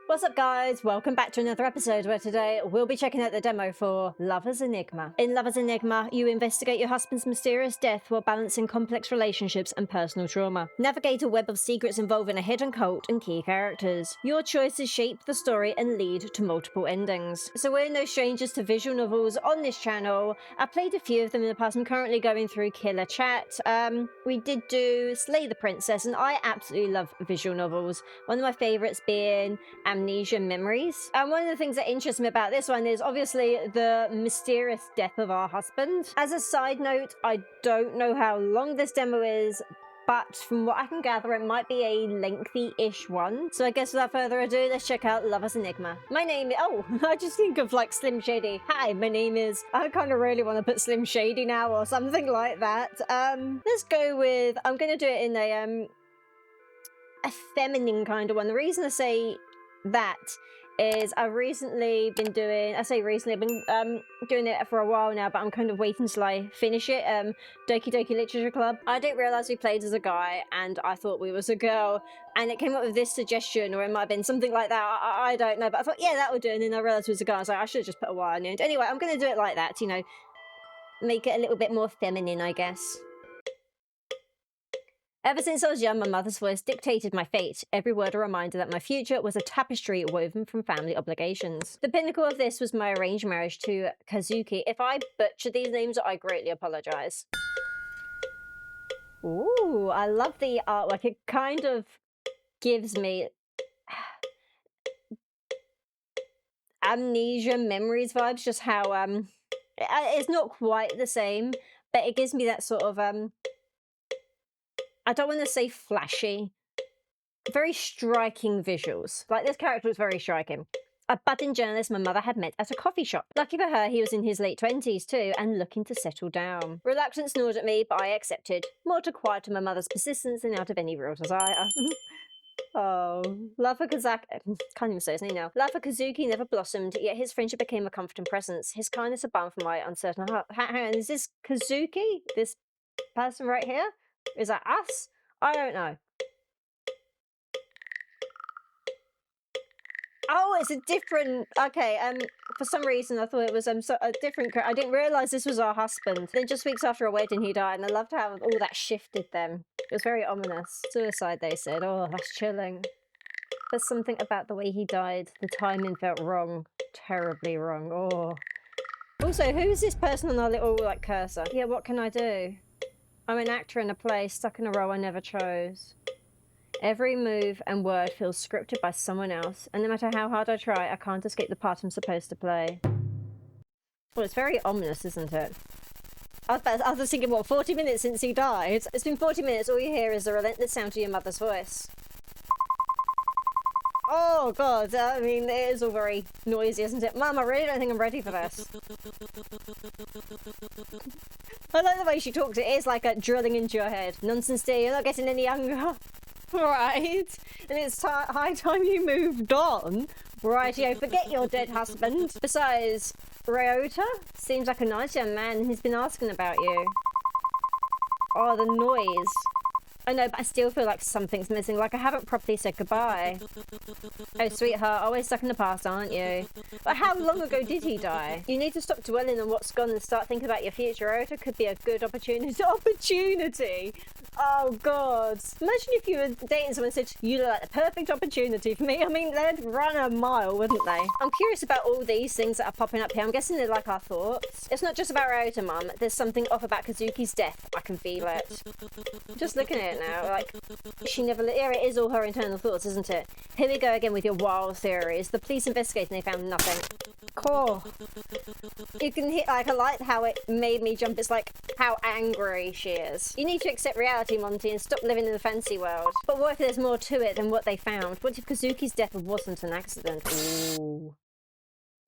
What's up guys, welcome back to another episode where today we'll be checking out the demo for Lover's Enigma. In Lover's Enigma, you investigate your husband's mysterious death while balancing complex relationships and personal trauma. Navigate a web of secrets involving a hidden cult and key characters. Your choices shape the story and lead to multiple endings. So we're no strangers to visual novels on this channel. I've played a few of them in the past. I'm currently going through Killer Chat. We did do Slay the Princess and I absolutely love visual novels. One of my favourites being Amnesia Memories. And one of the things that interests me about this one is obviously the mysterious death of our husband. As a side note, I don't know how long this demo is, but from what I can gather, it might be a lengthy-ish one. So I guess without further ado, let's check out Lover's Enigma. My name is... Oh, I just think of like Slim Shady. Hi, my name is... I kind of really want to put Slim Shady now or something like that. Let's go with... I'm going to do it in a feminine kind of one. The reason I say that is I've recently been doing, I say recently, I've been doing it for a while now, but I'm kind of waiting till I finish it. Doki Doki Literature Club. I didn't realise we played as a guy and I thought we was a girl, and it came up with this suggestion, or it might have been something like that. I don't know, but I thought, yeah, that would do, and then I realised it was a guy. I was like, I should have just put a Y on it. Anyway, I'm going to do it like that, you know, make it a little bit more feminine, I guess. Ever since I was young, my mother's voice dictated my fate, every word a reminder that my future was a tapestry woven from family obligations. The pinnacle of this was my arranged marriage to Kazuki. If I butcher these names, I greatly apologise. Ooh, I love the artwork. It kind of gives me Amnesia Memories vibes, just how, it's not quite the same, but it gives me that sort of, I don't want to say flashy, very striking visuals. Like, this character was very striking. A budding journalist my mother had met at a coffee shop. Lucky for her, he was in his late 20s too, and looking to settle down. Reluctance gnawed at me, but I accepted, more to quieten my mother's persistence than out of any real desire. Oh, love for Kazaki... can't even say his name now. Love for Kazuki never blossomed, yet his friendship became a comforting presence. His kindness a balm for my uncertain heart. Hang on, is this Kazuki? This person right here? Is that us? I don't know. Oh, it's a different... Okay, for some reason I thought it was a different... I didn't realise this was our husband. Then just weeks after our wedding he died, and I loved how all that shifted then. It was very ominous. Suicide, they said. Oh, that's chilling. There's something about the way he died. The timing felt wrong. Terribly wrong. Oh. Also, who's this person on our little, like, cursor? Yeah, what can I do? I'm an actor in a play, stuck in a role I never chose. Every move and word feels scripted by someone else, and no matter how hard I try, I can't escape the part I'm supposed to play. Well, it's very ominous, isn't it? I was thinking, what, 40 minutes since he died? It's been 40 minutes, all you hear is the relentless sound of your mother's voice. Oh, God, I mean, it is all very noisy, isn't it? Mum, I really don't think I'm ready for this. I like the way she talks. It is like a drilling into your head. Nonsense, dear, you're not getting any younger. Right. And it's high time you moved on. Rightio, forget your dead husband. Besides, Ryota seems like a nice young man and he's been asking about you. Oh, the noise. I know, but I still feel like something's missing, like I haven't properly said goodbye. Oh, sweetheart, always stuck in the past, aren't you? But how long ago did he die? You need to stop dwelling on what's gone and start thinking about your future. Ryota could be a good opportunity. Opportunity? Oh, God. Imagine if you were dating someone and said, you look like the perfect opportunity for me. I mean, they'd run a mile, wouldn't they? I'm curious about all these things that are popping up here. I'm guessing they're like our thoughts. It's not just about Ryota, Mum. There's something off about Kazuki's death. I can feel it. Just looking at it now, like, she never... Yeah, it is all her internal thoughts, isn't it? Here we go again with your wild theories. The police investigated and they found nothing. Cool. You can hear, like, I like how it made me jump. It's like how angry she is. You need to accept reality, Monty, and stop living in the fancy world. But what if there's more to it than what they found? What if Kazuki's death wasn't an accident? Ooh.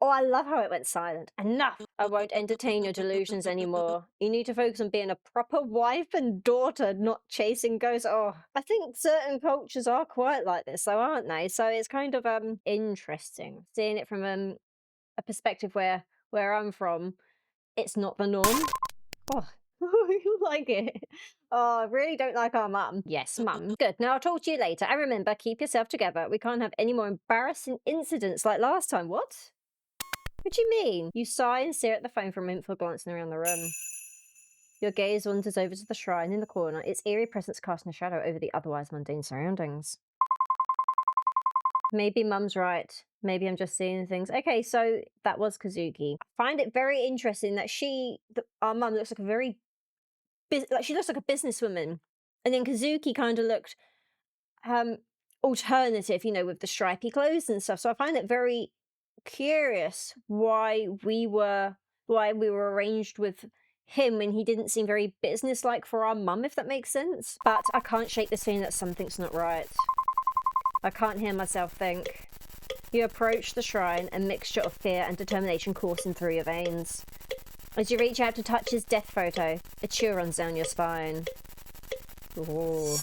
Oh, I love how it went silent. Enough! I won't entertain your delusions anymore. You need to focus on being a proper wife and daughter, not chasing ghosts. Oh, I think certain cultures are quite like this, though, aren't they? So it's kind of interesting seeing it from a perspective where I'm from. It's not the norm. Oh, You like it? Oh, I really don't like our mum. Yes, mum. Good. Now I'll talk to you later. And remember, keep yourself together. We can't have any more embarrassing incidents like last time. What? What do you mean? You sigh and stare at the phone for a moment before glancing around the room. Your gaze wanders over to the shrine in the corner, its eerie presence casting a shadow over the otherwise mundane surroundings. Maybe mum's right. Maybe I'm just seeing things. Okay, so that was Kazuki. I find it very interesting that our mum looks like a very, she looks like a businesswoman. And then Kazuki kind of looked alternative, with the stripy clothes and stuff. So I find it very curious why we were arranged with him when he didn't seem very businesslike for our mum, if that makes sense. But I can't shake this feeling that something's not right. I can't hear myself think. You approach the shrine, a mixture of fear and determination coursing through your veins. As you reach out to touch his death photo, a chill runs down your spine. Ooh.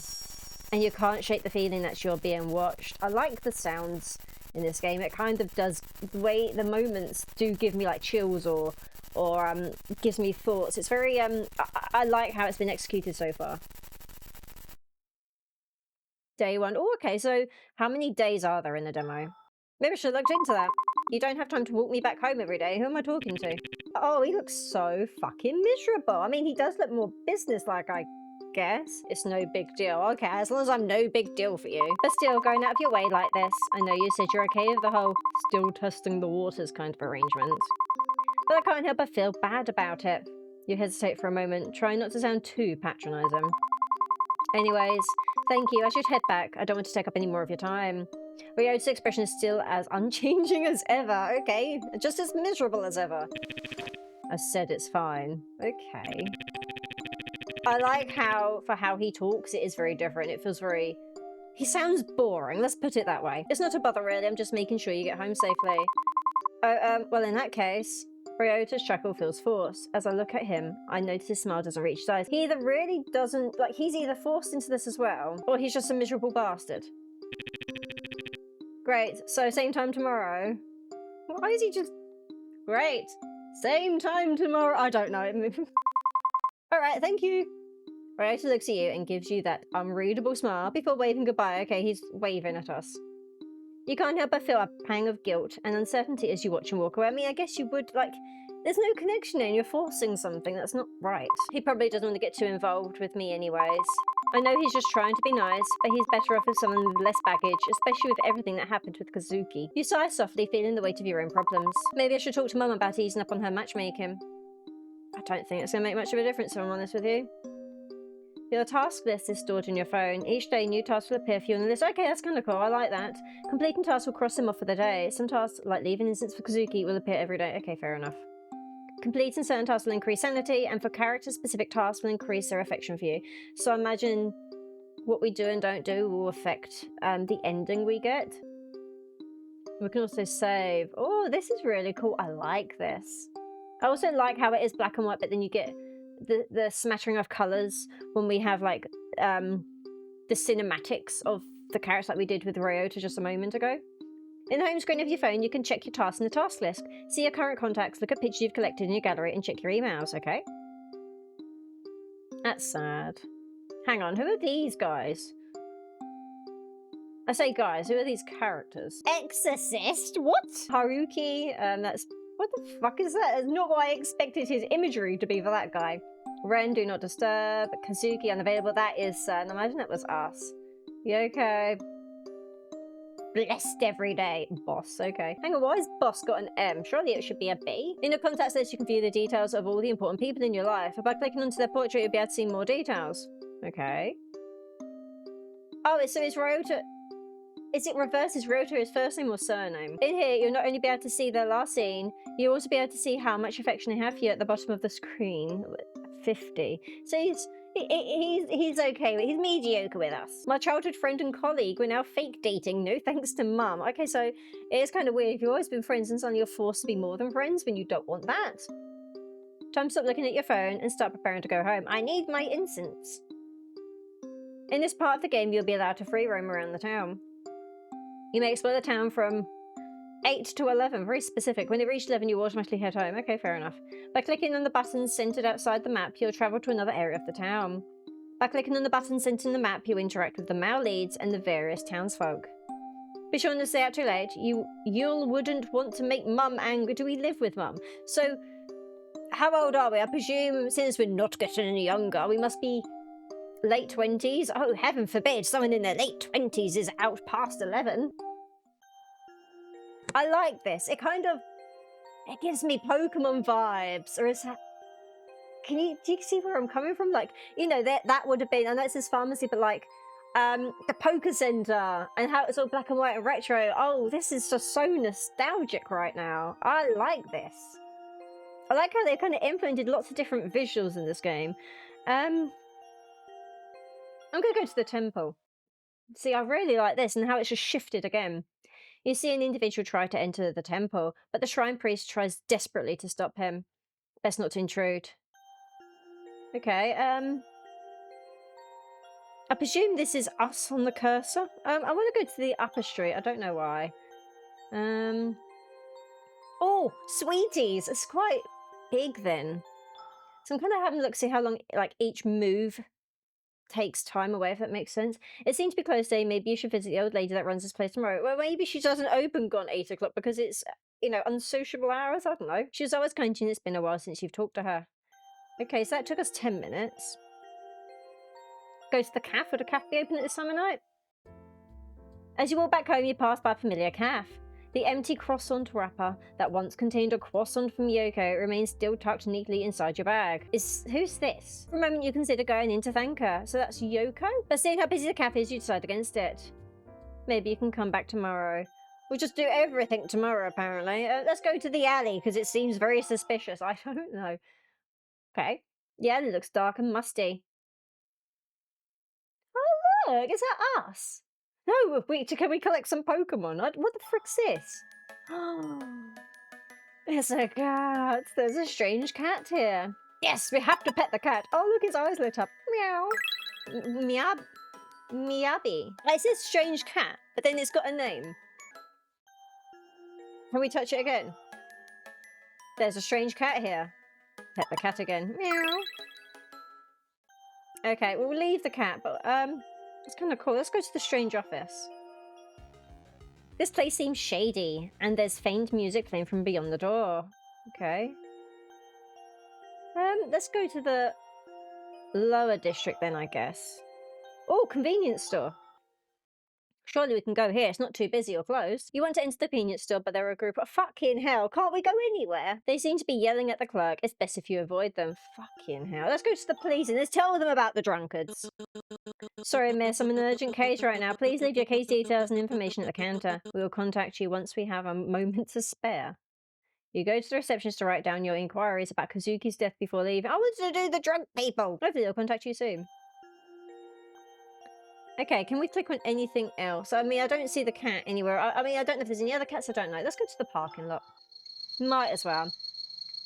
And you can't shake the feeling that you're being watched. I like the sounds in this game. It kind of does, the moments do give me like chills or gives me thoughts. It's very, I like how it's been executed so far. Day 1. Oh, okay, so how many days are there in the demo? Maybe I should have looked into that. You don't have time to walk me back home every day. Who am I talking to? Oh, he looks so fucking miserable. I mean, he does look more businesslike, I guess. It's no big deal. Okay, as long as I'm no big deal for you. But still, going out of your way like this. I know you said you're okay with the whole still testing the waters kind of arrangement. But I can't help but feel bad about it. You hesitate for a moment, trying not to sound too patronising. Anyways, thank you. I should head back. I don't want to take up any more of your time. Ryota's expression is still as unchanging as ever. Okay, just as miserable as ever. I said it's fine. Okay. I like how, for how he talks, it is very different. It feels very... He sounds boring, let's put it that way. It's not a bother really, I'm just making sure you get home safely. Oh, well in that case... Ryota's chuckle feels forced. As I look at him, I notice his smile doesn't reach his eyes. He either really doesn't... Like, he's either forced into this as well, or he's just a miserable bastard. Great, so same time tomorrow. Why is he just... Great, same time tomorrow. I don't know. Alright, thank you. Ryota looks at you and gives you that unreadable smile before waving goodbye. Okay, he's waving at us. You can't help but feel a pang of guilt and uncertainty as you watch him walk away. I mean, I guess you would, like, there's no connection and you're forcing something that's not right. He probably doesn't want to get too involved with me anyways. I know he's just trying to be nice, but he's better off with someone with less baggage, especially with everything that happened with Kazuki. You sigh softly, feeling the weight of your own problems. Maybe I should talk to Mum about easing up on her matchmaking. I don't think it's going to make much of a difference if I'm honest with you. Your task list is stored in your phone. Each day, new tasks will appear for you on the list. Okay, that's kind of cool. I like that. Completing tasks will cross them off for the day. Some tasks, like leaving instance for Kazuki, will appear every day. Okay, fair enough. Completing certain tasks will increase sanity, and for character-specific tasks will increase their affection for you. So imagine what we do and don't do will affect the ending we get. We can also save. Oh, this is really cool. I like this. I also like how it is black and white, but then you get the smattering of colours when we have like the cinematics of the characters like we did with Ryota just a moment ago. In the home screen of your phone, you can check your tasks in the task list, see your current contacts, look at pictures you've collected in your gallery, and check your emails, okay? That's sad. Hang on, who are these guys? I say guys, who are these characters? Exorcist? What? Haruki, that's... What the fuck is that? That's not what I expected his imagery to be for that guy. Ren, do not disturb. Kazuki, unavailable. That is sad. Imagine it was us. You okay? Blessed every day. Boss, okay. Hang on, why has boss got an M? Surely it should be a B? In your contacts list, you can view the details of all the important people in your life. By clicking onto their portrait, you'll be able to see more details. Okay. Oh, so it's Ryota... Is it reverses Ryota's first name or surname? In here, you'll not only be able to see their last scene, you'll also be able to see how much affection they have for you at the bottom of the screen. 50. So he's okay, he's mediocre with us. My childhood friend and colleague, we're now fake dating, no thanks to mum. Okay, so it is kind of weird. If you've always been friends and suddenly you're forced to be more than friends when you don't want that. Time to stop looking at your phone and start preparing to go home. I need my incense. In this part of the game, you'll be allowed to free roam around the town. You may explore the town from 8 to 11, very specific. When it reached 11, you automatically head home. Okay, fair enough. By clicking on the buttons centered outside the map, you'll travel to another area of the town. By clicking on the buttons centered in the map, you interact with the male leads and the various townsfolk. Be sure not to stay out too late. You wouldn't want to make Mum angry. Do we live with Mum? So, how old are we? I presume, since we're not getting any younger, we must be late 20s? Oh, heaven forbid someone in their late 20s is out past 11. I like this. It gives me Pokemon vibes. Or is that... do you see where I'm coming from? Like, you know, that would have been, I know it says pharmacy, but like, the Poker Center and how it's all black and white and retro. Oh, this is just so nostalgic right now. I like this. I like how they kind of implemented lots of different visuals in this game. I'm gonna go to the temple. See, I really like this and how it's just shifted again. You see an individual try to enter the temple, but the shrine priest tries desperately to stop him. Best not to intrude. Okay, I presume this is us on the cursor. I want to go to the upper street. I don't know why. Oh, sweeties! It's quite big then. So I'm kind of having a look, see how long like each move takes time away, if that makes sense. It seems to be closed today. Maybe you should visit the old lady that runs this place tomorrow. Well, maybe she doesn't open gone 8 o'clock because it's, you know, unsociable hours. I don't know. She's always kind to you and it's been a while since you've talked to her. Okay, so that took us 10 minutes. Go to the cafe. Would a cafe be open at this time of night? As you walk back home, you pass by a familiar cafe. The empty croissant wrapper that once contained a croissant from Yoko remains still tucked neatly inside your bag. Who's this? For a moment, you consider going in to thank her. So that's Yoko? But seeing how busy the cafe is, you decide against it. Maybe you can come back tomorrow. We'll just do everything tomorrow, apparently. Let's go to the alley, because it seems very suspicious. I don't know. Okay. The alley looks dark and musty. Oh, look! Is that us? No, can we collect some Pokemon? What the frick's this? Oh, it's a cat. There's a strange cat here. Yes, we have to pet the cat. Oh, look, his eyes lit up. Meow. Miyabi. It says strange cat, but then it's got a name. Can we touch it again? There's a strange cat here. Pet the cat again. Meow. Okay, we'll leave the cat, but it's kind of cool. Let's go to the strange office. This place seems shady, and there's faint music playing from beyond the door. Okay. Let's go to the lower district then, I guess. Oh, convenience store. Surely we can go here. It's not too busy or closed. You want to enter the convenience store, but there are a group of fucking hell. Can't we go anywhere? They seem to be yelling at the clerk. It's best if you avoid them. Fucking hell. Let's go to the police and let's tell them about the drunkards. Sorry, miss. I'm in an urgent case right now. Please leave your case details and information at the counter. We will contact you once we have a moment to spare. You go to the receptionist to write down your inquiries about Kazuki's death before leaving. I want to do the drunk people. Hopefully they'll contact you soon. Okay, can we click on anything else? I mean, I don't see the cat anywhere. I mean, I don't know if there's any other cats. I don't know. Let's go to the parking lot. Might as well.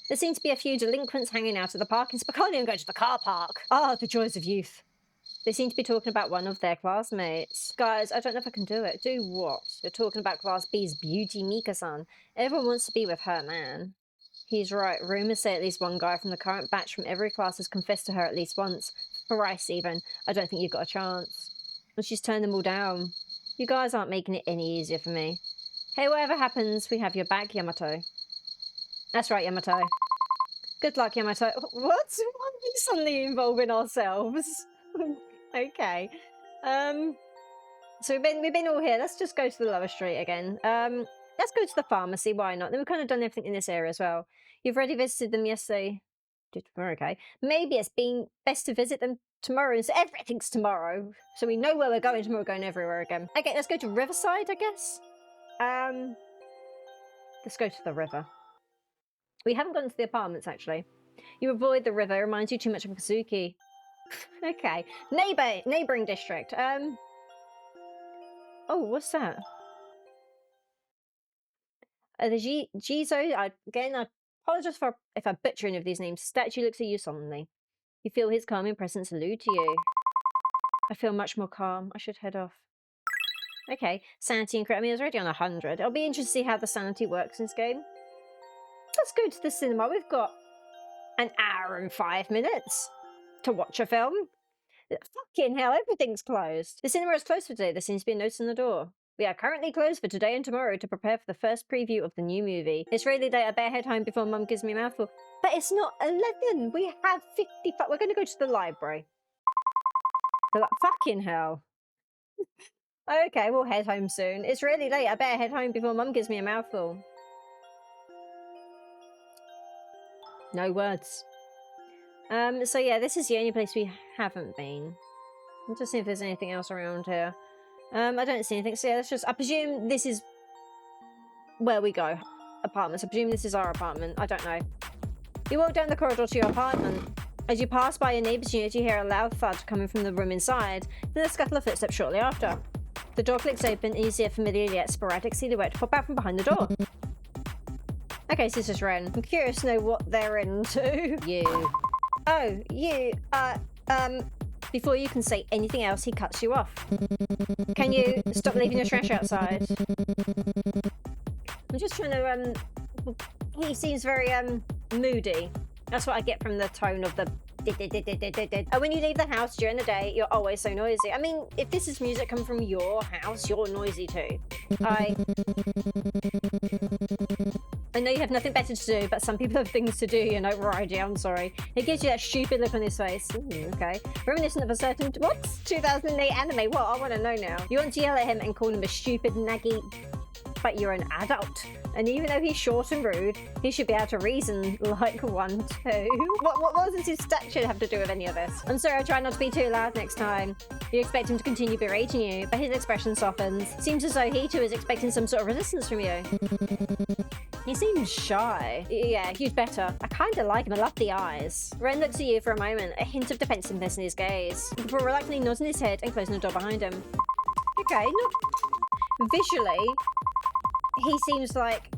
There seem to be a few delinquents hanging out at the parking spot. I can't even go to the car park. Ah, the joys of youth. They seem to be talking about one of their classmates. Guys, I don't know if I can do it. Do what? They're talking about Class B's beauty Mika-san. Everyone wants to be with her, man. He's right. Rumors say at least one guy from the current batch from every class has confessed to her at least once. Thrice, even. I don't think you've got a chance. And she's turned them all down. You guys aren't making it any easier for me. Hey, whatever happens, we have your back, Yamato. That's right, Yamato. Good luck, Yamato. What? Why are we suddenly involving ourselves? Okay. So we've been all here. Let's just go to the lower street again. Let's go to the pharmacy. Why not? Then we've kind of done everything in this area as well. You've already visited them yesterday. Okay. Maybe it's been best to visit them tomorrow. So everything's tomorrow. So we know where we're going tomorrow. We're going everywhere again. Okay, let's go to Riverside, I guess. Let's go to the river. We haven't gone to the apartments, actually. You avoid the river. It reminds you too much of Kazuki. Okay. Neighboring district. Oh, what's that? The Jizo, again, I apologize if I butcher any of these names. Statue looks at you solemnly. You feel his calming presence allude to you. I feel much more calm. I should head off. Okay, sanity and crit. I mean, it's already on 100. It'll be interesting to see how the sanity works in this game. Let's go to the cinema. We've got an hour and 5 minutes to watch a film. Fucking hell, everything's closed. The cinema is closed for today. There seems to be a notice on the door. We are currently closed for today and tomorrow to prepare for the first preview of the new movie. It's really late. I better head home before Mum gives me a mouthful. But it's not 11. We have 55. We're going to go to the library. They're like, fucking hell. Okay, we'll head home soon. It's really late. I better head home before Mum gives me a mouthful. No words. So yeah, this is the only place we haven't been. I'll just see if there's anything else around here. I don't see anything. So yeah, let's just... I presume this is where we go. Apartments. I presume this is our apartment. I don't know. You walk down the corridor to your apartment. As you pass by your neighbour's unit, you hear a loud thud coming from the room inside, then a scuttle of footsteps shortly after. The door clicks open and you see a familiar yet sporadic silhouette pop out from behind the door. Okay, so this is Ren. I'm curious to know what they're into. You. Oh, you, before you can say anything else, he cuts you off. Can you stop leaving your trash outside? I'm just trying to, he seems very, moody. That's what I get from the tone of the and when you leave the house during the day, you're always so noisy. I mean, if this is music coming from your house, you're noisy too. I know you have nothing better to do, but some people have things to do, you know. Right, yeah, I'm sorry. It gives you that stupid look on his face. Okay. Reminiscent of a certain... What? 2008 anime? What? I want to know now. You want to yell at him and call him a stupid, naggy... But you're an adult. And even though he's short and rude, he should be able to reason like one too. What does his stature have to do with any of this? I'm sorry, I try not to be too loud next time. You expect him to continue berating you, but his expression softens. Seems as though he too is expecting some sort of resistance from you. He seems shy. Yeah, you'd better. I kinda like him, I love the eyes. Ren looks at you for a moment, a hint of defensiveness in his gaze, before reluctantly nodding his head and closing the door behind him. Okay, not... Visually, he seems like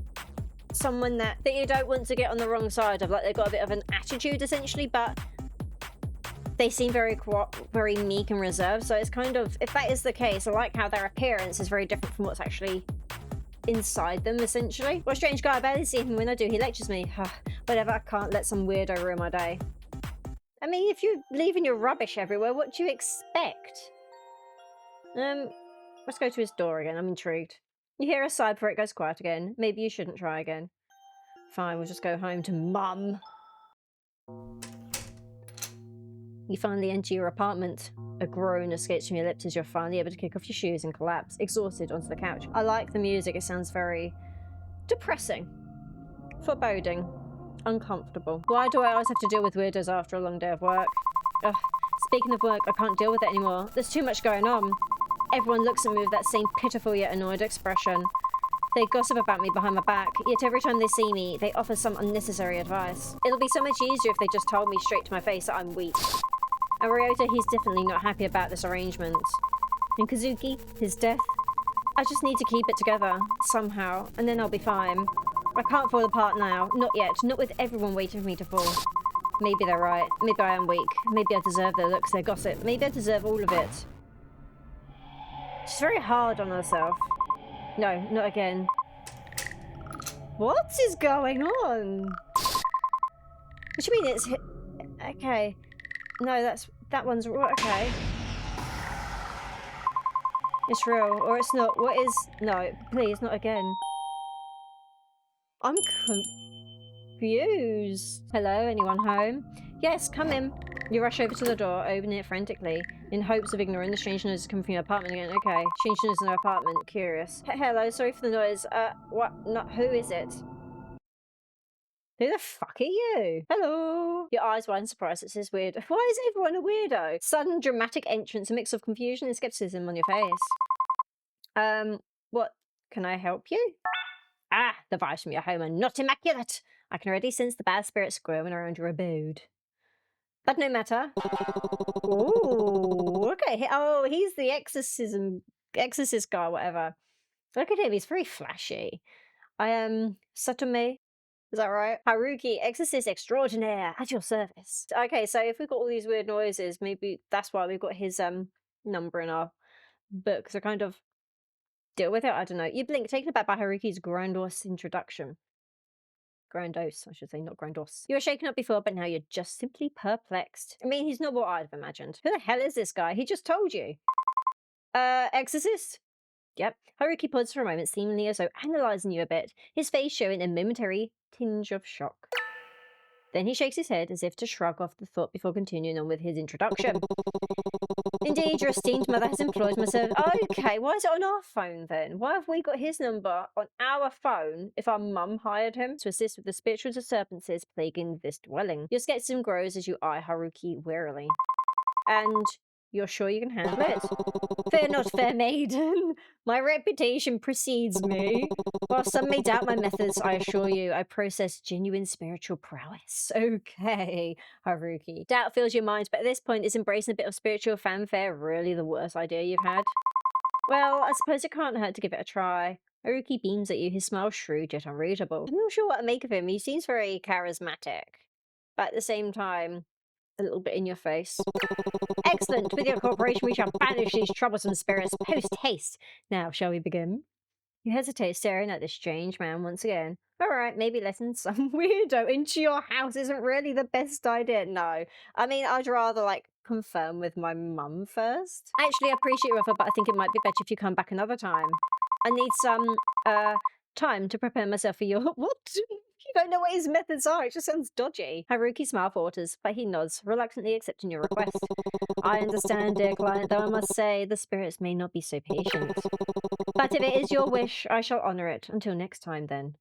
someone that you don't want to get on the wrong side of. Like, they've got a bit of an attitude, essentially, but they seem very meek and reserved. So it's kind of, if that is the case, I like how their appearance is very different from what's actually inside them, essentially. What a strange guy. I barely see him. When I do, he lectures me. Whatever, I can't let some weirdo ruin my day. I mean, if you're leaving your rubbish everywhere, what do you expect? Let's go to his door again. I'm intrigued. You hear a sigh before it goes quiet again. Maybe you shouldn't try again. Fine, we'll just go home to Mum. You finally enter your apartment. A groan escapes from your lips as you're finally able to kick off your shoes and collapse, exhausted, onto the couch. I like the music. It sounds very depressing, foreboding, uncomfortable. Why do I always have to deal with weirdos after a long day of work? Ugh. Speaking of work, I can't deal with it anymore. There's too much going on. Everyone looks at me with that same pitiful yet annoyed expression. They gossip about me behind my back, yet every time they see me, they offer some unnecessary advice. It'll be so much easier if they just told me straight to my face that I'm weak. And Ryota, he's definitely not happy about this arrangement. And Kazuki, his death. I just need to keep it together, somehow, and then I'll be fine. I can't fall apart now, not yet, not with everyone waiting for me to fall. Maybe they're right, maybe I am weak, maybe I deserve their looks, their gossip, maybe I deserve all of it. She's very hard on herself. No, not again. What is going on? What do you mean it's... Okay. No, that one's... Okay. It's real, or it's not. What is... No, please, not again. I'm confused. Hello, anyone home? Yes, come in. You rush over to the door, opening it frantically, in hopes of ignoring the strange noises coming from your apartment again. Okay, strange noises in our apartment. Curious. Hello, sorry for the noise. What? Not who is it? Who the fuck are you? Hello. Your eyes wide in surprise. It says weird. Why is everyone a weirdo? Sudden dramatic entrance, a mix of confusion and skepticism on your face. What? Can I help you? Ah, the vibes from your home are not immaculate. I can already sense the bad spirits growing around your abode. But no matter. Ooh, okay. Oh, he's the exorcist guy, whatever. Look at him, he's very flashy. I am Satome. Is that right? Haruki, exorcist extraordinaire, at your service. Okay, so if we've got all these weird noises, maybe that's why we've got his number in our book. So kind of Deal with it? I don't know. You blink, taken aback by Haruki's grandiose introduction. Grandiose, I should say, not grandiose. You were shaken up before, but now you're just simply perplexed. I mean, he's not what I'd have imagined. Who the hell is this guy? He just told you. Exorcist? Yep. Haruki paused for a moment, seemingly as though analysing you a bit, his face showing a momentary tinge of shock. Then he shakes his head as if to shrug off the thought before continuing on with his introduction. Indeed, your esteemed mother has employed myself. Okay, why is it on our phone then? Why have we got his number on our phone if our mum hired him to assist with the spiritual disturbances plaguing this dwelling? Your skepticism grows as you eye Haruki warily. And you're sure you can handle it? Fear not, fair maiden. My reputation precedes me. While some may doubt my methods, I assure you, I possess genuine spiritual prowess. Okay, Haruki. Doubt fills your mind, but at this point, is embracing a bit of spiritual fanfare really the worst idea you've had? Well, I suppose it can't hurt to give it a try. Haruki beams at you, his smile shrewd yet unreadable. I'm not sure what to make of him. He seems very charismatic, but at the same time, a little bit in your face. Excellent. With your cooperation, we shall banish these troublesome spirits post-haste. Now, shall we begin? You hesitate, staring at this strange man once again. All right, maybe letting some weirdo into your house isn't really the best idea. No. I mean, I'd rather, like, confirm with my mum first. Actually, I appreciate your offer, but I think it might be better if you come back another time. I need some, time to prepare myself for your... What? You don't know what his methods are. It just sounds dodgy. Haruki's smile falters, but he nods, reluctantly accepting your request. I understand, dear client, though I must say the spirits may not be so patient. But if it is your wish, I shall honour it. Until next time, then.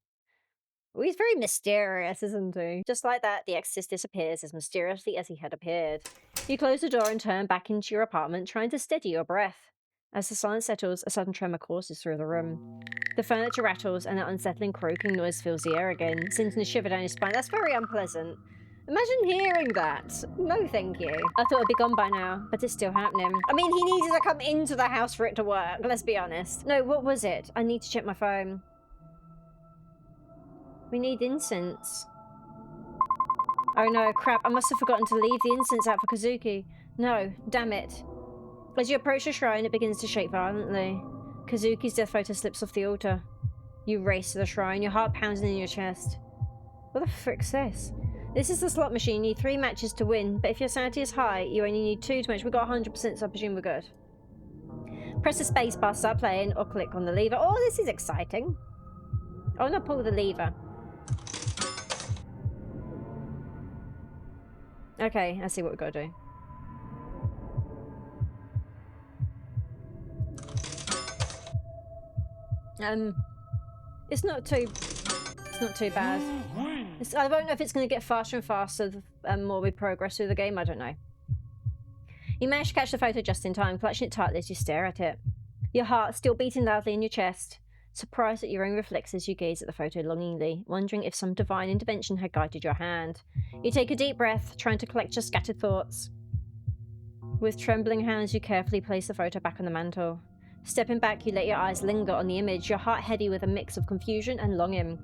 Well, he's very mysterious, isn't he? Just like that, the exorcist disappears as mysteriously as he had appeared. You close the door and turn back into your apartment, trying to steady your breath. As the silence settles, a sudden tremor courses through the room. The furniture rattles and an unsettling croaking noise fills the air again, sending a shiver down your spine. That's very unpleasant. Imagine hearing that. No, thank you. I thought it'd be gone by now, but it's still happening. I mean, he needed to come into the house for it to work, let's be honest. No, what was it? I need to check my phone. We need incense. Oh no, crap, I must have forgotten to leave the incense out for Kazuki. No, damn it. As you approach the shrine, it begins to shake violently. Kazuki's death photo slips off the altar. You race to the shrine, your heart pounding in your chest. What the frick's this? This is the slot machine. You need 3 matches to win, but if your sanity is high, you only need 2 to match. We've got 100%, so I presume we're good. Press the space bar, start playing, or click on the lever. Oh, this is exciting. Oh, no, pull the lever. Okay, I see what we've got to do. It's not too bad. I don't know if it's going to get faster and faster the more we progress through the game. I don't know. You manage to catch the photo just in time, clutching it tightly as you stare at it. Your heart still beating loudly in your chest. Surprised at your own reflexes, you gaze at the photo longingly, wondering if some divine intervention had guided your hand. You take a deep breath, trying to collect your scattered thoughts. With trembling hands, you carefully place the photo back on the mantel. Stepping back, you let your eyes linger on the image, your heart heady with a mix of confusion and longing.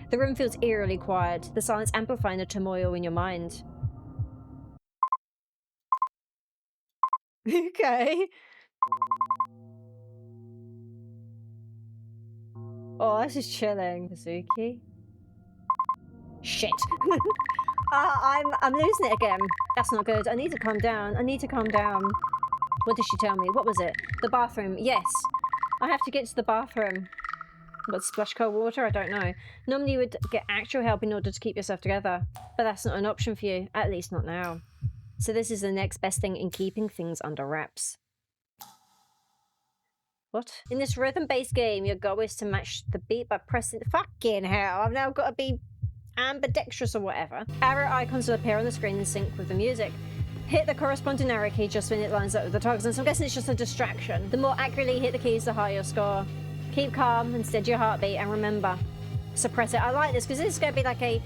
The room feels eerily quiet, the silence amplifying the turmoil in your mind. Okay. Oh, this is chilling. Kazuki? Shit. I'm losing it again. That's not good. I need to calm down. I need to calm down. What did she tell me? What was it? The bathroom. Yes. I have to get to the bathroom. What, splash cold water? I don't know. Normally you would get actual help in order to keep yourself together. But that's not an option for you. At least not now. So this is the next best thing in keeping things under wraps. What? In this rhythm-based game, your goal is to match the beat by pressing... Fucking hell, I've now got to be ambidextrous or whatever. Arrow icons will appear on the screen in sync with the music. Hit the corresponding arrow key just when it lines up with the targets, and so I'm guessing it's just a distraction. The more accurately you hit the keys, the higher your score. Keep calm and steady your heartbeat, and remember, suppress it. I like this, because this is going to be like a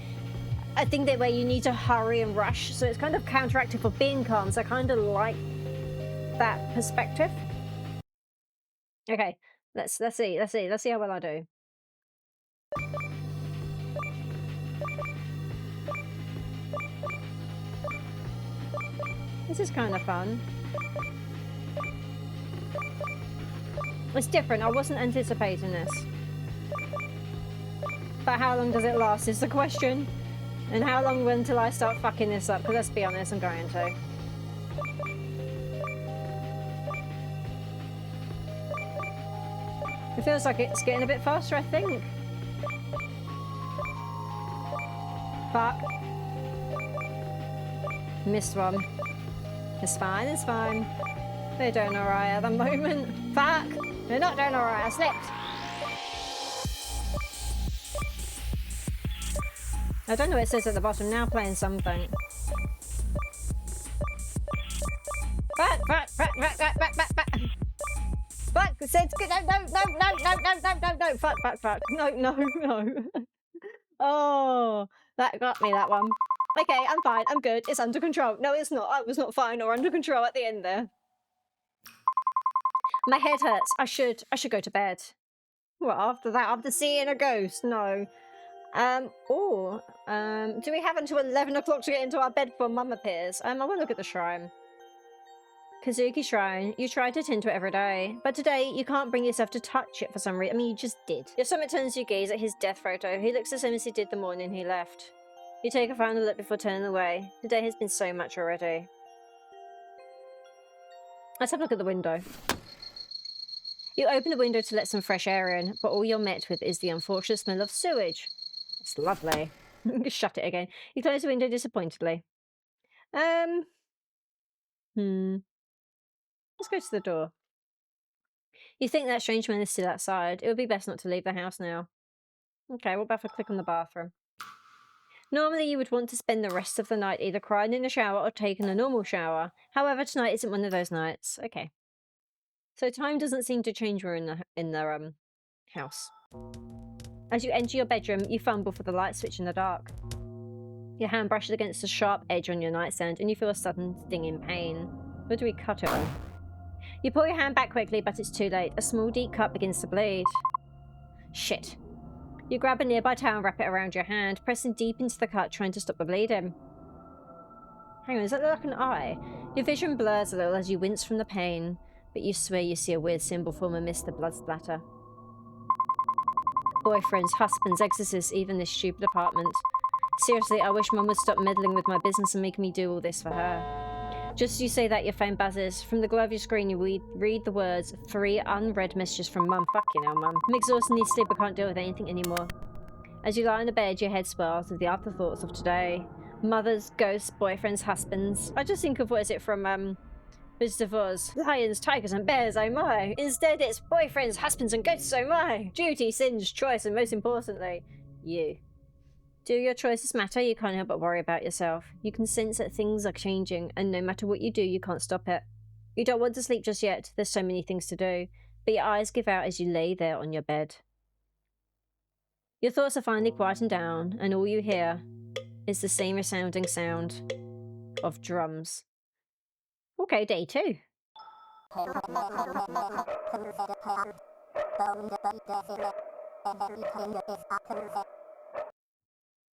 thing that where you need to hurry and rush, so it's kind of counteractive for being calm, so I kind of like that perspective. Okay, let's see how well I do. This is kind of fun. It's different. I wasn't anticipating this. But how long does it last is the question. And how long until I start fucking this up? Because let's be honest, I'm going to. It feels like it's getting a bit faster, I think. Fuck. Missed one. It's fine, it's fine. They're doing alright at the moment. Fuck! They're not doing alright, I slipped. I don't know what it says at the bottom, now playing something. Fuck, fuck, fuck, fuck, fuck, fuck, fuck, fuck. Fuck, it says, no, fuck, fuck, fuck. No. Oh, that got me, that one. Okay, I'm fine, I'm good, it's under control. No, it's not, I was not fine or under control at the end there. My head hurts, I should go to bed. What, after that, after seeing a ghost? No. Do we have until 11 o'clock to get into our bed before Mum appears? I want to look at the shrine. Kazuki Shrine. You try to tend to it every day, but today you can't bring yourself to touch it for some reason. I mean, you just did. Your stomach turns you gaze at his death photo. He looks the same as he did the morning he left. You take a final look before turning away. Today has been so much already. Let's have a look at the window. You open the window to let some fresh air in, but all you're met with is the unfortunate smell of sewage. It's lovely. Shut it again. You close the window disappointedly. Let's go to the door. You think that strange man is still outside. It would be best not to leave the house now. Okay, what about if I click on the bathroom? Normally you would want to spend the rest of the night either crying in the shower or taking a normal shower. However, tonight isn't one of those nights. Okay. So time doesn't seem to change when we're in the house. As you enter your bedroom, you fumble for the light switch in the dark. Your hand brushes against a sharp edge on your nightstand and you feel a sudden stinging pain. Where do we cut it on? You pull your hand back quickly, but it's too late. A small deep cut begins to bleed. Shit. You grab a nearby towel and wrap it around your hand, pressing deep into the cut, trying to stop the bleeding. Hang on, does that look like an eye? Your vision blurs a little as you wince from the pain, but you swear you see a weird symbol form amidst the blood splatter. Boyfriends, husbands, exorcists, even this stupid apartment. Seriously, I wish Mum would stop meddling with my business and make me do all this for her. Just as you say that, your phone buzzes. From the glow of your screen, you read the words, 3 unread messages from Mum. Fucking hell, Mum. I'm exhausted and need sleep. I can't deal with anything anymore. As you lie on the bed, your head swirls with the afterthoughts of today. Mothers, ghosts, boyfriends, husbands. I just think of, what is it from, Wizard of Oz? Lions, tigers, and bears, oh my. Instead, it's boyfriends, husbands, and ghosts, oh my. Duty, sins, choice, and most importantly, you. Do your choices matter? You can't help but worry about yourself. You can sense that things are changing, and no matter what you do, you can't stop it. You don't want to sleep just yet. There's so many things to do. But your eyes give out as you lay there on your bed. Your thoughts are finally quietened down, and all you hear is the same resounding sound of drums. Okay, day 2.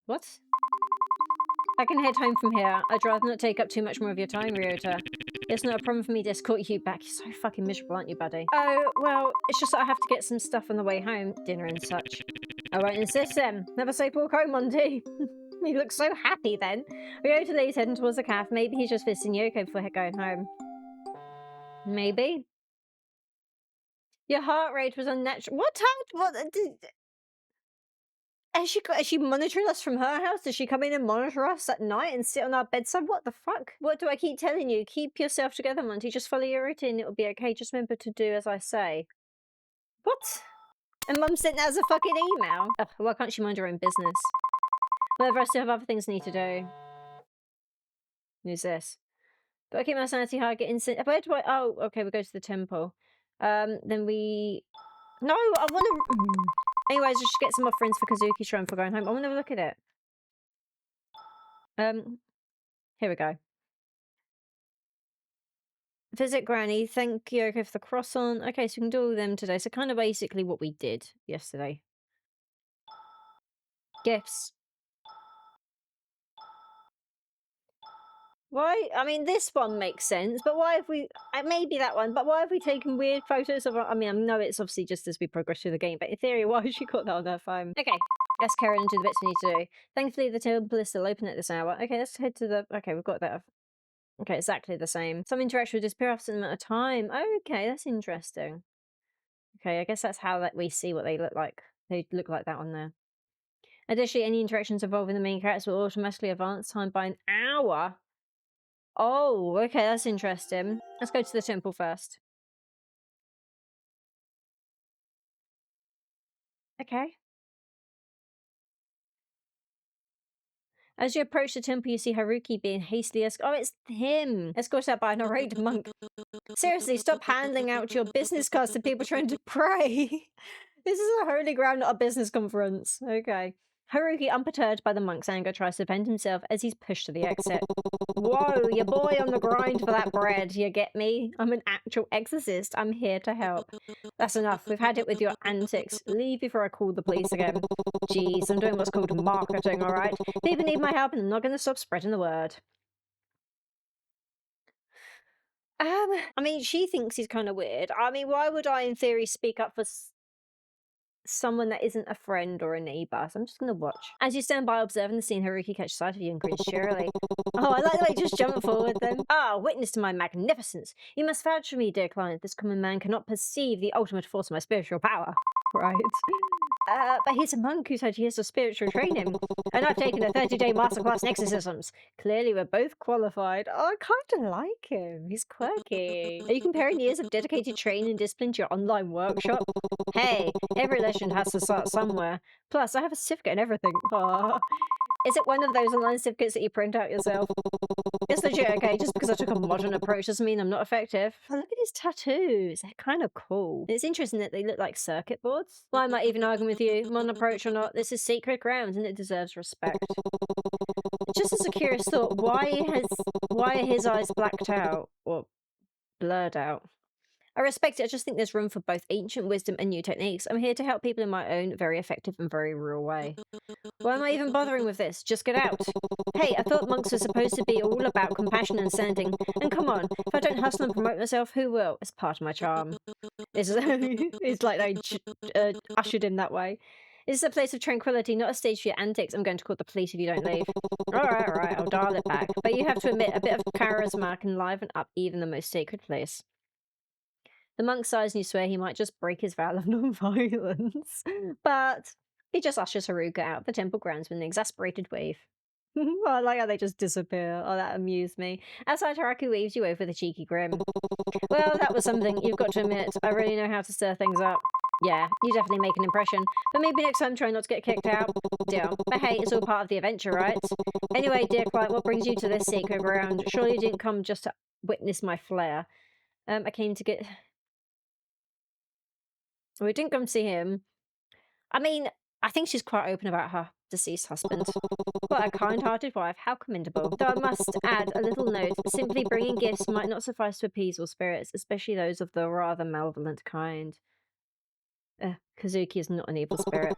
What? I can head home from here. I'd rather not take up too much more of your time, Ryota. It's not a problem for me to escort you back. You're so fucking miserable, aren't you, buddy? Oh, well, it's just that I have to get some stuff on the way home. Dinner and such. I won't insist then. Never say pork home, Monty. He looks so happy then. Ryota leaves heading towards the cafe. Maybe he's just visiting Yoko before going home. Maybe. Your heart rate was unnatural. What time? What? Is she monitoring us from her house? Does she come in and monitor us at night and sit on our bedside? What the fuck? What do I keep telling you? Keep yourself together, Monty. Just follow your routine. It'll be okay. Just remember to do as I say. What? And Mum sent that as a fucking email? Ugh, why can't she mind her own business? Whatever, I still have other things I need to do. Who's this? Gotta keep my sanity high, get instant. Where do I? Oh, okay, we'll go to the temple. Then we. No, I want to. Anyways, just get some offerings for Kazuki Shrine for going home. I want to look at it. Here we go. Visit Granny. Thank Yoko for the croissant. Okay, so we can do all of them today. So kind of basically what we did yesterday. Gifts. Why? I mean, this one makes sense, but why have we... maybe that one, but why have we taken weird photos of her? I mean, I know it's obviously just as we progress through the game, but in theory, why has she got that on her phone? Okay, let's carry on and do the bits we need to do. Thankfully, the temple is still open at this hour. Okay, let's head to the... Okay, we've got that. Okay, exactly the same. Some interaction will disappear after an amount of time. Okay, that's interesting. Okay, I guess that's how that we see what they look like. They look like that on there. Additionally, any interactions involving the main characters will automatically advance time by an hour. Oh, okay, that's interesting. Let's go to the temple first. Okay. As you approach the temple, you see Haruki being hastily oh, it's him! Escorted out by an irate monk. Seriously, stop handing out your business cards to people trying to pray. This is a holy ground, not a business conference. Okay. Haruki, unperturbed by the monk's anger, tries to defend himself as he's pushed to the exit. Whoa, your boy on the grind for that bread, you get me? I'm an actual exorcist. I'm here to help. That's enough. We've had it with your antics. Leave before I call the police again. Jeez, I'm doing what's called marketing, alright? People need my help and I'm not going to stop spreading the word. I mean, she thinks he's kind of weird. I mean, why would I, in theory, speak up for someone that isn't a friend or a neighbour? So I'm just going to watch. As you stand by observing the scene, Haruki catches sight of you and grins cheerily. Oh, I like the way you just jump forward then. Ah, witness to my magnificence. You must vouch for me, dear client. This common man cannot perceive the ultimate force of my spiritual power. Right. But he's a monk who's had years of spiritual training, and I've taken a 30-day masterclass in exorcisms. Clearly, we're both qualified. Oh, I kind of like him. He's quirky. Are you comparing years of dedicated training and discipline to your online workshop? Hey, every legend has to start somewhere. Plus, I have a certificate and everything. Is it one of those online certificates that you print out yourself? It's legit, okay? Just because I took a modern approach doesn't mean I'm not effective. Oh, look at his tattoos. They're kind of cool. It's interesting that they look like circuit boards. Why am I even arguing with you? Modern approach or not, this is sacred ground and it deserves respect. Just as a curious thought, why are his eyes blacked out? Or blurred out? I respect it. I just think there's room for both ancient wisdom and new techniques. I'm here to help people in my own very effective and very real way. Why am I even bothering with this? Just get out. Hey, I thought monks were supposed to be all about compassion and sending. And come on, if I don't hustle and promote myself, who will? It's part of my charm. It's like they ushered him that way. This is a place of tranquility, not a stage for your antics. I'm going to call the police if you don't leave. Alright, I'll dial it back. But you have to admit, a bit of charisma can liven up even the most sacred place. The monk sighs and you swear he might just break his vow of non-violence. But he just ushers Haruka out of the temple grounds with an exasperated wave. I like how they just disappear. Oh, that amused me. Outside, Haruka waves you over with a cheeky grin. Well, that was something. You've got to admit, I really know how to stir things up. Yeah, you definitely make an impression. But maybe next time try not to get kicked out. Deal. But hey, it's all part of the adventure, right? Anyway, dear client, what brings you to this sacred ground? Surely you didn't come just to witness my flair. I came to get... We didn't come to see him. I mean, I think she's quite open about her deceased husband. What a kind-hearted wife, how commendable. Though I must add a little note, simply bringing gifts might not suffice to appease all spirits, especially those of the rather malevolent kind. Kazuki is not an evil spirit.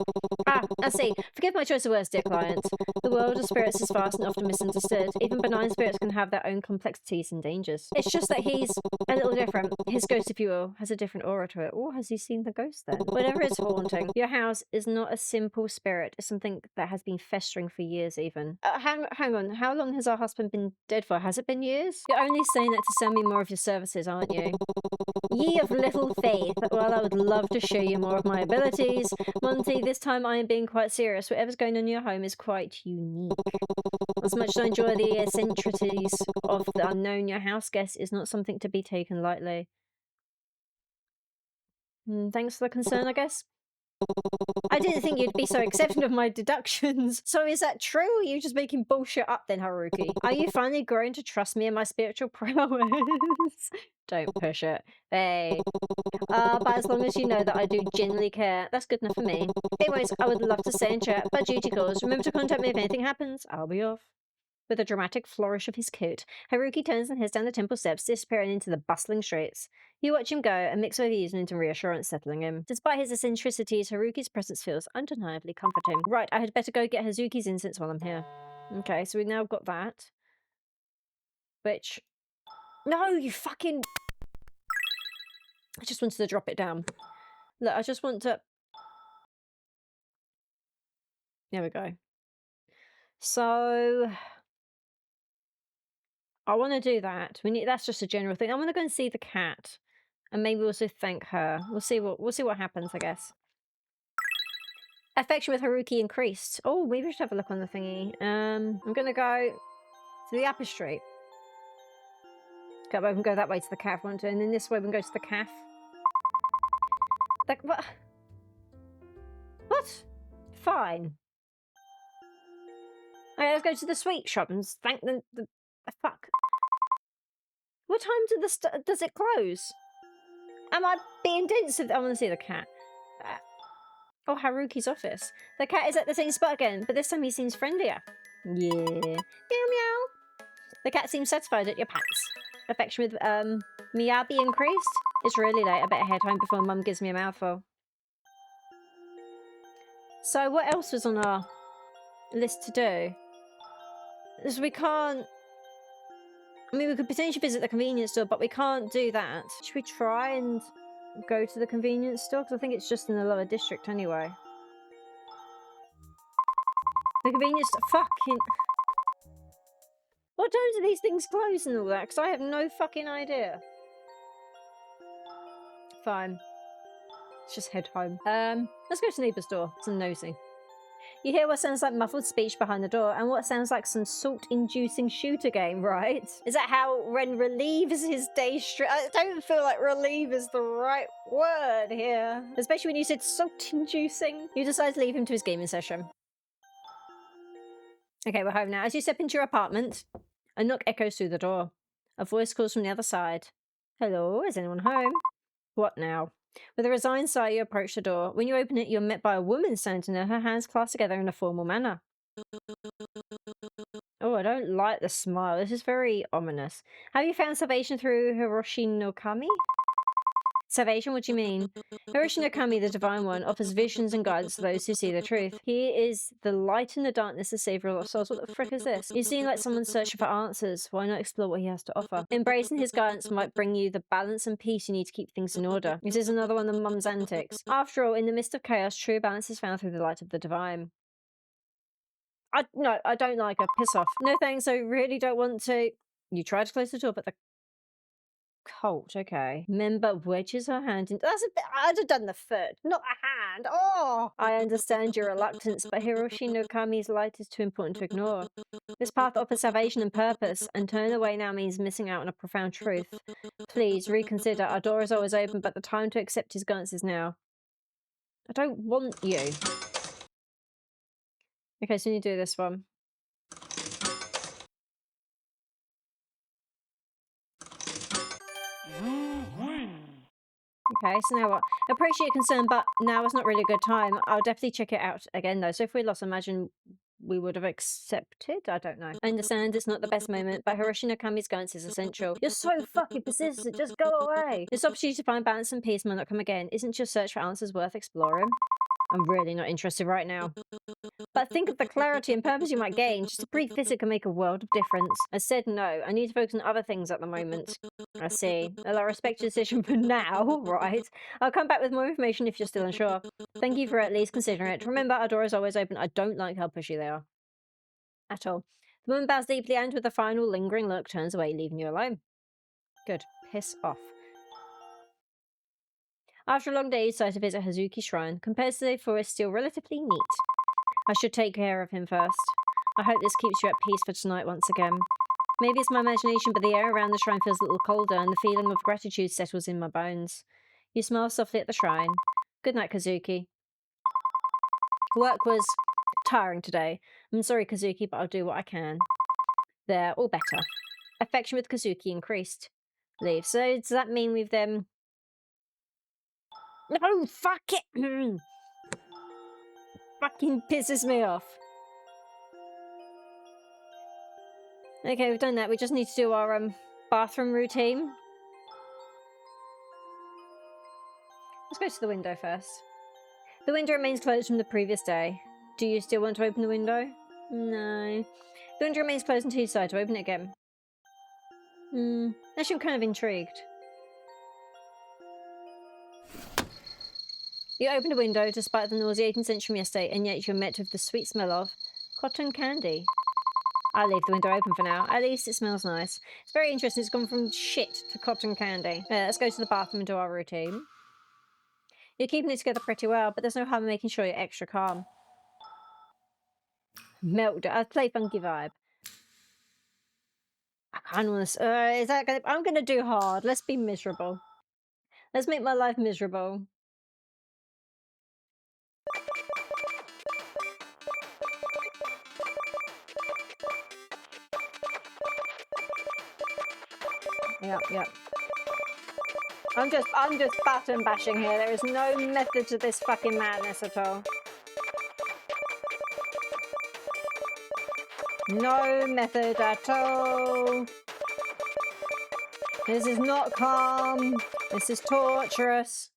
I see. Forgive my choice of words, dear client. The world of spirits is vast and often misunderstood. Even benign spirits can have their own complexities and dangers. It's just that he's a little different. His ghost, if you will, has a different aura to it. Or has he seen the ghost then? Whatever is haunting, your house is not a simple spirit. It's something that has been festering for years even. Hang on. How long has our husband been dead for? Has it been years? You're only saying that to sell me more of your services, aren't you? Ye of little faith. Well, I would love to show you more of my abilities. Monty, this time I am being quite serious. Whatever's going on in your home is quite unique. As much as I enjoy the eccentricities of the unknown, your house guest is not something to be taken lightly. Thanks for the concern, I guess. I didn't think you'd be so accepting of my deductions. So is that true, or are you just making bullshit up then, Haruki? Are you finally growing to trust me and my spiritual prowess? Don't push it. Hey. But as long as you know that I do genuinely care, that's good enough for me. Anyways, I would love to stay and chat, but duty calls. Remember to contact me if anything happens. I'll be off. With a dramatic flourish of his coat, Haruki turns and heads down the temple steps, disappearing into the bustling streets. You watch him go, a mix of amusement and reassurance settling him. Despite his eccentricities, Haruki's presence feels undeniably comforting. Right, I had better go get Hazuki's incense while I'm here. Okay, so we've now got that. bitch. No, you fucking... I just wanted to drop it down. Look, I just want to... There we go. So... I want to do that. That's just a general thing. I want to go and see the cat. And maybe also thank her. We'll see what happens, I guess. Affection with Haruki increased. Oh, maybe we should have a look on the thingy. I'm gonna go to the upper street. Okay, we can go that way to the calf one, and then this way we can go to the calf. Like what? What? Fine. Okay, let's go to the sweet shop and thank the fuck. What time does it close? Am I being dense? I want to see the cat. Oh, Haruki's office. The cat is at the same spot again, but this time he seems friendlier. Yeah. Meow meow. The cat seems satisfied at your pats. Affection with Miyabi increased. It's really late. I better head home before Mum gives me a mouthful. So what else was on our list to do? So we can't... I mean, we could potentially visit the convenience store, but we can't do that. Should we try and go to the convenience store? Because I think it's just in the lower district anyway. The convenience store... Fucking... What time do these things close and all that? Because I have no fucking idea. Fine. Let's just head home. Let's go to the neighbour's door. Some nosy. You hear what sounds like muffled speech behind the door and what sounds like some salt-inducing shooter game, right? Is that how Ren relieves his day stress? I don't feel like relieve is the right word here. Especially when you said salt-inducing. You decide to leave him to his gaming session. Okay, we're home now. As you step into your apartment, a knock echoes through the door. A voice calls from the other side. Hello, is anyone home? What now? With a resigned sigh, you approach the door. When you open it, you're met by a woman standing there, her hands clasped together in a formal manner. Oh, I don't like the smile. This is very ominous. Have you found salvation through Hiroshi no Kami? Salvation? What do you mean? Hiroshi no Kami, the Divine One, offers visions and guidance to those who see the truth. He is the light in the darkness, the savior of souls. What the frick is this? You seem like someone searching for answers. Why not explore what he has to offer? Embracing his guidance might bring you the balance and peace you need to keep things in order. This is another one of Mum's antics. After all, in the midst of chaos, true balance is found through the light of the divine. No, I don't like her. Piss off. No thanks, I really don't want to. You try to close the door, but the cult, okay. Member wedges her hand in. That's a bit. I'd have done the foot, not a hand. Oh! I understand your reluctance, but Hiroshi no Kami's light is too important to ignore. This path offers salvation and purpose, and turning away now means missing out on a profound truth. Please reconsider. Our door is always open, but the time to accept his guidance is now. I don't want you. Okay, so you do this one. Okay, so now what? Appreciate concern, but now is not really a good time. I'll definitely check it out again, though. So if we lost, imagine we would have accepted? I don't know. I understand it's not the best moment, but Hiroshi no Kami's guidance is essential. You're so fucking persistent. Just go away. This opportunity to find balance and peace might not come again. Isn't your search for answers worth exploring? I'm really not interested right now. But think of the clarity and purpose you might gain. Just a brief visit can make a world of difference. I said no. I need to focus on other things at the moment. I see. Well, I respect your decision for now, right? I'll come back with more information if you're still unsure. Thank you for at least considering it. Remember, our door is always open. I don't like how pushy they are. At all. The woman bows deeply and with a final lingering look turns away, leaving you alone. Good. Piss off. After a long day, you decide to visit Hazuki's shrine. Compared to the day before, it's still relatively neat. I should take care of him first. I hope this keeps you at peace for tonight once again. Maybe it's my imagination, but the air around the shrine feels a little colder, and the feeling of gratitude settles in my bones. You smile softly at the shrine. Good night, Kazuki. Work was tiring today. I'm sorry, Kazuki, but I'll do what I can. There, all better. Affection with Kazuki increased. Leave. So does that mean we've them... No, fuck it! Fucking pisses me off. Okay, we've done that. We just need to do our bathroom routine. Let's go to the window first. The window remains closed from the previous day. Do you still want to open the window? No. The window remains closed until you decide to open it again. Actually, I'm kind of intrigued. You opened a window despite the nauseating stench from yesterday, and yet you're met with the sweet smell of cotton candy. I'll leave the window open for now. At least it smells nice. It's very interesting. It's gone from shit to cotton candy. Let's go to the bathroom and do our routine. You're keeping it together pretty well, but there's no harm in making sure you're extra calm. Melt. I'll play funky vibe. I kind of want to. Is that gonna? I'm gonna do hard. Let's be miserable. Let's make my life miserable. Yep. I'm just button bashing here. There is no method to this fucking madness at all. No method at all. This is not calm. This is torturous.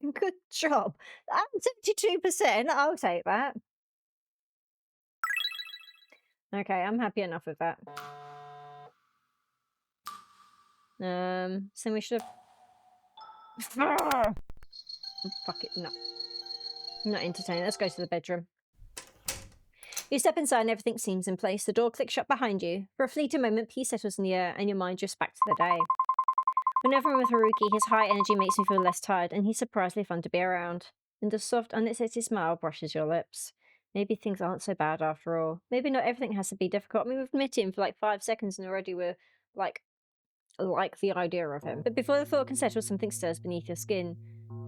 Good job. 72%. I'll take that. Okay, I'm happy enough with that. So we should have... Fuck it, no. I'm not entertaining. Let's go to the bedroom. You step inside and everything seems in place. The door clicks shut behind you. For a fleeting moment, peace settles in the air and your mind drifts back to the day. Whenever I'm with Haruki, his high energy makes me feel less tired and he's surprisingly fun to be around. And a soft, unexpected smile brushes your lips. Maybe things aren't so bad after all. Maybe not everything has to be difficult. I mean, we've met him for like 5 seconds and already we're like the idea of him. But before the thought can settle, something stirs beneath your skin.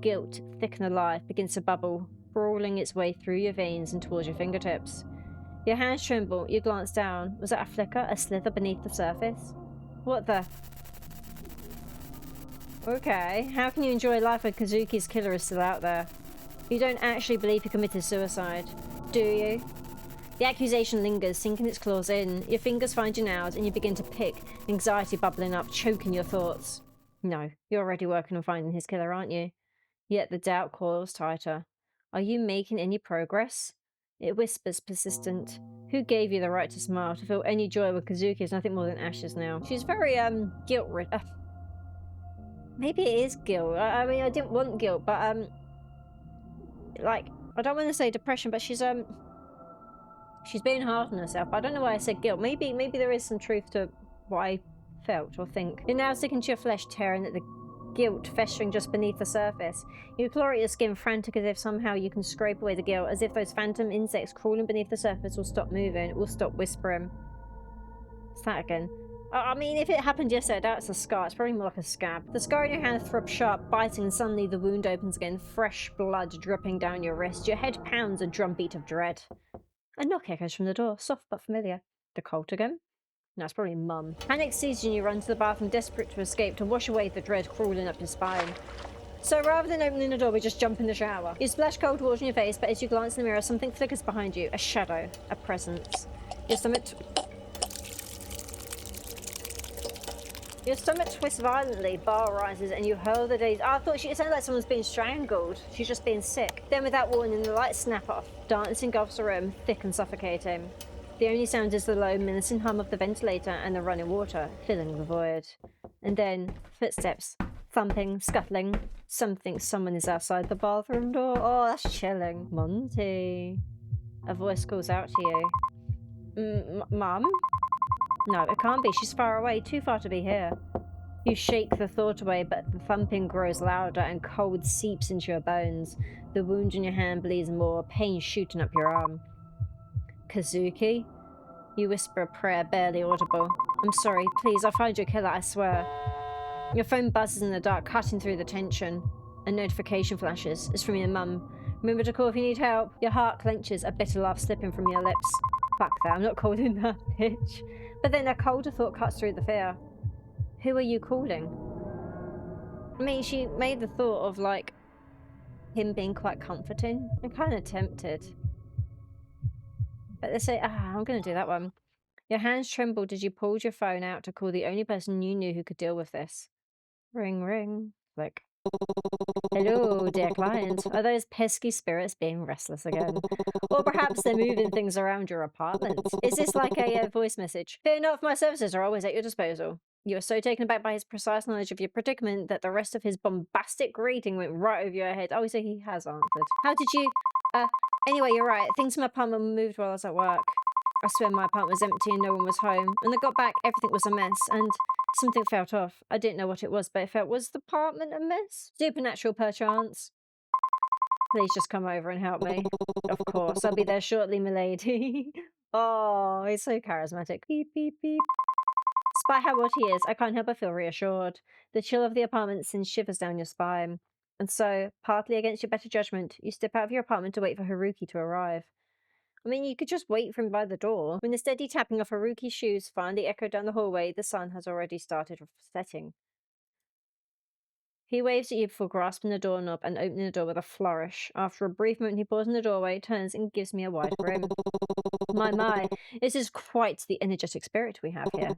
Guilt, thick and alive, begins to bubble, crawling its way through your veins and towards your fingertips. Your hands tremble, you glance down. Was that a flicker, a slither beneath the surface? What the... Okay, how can you enjoy life when Kazuki's killer is still out there? You don't actually believe he committed suicide, do you? The accusation lingers, sinking its claws in. Your fingers find your nails and you begin to pick, anxiety bubbling up, choking your thoughts. No, you're already working on finding his killer, aren't you? Yet the doubt coils tighter. Are you making any progress? It whispers, persistent. Who gave you the right to smile, to feel any joy when Kazuki is nothing more than ashes now? She's very, guilt-ridden. Maybe it is guilt. I mean, I didn't want guilt, but, like, I don't want to say depression, but she's being hard on herself. I don't know why I said guilt. Maybe there is some truth to what I felt or think. You're now sticking to your flesh, tearing at the guilt festering just beneath the surface. You claw at your skin, frantic as if somehow you can scrape away the guilt, as if those phantom insects crawling beneath the surface will stop moving, will stop whispering. It's that again. I mean, if it happened yesterday, that's a scar. It's probably more like a scab. The scar in your hand throbs sharp, biting, and suddenly the wound opens again, fresh blood dripping down your wrist. Your head pounds a drumbeat of dread. A knock echoes from the door, soft but familiar. The cult again? No, it's probably Mum. Panic seizes you and you run to the bathroom, desperate to escape, to wash away the dread crawling up your spine. So rather than opening the door, we just jump in the shower. You splash cold water in your face, but as you glance in the mirror, something flickers behind you. A shadow. A presence. Your stomach twists violently, bile rises, and you hurl the days. I thought it sounded like someone's being strangled. She's just being sick. Then without warning, the lights snap off. Darkness engulfs the room, thick and suffocating. The only sound is the low, menacing hum of the ventilator and the running water, filling the void. And then, footsteps. Thumping, scuttling. Someone is outside the bathroom door. Oh, that's chilling. Monty. A voice calls out to you. Mum? No, it can't be. She's far away, too far to be here. You shake the thought away, but the thumping grows louder and cold seeps into your bones. The wound in your hand bleeds more, pain shooting up your arm. Kazuki? You whisper a prayer, barely audible. I'm sorry, please, I'll find your killer, I swear. Your phone buzzes in the dark, cutting through the tension. A notification flashes. It's from your mum. Remember to call if you need help. Your heart clenches, a bitter laugh slipping from your lips. Fuck that, I'm not calling that bitch. But then a colder thought cuts through the fear. Who are you calling? I mean, she made the thought of, like, him being quite comforting. I'm kind of tempted. But let's say, I'm going to do that one. Your hands trembled as you pulled your phone out to call the only person you knew who could deal with this. Ring, ring. Click. Hello, dear client. Are those pesky spirits being restless again? Or perhaps they're moving things around your apartment? Is this like a voice message? Fear not, my services are always at your disposal. You are so taken aback by his precise knowledge of your predicament that the rest of his bombastic greeting went right over your head. Oh, so he has answered. How did you... Anyway, you're right. Things in my apartment were moved while I was at work. I swear my apartment was empty and no one was home. When I got back, everything was a mess, and something felt off. I didn't know what it was, but it felt... Was the apartment a mess? Supernatural, perchance? Please just come over and help me. Of course, I'll be there shortly, milady. Oh, he's so charismatic. Beep, beep, beep. Despite how odd he is, I can't help but feel reassured. The chill of the apartment sends shivers down your spine. And so, partly against your better judgment, you step out of your apartment to wait for Haruki to arrive. I mean, you could just wait for him by the door. When the steady tapping of Haruki's shoes finally echoed down the hallway, the sun has already started setting. He waves at you before grasping the doorknob and opening the door with a flourish. After a brief moment, he pauses in the doorway, turns, and gives me a wide grin. My, this is quite the energetic spirit we have here.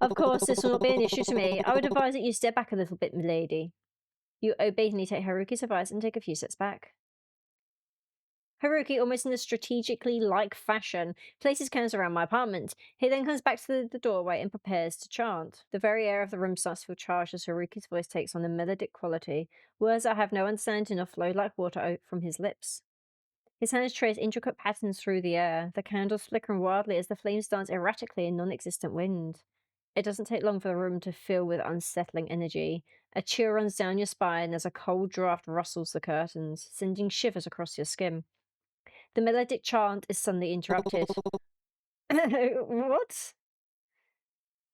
Of course, this will not be an issue to me. I would advise that you step back a little bit, milady. You obediently take Haruki's advice and take a few steps back. Haruki, almost in a strategically like fashion, places candles around my apartment. He then comes back to the doorway and prepares to chant. The very air of the room starts to feel charged as Haruki's voice takes on a melodic quality. Words I have no understanding of flow like water from his lips. His hands trace intricate patterns through the air, the candles flickering wildly as the flames dance erratically in non-existent wind. It doesn't take long for the room to fill with unsettling energy. A chill runs down your spine as a cold draft rustles the curtains, sending shivers across your skin. The melodic chant is suddenly interrupted. What?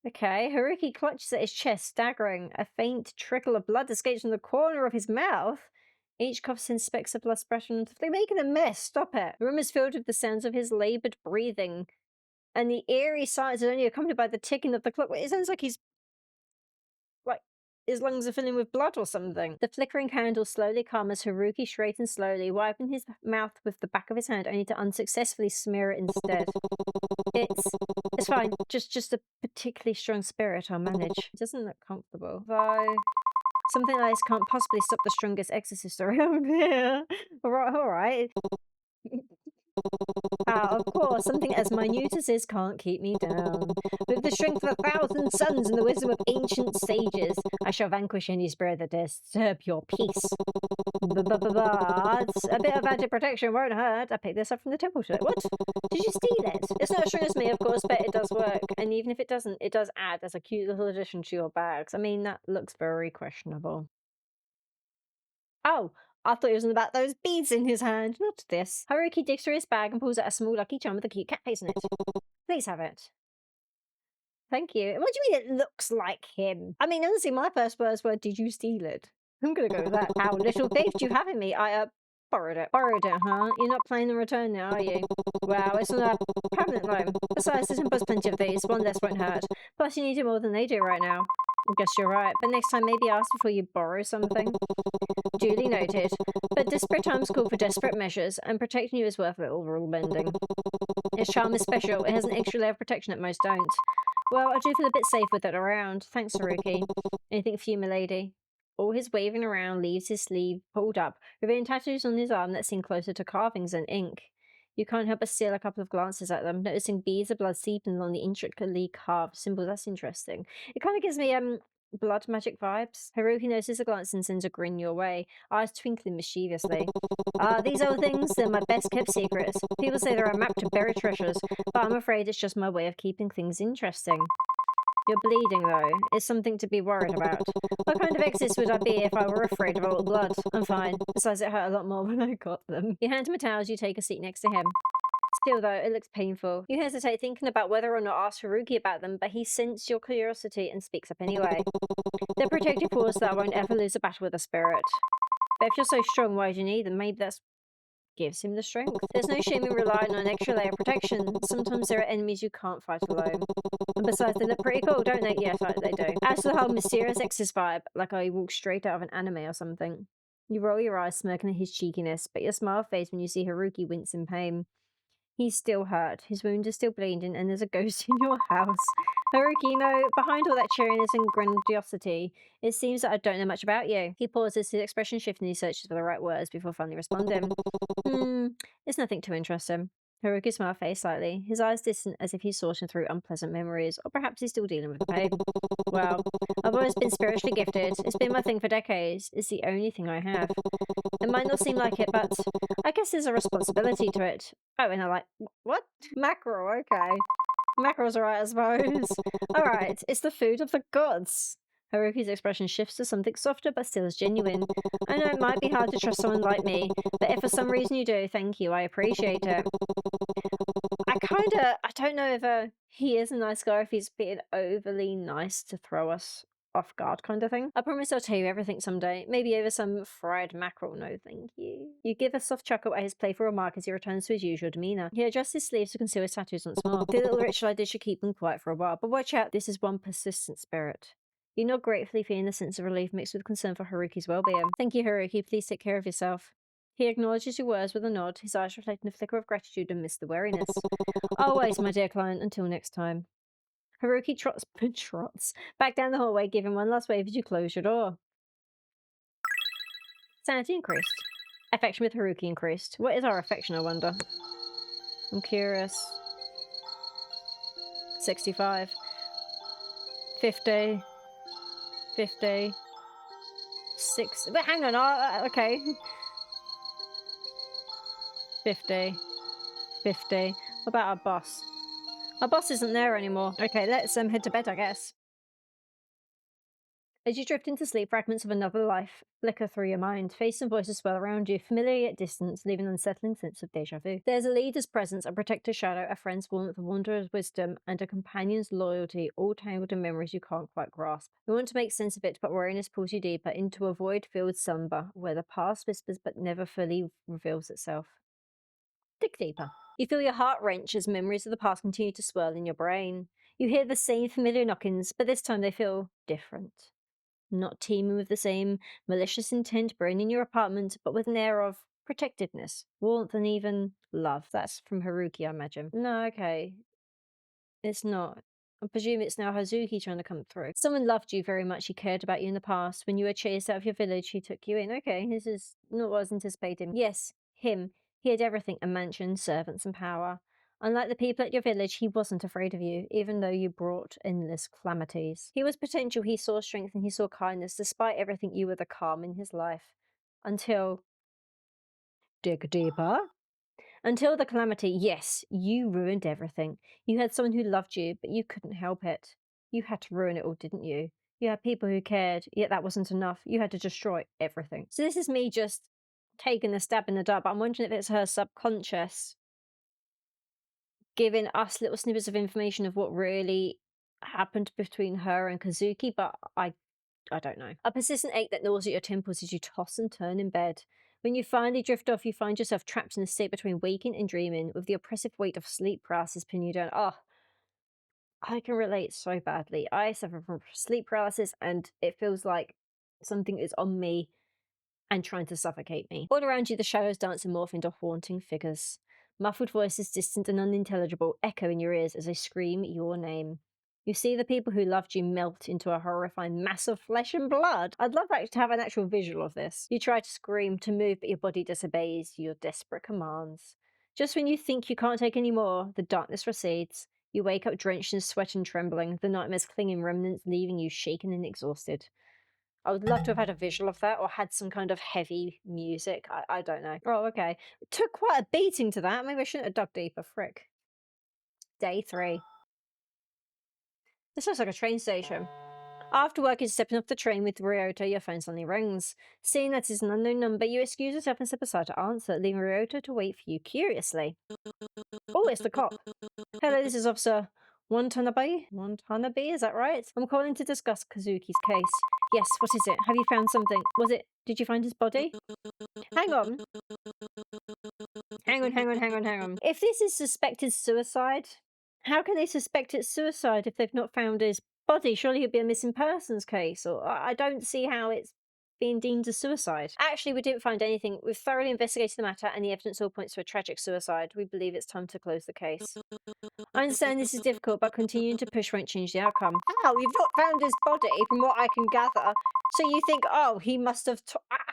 Okay, Haruki clutches at his chest, staggering. A faint trickle of blood escapes from the corner of his mouth. Each cough sends specks of blood splashing onto... They're making a mess. Stop it. The room is filled with the sounds of his laboured breathing. And the eerie silence is only accompanied by the ticking of the clock. It sounds like he's... like... his lungs are filling with blood or something. The flickering candle slowly calms as Haruki straightens slowly, wiping his mouth with the back of his hand only to unsuccessfully smear it instead. It's fine. Just a particularly strong spirit I'll manage. It doesn't look comfortable. Though something like this can't possibly stop the strongest exorcist around here. Alright. Of course, something as minute as this can't keep me down. With the strength of 1,000 suns and the wisdom of ancient sages, I shall vanquish any spirit that dares disturb your peace. But a bit of magic protection won't hurt. I picked this up from the temple today. What? Did you steal it? It's not as strong as me, of course, but it does work. And even if it doesn't, it does add as a cute little addition to your bags. I mean, that looks very questionable. Oh, I thought he was on about those beads in his hand, not this. Haruki digs through his bag and pulls out a small lucky charm with a cute cat face on it. Please have it. Thank you. What do you mean it looks like him? I mean, honestly, my first words were, did you steal it? I'm gonna go with that. How little faith do you have in me? I, borrowed it. Borrowed it, huh? You're not planning on return now, are you? Wow, it's not a permanent loan. Besides, there's plenty of these. One less won't hurt. Plus, you need it more than they do right now. I guess you're right, but next time maybe ask before you borrow something. Duly noted. But desperate times call for desperate measures, and protecting you is worth a little rule bending. Its charm is special. It has an extra layer of protection that most don't. Well, I do feel a bit safe with it around. Thanks, Haruki. Anything for you, milady? All his waving around leaves his sleeve pulled up, revealing tattoos on his arm that seem closer to carvings than ink. You can't help but steal a couple of glances at them, noticing beads of blood seeping along the intricately carved symbols. That's interesting. It kind of gives me blood magic vibes. Haruki notices a glance and sends a grin your way, eyes twinkling mischievously. These old things, they're my best kept secrets. People say they're a map to buried treasures, but I'm afraid it's just my way of keeping things interesting. You're bleeding, though. It's something to be worried about. What kind of exorcist would I be if I were afraid of old blood? I'm fine. Besides, it hurt a lot more when I got them. You hand him a towel as you take a seat next to him. Still, though, it looks painful. You hesitate, thinking about whether or not to ask Haruki about them, but he senses your curiosity and speaks up anyway. They're protective force that I won't ever lose a battle with a spirit. But if you're so strong, why do you need them? Maybe that's gives him the strength. There's no shame in relying on an extra layer of protection. Sometimes there are enemies you can't fight alone. And besides, they look pretty cool, don't they? Yes, like they do. As to the whole mysterious exorcist vibe, like I walk straight out of an anime or something. You roll your eyes, smirking at his cheekiness, but your smile fades when you see Haruki wince in pain. He's still hurt, his wound is still bleeding, and there's a ghost in your house. Haruki, behind all that cheeriness and grandiosity, it seems that I don't know much about you. He pauses, his expression shifting, he searches for the right words before finally responding. It's nothing too interesting. Haruki smiled face slightly, his eyes distant as if he's sorting through unpleasant memories, or perhaps he's still dealing with the pain. Well, I've always been spiritually gifted. It's been my thing for decades. It's the only thing I have. It might not seem like it, but I guess there's a responsibility to it. Oh, and I like, what? Mackerel, okay. Mackerel's alright, I suppose. Alright, it's the food of the gods. Haruki's expression shifts to something softer but still as genuine. I know it might be hard to trust someone like me, but if for some reason you do, thank you, I appreciate it. I don't know if he is a nice guy, if he's being overly nice to throw us off guard kind of thing. I promise I'll tell you everything someday, maybe over some fried mackerel, no thank you. You give a soft chuckle at his playful remark as he returns to his usual demeanour. He adjusts his sleeves to conceal his tattoos once more. The little ritual I did should keep them quiet for a while, but watch out, this is one persistent spirit. You nod gratefully, feeling a sense of relief mixed with concern for Haruki's well-being. Thank you, Haruki, please take care of yourself. He acknowledges your words with a nod, his eyes reflecting a flicker of gratitude amidst the wariness. Always, my dear client, until next time. Haruki trots back down the hallway, giving one last wave as you close your door. Sanity increased. Affection with Haruki increased. What is our affection, I wonder? I'm curious. 65. 50. 50. 6. But hang on, okay. 50. 50. What about our boss? Our boss isn't there anymore. Okay, let's head to bed, I guess. As you drift into sleep, fragments of another life flicker through your mind. Faces and voices swirl around you, familiar yet distant, leaving an unsettling sense of deja vu. There's a leader's presence, a protector's shadow, a friend's warmth, a wanderer's wisdom, and a companion's loyalty, all tangled in memories you can't quite grasp. You want to make sense of it, but wariness pulls you deeper into a void-filled slumber, where the past whispers but never fully reveals itself. Dig deeper. You feel your heart wrench as memories of the past continue to swirl in your brain. You hear the same familiar knockings, but this time they feel different. Not teeming with the same malicious intent brewing in your apartment, but with an air of protectiveness, warmth, and even love. That's from Haruki, I imagine. No, okay. It's not. I presume it's now Hazuki trying to come through. Someone loved you very much. He cared about you in the past. When you were chased out of your village, he took you in. Okay, this is not what I was anticipating. Yes, him. He had everything, a mansion, servants, and power. Unlike the people at your village, he wasn't afraid of you, even though you brought endless calamities. He was potential, he saw strength, and he saw kindness. Despite everything, you were the calm in his life. Until... dig deeper. Until the calamity, yes, you ruined everything. You had someone who loved you, but you couldn't help it. You had to ruin it all, didn't you? You had people who cared, yet that wasn't enough. You had to destroy everything. So this is me just taking a stab in the dark, but I'm wondering if it's her subconscious giving us little snippets of information of what really happened between her and Kazuki, but I don't know. A persistent ache that gnaws at your temples as you toss and turn in bed. When you finally drift off, you find yourself trapped in a state between waking and dreaming, with the oppressive weight of sleep paralysis pinning you down. Oh, I can relate so badly. I suffer from sleep paralysis, and it feels like something is on me and trying to suffocate me. All around you, the shadows dance and morph into haunting figures. Muffled voices, distant and unintelligible, echo in your ears as they scream your name. You see the people who loved you melt into a horrifying mass of flesh and blood. I'd love to have an actual visual of this. You try to scream, to move, but your body disobeys your desperate commands. Just when you think you can't take any more, the darkness recedes. You wake up drenched in sweat and trembling, the nightmare's clinging remnants leaving you shaken and exhausted. I would love to have had a visual of that, or had some kind of heavy music. I don't know. Oh, okay. It took quite a beating to that. Maybe I shouldn't have dug deeper. Frick. Day 3. This looks like a train station. After work, you're stepping off the train with Ryota, your phone suddenly rings. Seeing that it's an unknown number, you excuse yourself and step aside to answer, leaving Ryota to wait for you curiously. Oh, it's the cop. Hello, this is Officer Watanabe? Watanabe, is that right? I'm calling to discuss Kazuki's case. Yes, what is it? Have you found something? Did you find his body? Hang on. Hang on. If this is suspected suicide, how can they suspect it's suicide if they've not found his body? Surely it'd be a missing persons case, or I don't see how it's being deemed a suicide. Actually, we didn't find anything. We've thoroughly investigated the matter and the evidence all points to a tragic suicide. We believe it's time to close the case. I understand this is difficult, but continuing to push won't change the outcome. How? You've not found his body, from what I can gather. So you think, oh, he must have...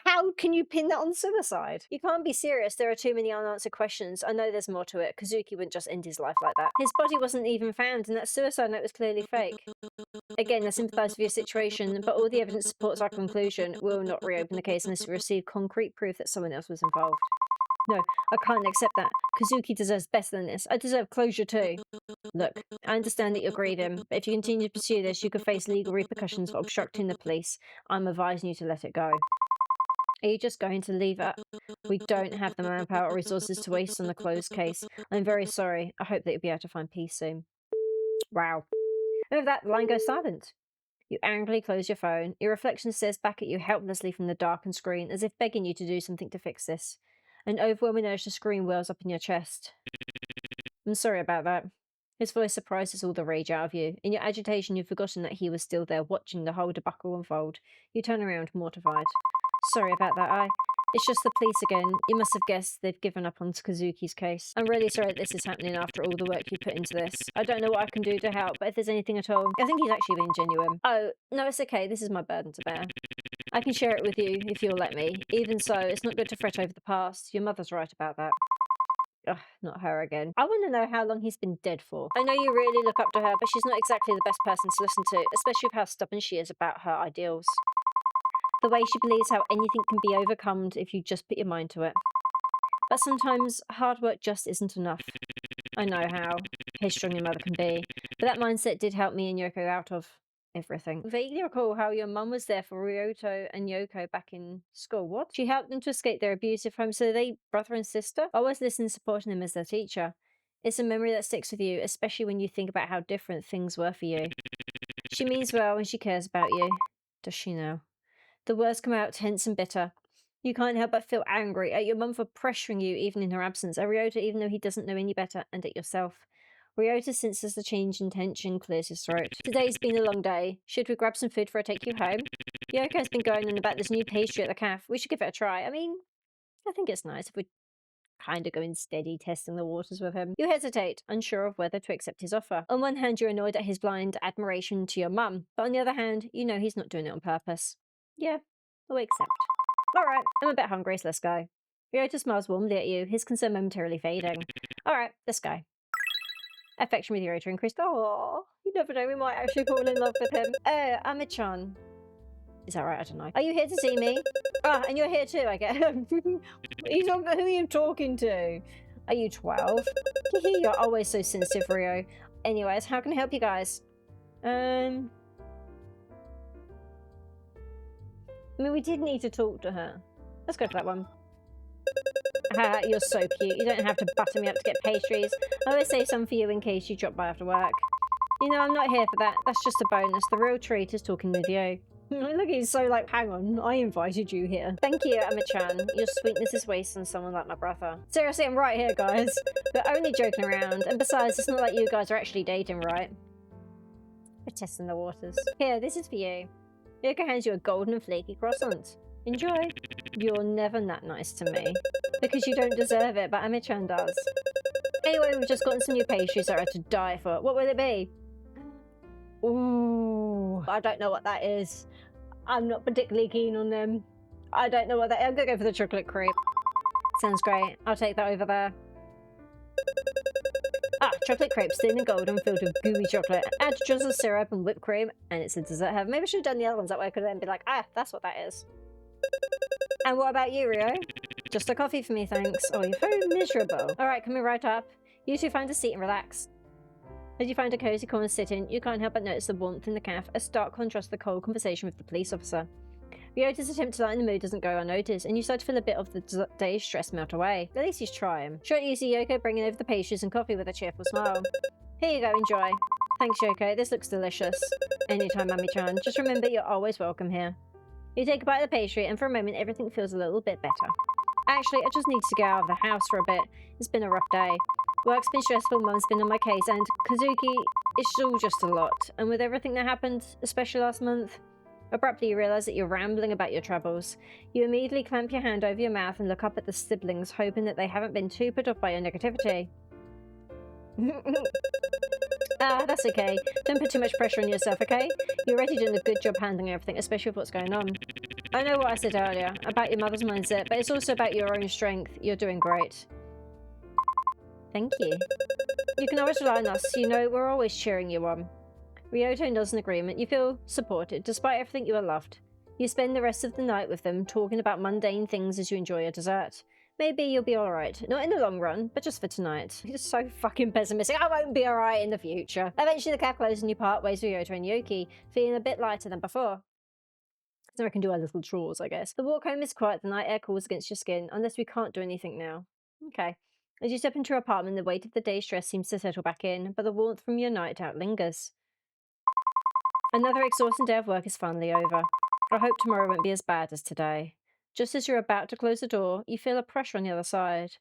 How can you pin that on suicide? You can't be serious. There are too many unanswered questions. I know there's more to it. Kazuki wouldn't just end his life like that. His body wasn't even found, and that suicide note was clearly fake. Again, I sympathise with your situation, but all the evidence supports our conclusion. We will not reopen the case unless we receive concrete proof that someone else was involved. No, I can't accept that. Kazuki deserves better than this. I deserve closure too. Look, I understand that you're grieving, but if you continue to pursue this, you could face legal repercussions for obstructing the police. I'm advising you to let it go. Are you just going to leave it? We don't have the manpower or resources to waste on a closed case. I'm very sorry. I hope that you'll be able to find peace soon. Wow. And with that, the line goes silent. You angrily close your phone. Your reflection stares back at you helplessly from the darkened screen, as if begging you to do something to fix this. An overwhelming urge to scream wells up in your chest. I'm sorry about that. His voice surprises all the rage out of you. In your agitation, you've forgotten that he was still there, watching the whole debacle unfold. You turn around, mortified. Sorry about that, It's just the police again. You must have guessed they've given up on Kazuki's case. I'm really sorry that this is happening after all the work you put into this. I don't know what I can do to help, but if there's anything at all... I think he's actually being genuine. Oh, no, it's okay. This is my burden to bear. I can share it with you if you'll let me. Even so, it's not good to fret over the past. Your mother's right about that. Ugh, not her again. I want to know how long he's been dead for. I know you really look up to her, but she's not exactly the best person to listen to, especially with how stubborn she is about her ideals. The way she believes how anything can be overcome if you just put your mind to it. But sometimes hard work just isn't enough. I know how headstrong your mother can be, but that mindset did help me and Yoko out of everything. Vaguely recall how your mum was there for Ryoto and Yoko back in school. What? She helped them to escape their abusive home, so they brother and sister? Always listening and supporting them as their teacher. It's a memory that sticks with you, especially when you think about how different things were for you. She means well and she cares about you. Does she know? The words come out tense and bitter. You can't help but feel angry at your mum for pressuring you even in her absence, at Ryota even though he doesn't know any better, and at yourself. Ryota senses the change in tension, clears his throat. Today's been a long day. Should we grab some food before I take you home? Yoko's been going on about this new pastry at the cafe. We should give it a try. I mean, I think it's nice if we kind of going steady, testing the waters with him. You hesitate, unsure of whether to accept his offer. On one hand, you're annoyed at his blind admiration to your mum, but on the other hand, you know he's not doing it on purpose. Yeah, we'll accept. Alright, I'm a bit hungry, so let's go. Ryota smiles warmly at you, his concern momentarily fading. Alright, let's go. Affection with Ryota increased. Oh, you never know, we might actually fall in love with him. Ami-chan. Is that right? I don't know. Are you here to see me? Ah, and you're here too, I guess. Who are you talking to? Are you 12? You're always so sensitive, Ryo. Anyways, how can I help you guys? I mean, we did need to talk to her. Let's go for that one. You're so cute. You don't have to butter me up to get pastries. I always save some for you in case you drop by after work. You know, I'm not here for that. That's just a bonus. The real treat is talking with you. Look, he's so like, hang on, I invited you here. Thank you, Ami-chan. Your sweetness is wasted on someone like my brother. Seriously, I'm right here, guys. We're only joking around. And besides, it's not like you guys are actually dating, right? We're testing the waters. Here, this is for you. Yoko hands you a golden and flaky croissant. Enjoy. You're never that nice to me. Because you don't deserve it, but Ami-chan does. Anyway, we've just gotten some new pastries that are to die for. What will it be? Ooh, I don't know what that is. I'm not particularly keen on them. I don't know what that is. I'm gonna go for the chocolate crepe. Sounds great. I'll take that over there. Ah, chocolate crepe, thin and golden, filled with gooey chocolate. Add drizzle syrup and whipped cream, and it's a dessert heaven. Maybe I should have done the other ones, that way I could then be like, ah, that's what that is. And what about you, Ryo? Just a coffee for me, thanks. Oh, you're very miserable. Alright, coming right up. You two find a seat and relax. As you find a cozy corner to sit in, you can't help but notice the warmth in the cafe, a stark contrast to the cold conversation with the police officer. Ryota's attempt to lighten the mood doesn't go unnoticed, and you start to feel a bit of the day's stress melt away. At least he's trying. Shortly you see Yoko bringing over the pastries and coffee with a cheerful smile. Here you go, enjoy. Thanks, Yoko, this looks delicious. Anytime, Ami-chan. Just remember you're always welcome here. You take a bite of the pastry, and for a moment everything feels a little bit better. Actually, I just need to get out of the house for a bit. It's been a rough day. Work's been stressful, Mum's been on my case, and Kazuki, it's all just a lot. And with everything that happened, especially last month, Abruptly, you realize that you're rambling about your troubles. You immediately clamp your hand over your mouth and look up at the siblings, hoping that they haven't been too put off by your negativity. That's okay. Don't put too much pressure on yourself, okay? You're already doing a good job handling everything, especially with what's going on. I know what I said earlier about your mother's mindset, but it's also about your own strength. You're doing great. Thank you. You can always rely on us. You know, we're always cheering you on. Ryoto nods in agreement. You feel supported. Despite everything, you are loved. You spend the rest of the night with them, talking about mundane things as you enjoy your dessert. Maybe you'll be alright. Not in the long run, but just for tonight. You're so fucking pessimistic. I won't be alright in the future. Eventually the cab closes and you part ways with Ryoto and Yoki, feeling a bit lighter than before. So I can do our little chores, I guess. The walk home is quiet. The night air cools against your skin, unless we can't do anything now. Okay. As you step into your apartment, the weight of the day's stress seems to settle back in, but the warmth from your night out lingers. Another exhausting day of work is finally over. I hope tomorrow won't be as bad as today. Just as you're about to close the door, you feel a pressure on the other side.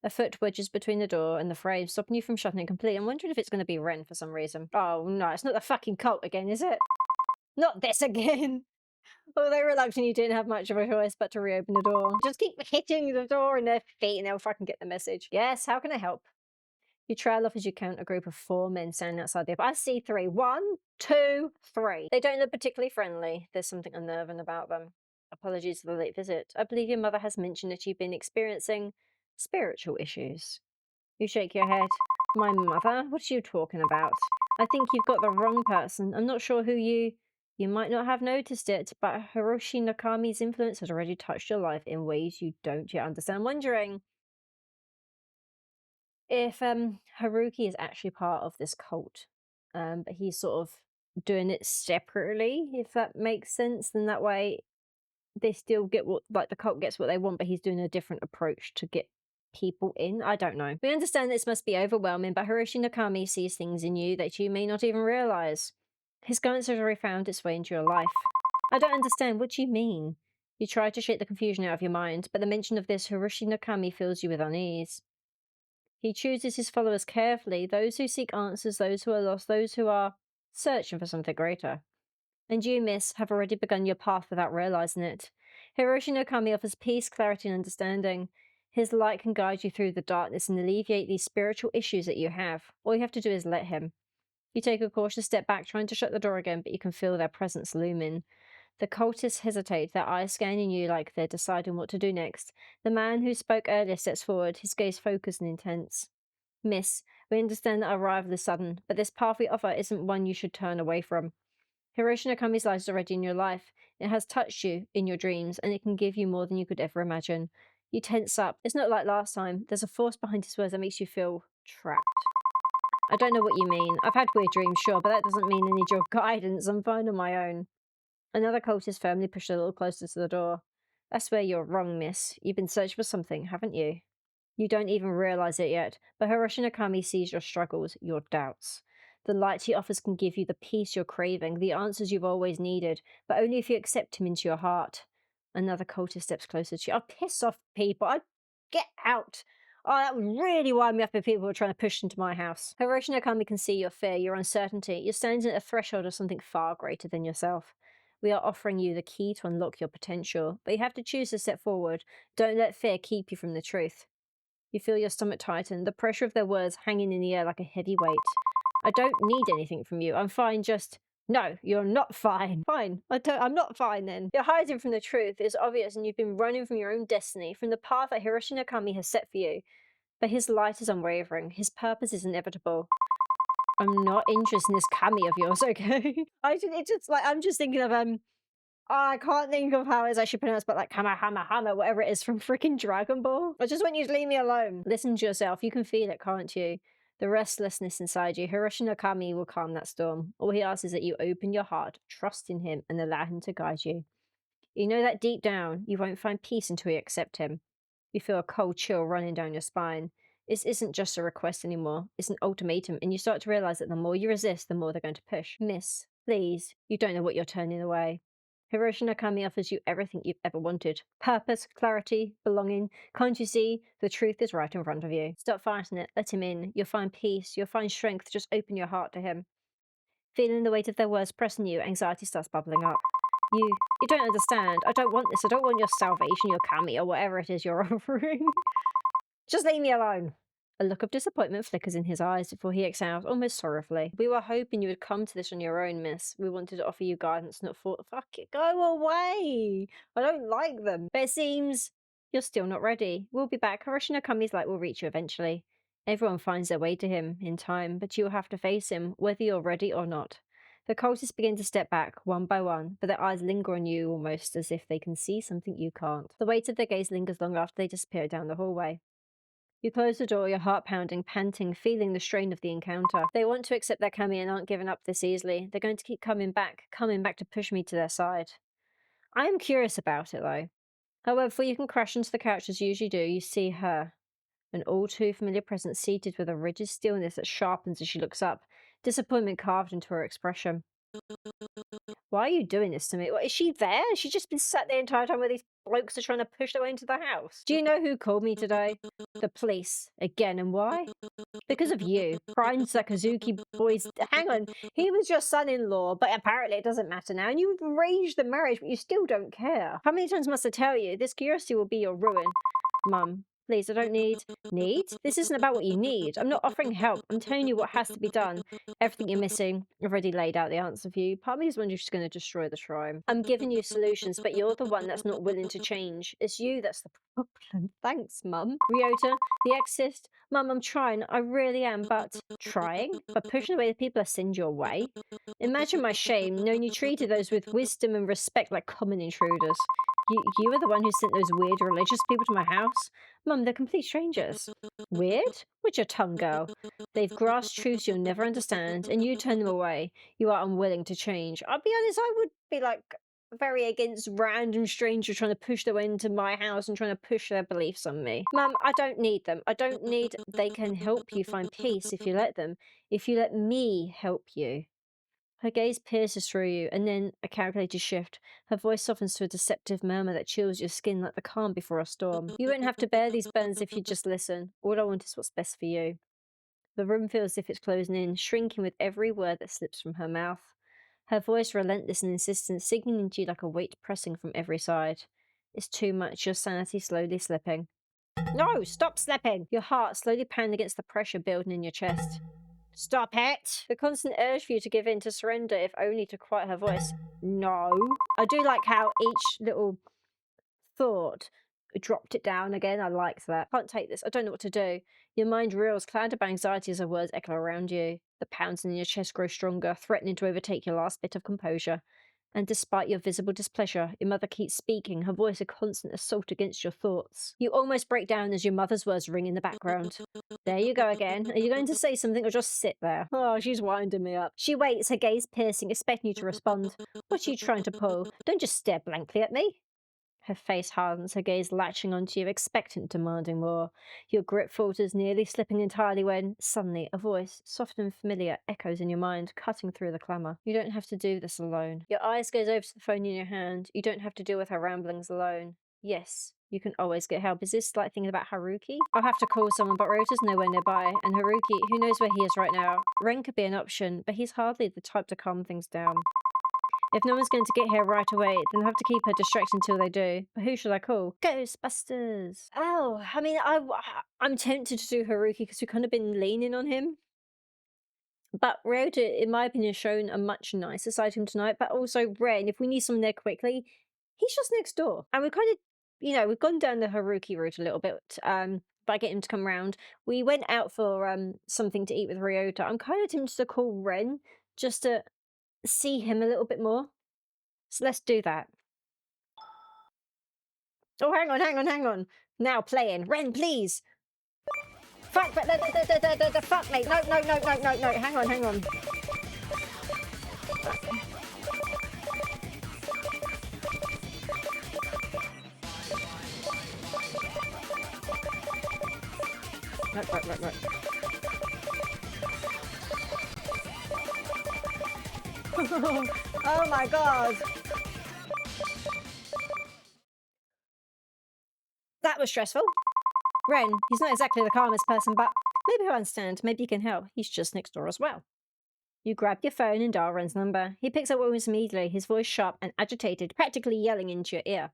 A foot wedges between the door and the frame, stopping you from shutting it completely. I'm wondering if it's going to be Ren for some reason. Oh no, it's not the fucking cult again, is it? Not this again! Although reluctant, you didn't have much of a choice but to reopen the door. Just keep hitting the door in their feet and they'll fucking get the message. Yes, how can I help? You trail off as you count a group of 4 men standing outside the apartment. I see 3. 1, 2, 3. They don't look particularly friendly. There's something unnerving about them. Apologies for the late visit. I believe your mother has mentioned that you've been experiencing spiritual issues. You shake your head. My mother? What are you talking about? I think you've got the wrong person. I'm not sure who you... You might not have noticed it, but Hiroshi Nakami's influence has already touched your life in ways you don't yet understand. I'm wondering if Haruki is actually part of this cult, but he's sort of doing it separately, if that makes sense. Then that way they still get what, like, the cult gets what they want, but he's doing a different approach to get people in. I don't know. We understand this must be overwhelming, but Hiroshi Nakami sees things in you that you may not even realize. His guidance has already found its way into your life. I don't understand. What do you mean? You try to shake the confusion out of your mind, but the mention of this Hiroshi Nakami fills you with unease. He chooses his followers carefully, those who seek answers, those who are lost, those who are searching for something greater. And you, miss, have already begun your path without realizing it. Hiroshi Nakami offers peace, clarity, and understanding. His light can guide you through the darkness and alleviate these spiritual issues that you have. All you have to do is let him. You take a cautious step back, trying to shut the door again, but you can feel their presence looming. The cultists hesitate, their eyes scanning you like they're deciding what to do next. The man who spoke earlier steps forward, his gaze focused and intense. Miss, we understand that our arrival is sudden, but this path we offer isn't one you should turn away from. Hiroshi Nakami's light is already in your life. It has touched you in your dreams, and it can give you more than you could ever imagine. You tense up. It's not like last time. There's a force behind his words that makes you feel trapped. I don't know what you mean. I've had weird dreams, sure, but that doesn't mean I need your guidance. I'm fine on my own. Another cultist firmly pushed a little closer to the door. That's where you're wrong, miss. You've been searching for something, haven't you? You don't even realize it yet, but Hiroshi Nakami sees your struggles, your doubts. The light he offers can give you the peace you're craving, the answers you've always needed, but only if you accept him into your heart. Another cultist steps closer to you. Oh, piss off, people. Get out. Oh, that would really wind me up if people were trying to push into my house. Hiroshi Nakami can see your fear, your uncertainty. You're standing at a threshold of something far greater than yourself. We are offering you the key to unlock your potential, but you have to choose to step forward. Don't let fear keep you from the truth. You feel your stomach tighten, the pressure of their words hanging in the air like a heavy weight. I don't need anything from you. I'm fine, just... No, you're not fine. Fine. I'm not fine then. You're hiding from the truth. It's obvious, and you've been running from your own destiny, from the path that Hiroshi Nakami has set for you. But his light is unwavering. His purpose is inevitable. I'm not interested in this kami of yours, okay? I'm just thinking of I can't think of how it's actually pronounced, but like Kamehameha, whatever it is from freaking Dragon Ball. I just want you to leave me alone. Listen to yourself. You can feel it, can't you? The restlessness inside you. Hiroshi Nakami will calm that storm. All he asks is that you open your heart, trust in him, and allow him to guide you. You know that deep down, you won't find peace until you accept him. You feel a cold chill running down your spine. This isn't just a request anymore. It's an ultimatum, and you start to realize that the more you resist, the more they're going to push. Miss, please, you don't know what you're turning away. Hiroshi Nakami offers you everything you've ever wanted. Purpose, clarity, belonging. Can't you see? The truth is right in front of you. Stop fighting it. Let him in. You'll find peace. You'll find strength. Just open your heart to him. Feeling the weight of their words pressing you, anxiety starts bubbling up. You don't understand. I don't want this. I don't want your salvation, your kami, or whatever it is you're offering. Just leave me alone. A look of disappointment flickers in his eyes before he exhales almost sorrowfully. We were hoping you would come to this on your own, miss. We wanted to offer you guidance, not for— Fuck it, go away! I don't like them. But it seems you're still not ready. We'll be back. Hiroshi no Kami's light will reach you eventually. Everyone finds their way to him in time, but you'll have to face him, whether you're ready or not. The cultists begin to step back, one by one, but their eyes linger on you almost as if they can see something you can't. The weight of their gaze lingers long after they disappear down the hallway. You close the door, your heart pounding, panting, feeling the strain of the encounter. They want to accept their kami and aren't giving up this easily. They're going to keep coming back to push me to their side. I am curious about it, though. However, before you can crash onto the couch as you usually do, you see her. An all too familiar presence seated with a rigid stillness that sharpens as she looks up, disappointment carved into her expression. Why are you doing this to me? What, is she there? Has she just been sat the entire time where these blokes are trying to push their way into the house? Do you know who called me today? The police. Again, and why? Because of you. Prime Sakazuki boys. Hang on. He was your son-in-law, but apparently it doesn't matter now. And you've arranged the marriage, but you still don't care. How many times must I tell you? This curiosity will be your ruin. Mum, please, I don't need— Need? This isn't about what you need. I'm not offering help. I'm telling you what has to be done. Everything you're missing, I've already laid out the answer for you. Part of me is wondering if she's going to destroy the shrine. I'm giving you solutions, but you're the one that's not willing to change. It's you that's the problem. Thanks, Mum. Ryota, the exorcist. Mum, I'm trying. I really am, but— Trying? But pushing away the people I send your way? Imagine my shame, knowing you treated those with wisdom and respect like common intruders. You were the one who sent those weird religious people to my house? Mum, they're complete strangers. Weird? What's your tongue, girl? They've grasped truths you'll never understand, and you turn them away. You are unwilling to change. I'll be honest, I would be like very against random strangers trying to push their way into my house and trying to push their beliefs on me. Mum, I don't need them. I don't need— They can help you find peace if you let them. If you let me help you. Her gaze pierces through you, and then a calculated shift. Her voice softens to a deceptive murmur that chills your skin like the calm before a storm. You won't have to bear these burns if you just listen. All I want is what's best for you. The room feels as if it's closing in, shrinking with every word that slips from her mouth. Her voice relentless and insistent, sinking into you like a weight pressing from every side. It's too much, your sanity slowly slipping. No, stop slipping! Your heart slowly pounding against the pressure building in your chest. Stop it! The constant urge for you to give in, to surrender, if only to quiet her voice. No. I do like how each little thought dropped it down again. I liked that. Can't take this. I don't know what to do. Your mind reels, clouded by anxiety as her words echo around you. The pounds in your chest grow stronger, threatening to overtake your last bit of composure. And despite your visible displeasure, your mother keeps speaking, her voice a constant assault against your thoughts. You almost break down as your mother's words ring in the background. There you go again. Are you going to say something or just sit there? Oh, she's winding me up. She waits, her gaze piercing, expecting you to respond. What are you trying to pull? Don't just stare blankly at me. Her face hardens, her gaze latching onto you, expectant, demanding more. Your grip falters, nearly slipping entirely when, suddenly, a voice, soft and familiar, echoes in your mind, cutting through the clamour. You don't have to do this alone. Your eyes gaze over to the phone in your hand. You don't have to deal with her ramblings alone. Yes, you can always get help. Is this like thinking about Haruki? I'll have to call someone, but Rota's nowhere nearby, and Haruki, who knows where he is right now? Ren could be an option, but he's hardly the type to calm things down. If no one's going to get here right away, then I'll have to keep her distracted until they do. But who should I call? Ghostbusters! Oh, I mean, I'm tempted to do Haruki because we've kind of been leaning on him. But Ryota, in my opinion, has shown a much nicer side to him tonight. But also Ren, if we need someone there quickly, he's just next door. And we've kind of, we've gone down the Haruki route a little bit by getting him to come round. We went out for something to eat with Ryota. I'm kind of tempted to call Ren just to see him a little bit more. So let's do that. Oh, hang on. Now playing. Ren, please. Fuck, but the fuck, mate. No. Hang on. Right. Oh my god. That was stressful. Ren, he's not exactly the calmest person, but maybe he'll understand. Maybe he can help. He's just next door as well. You grab your phone and dial Ren's number. He picks up almost immediately, his voice sharp and agitated, practically yelling into your ear.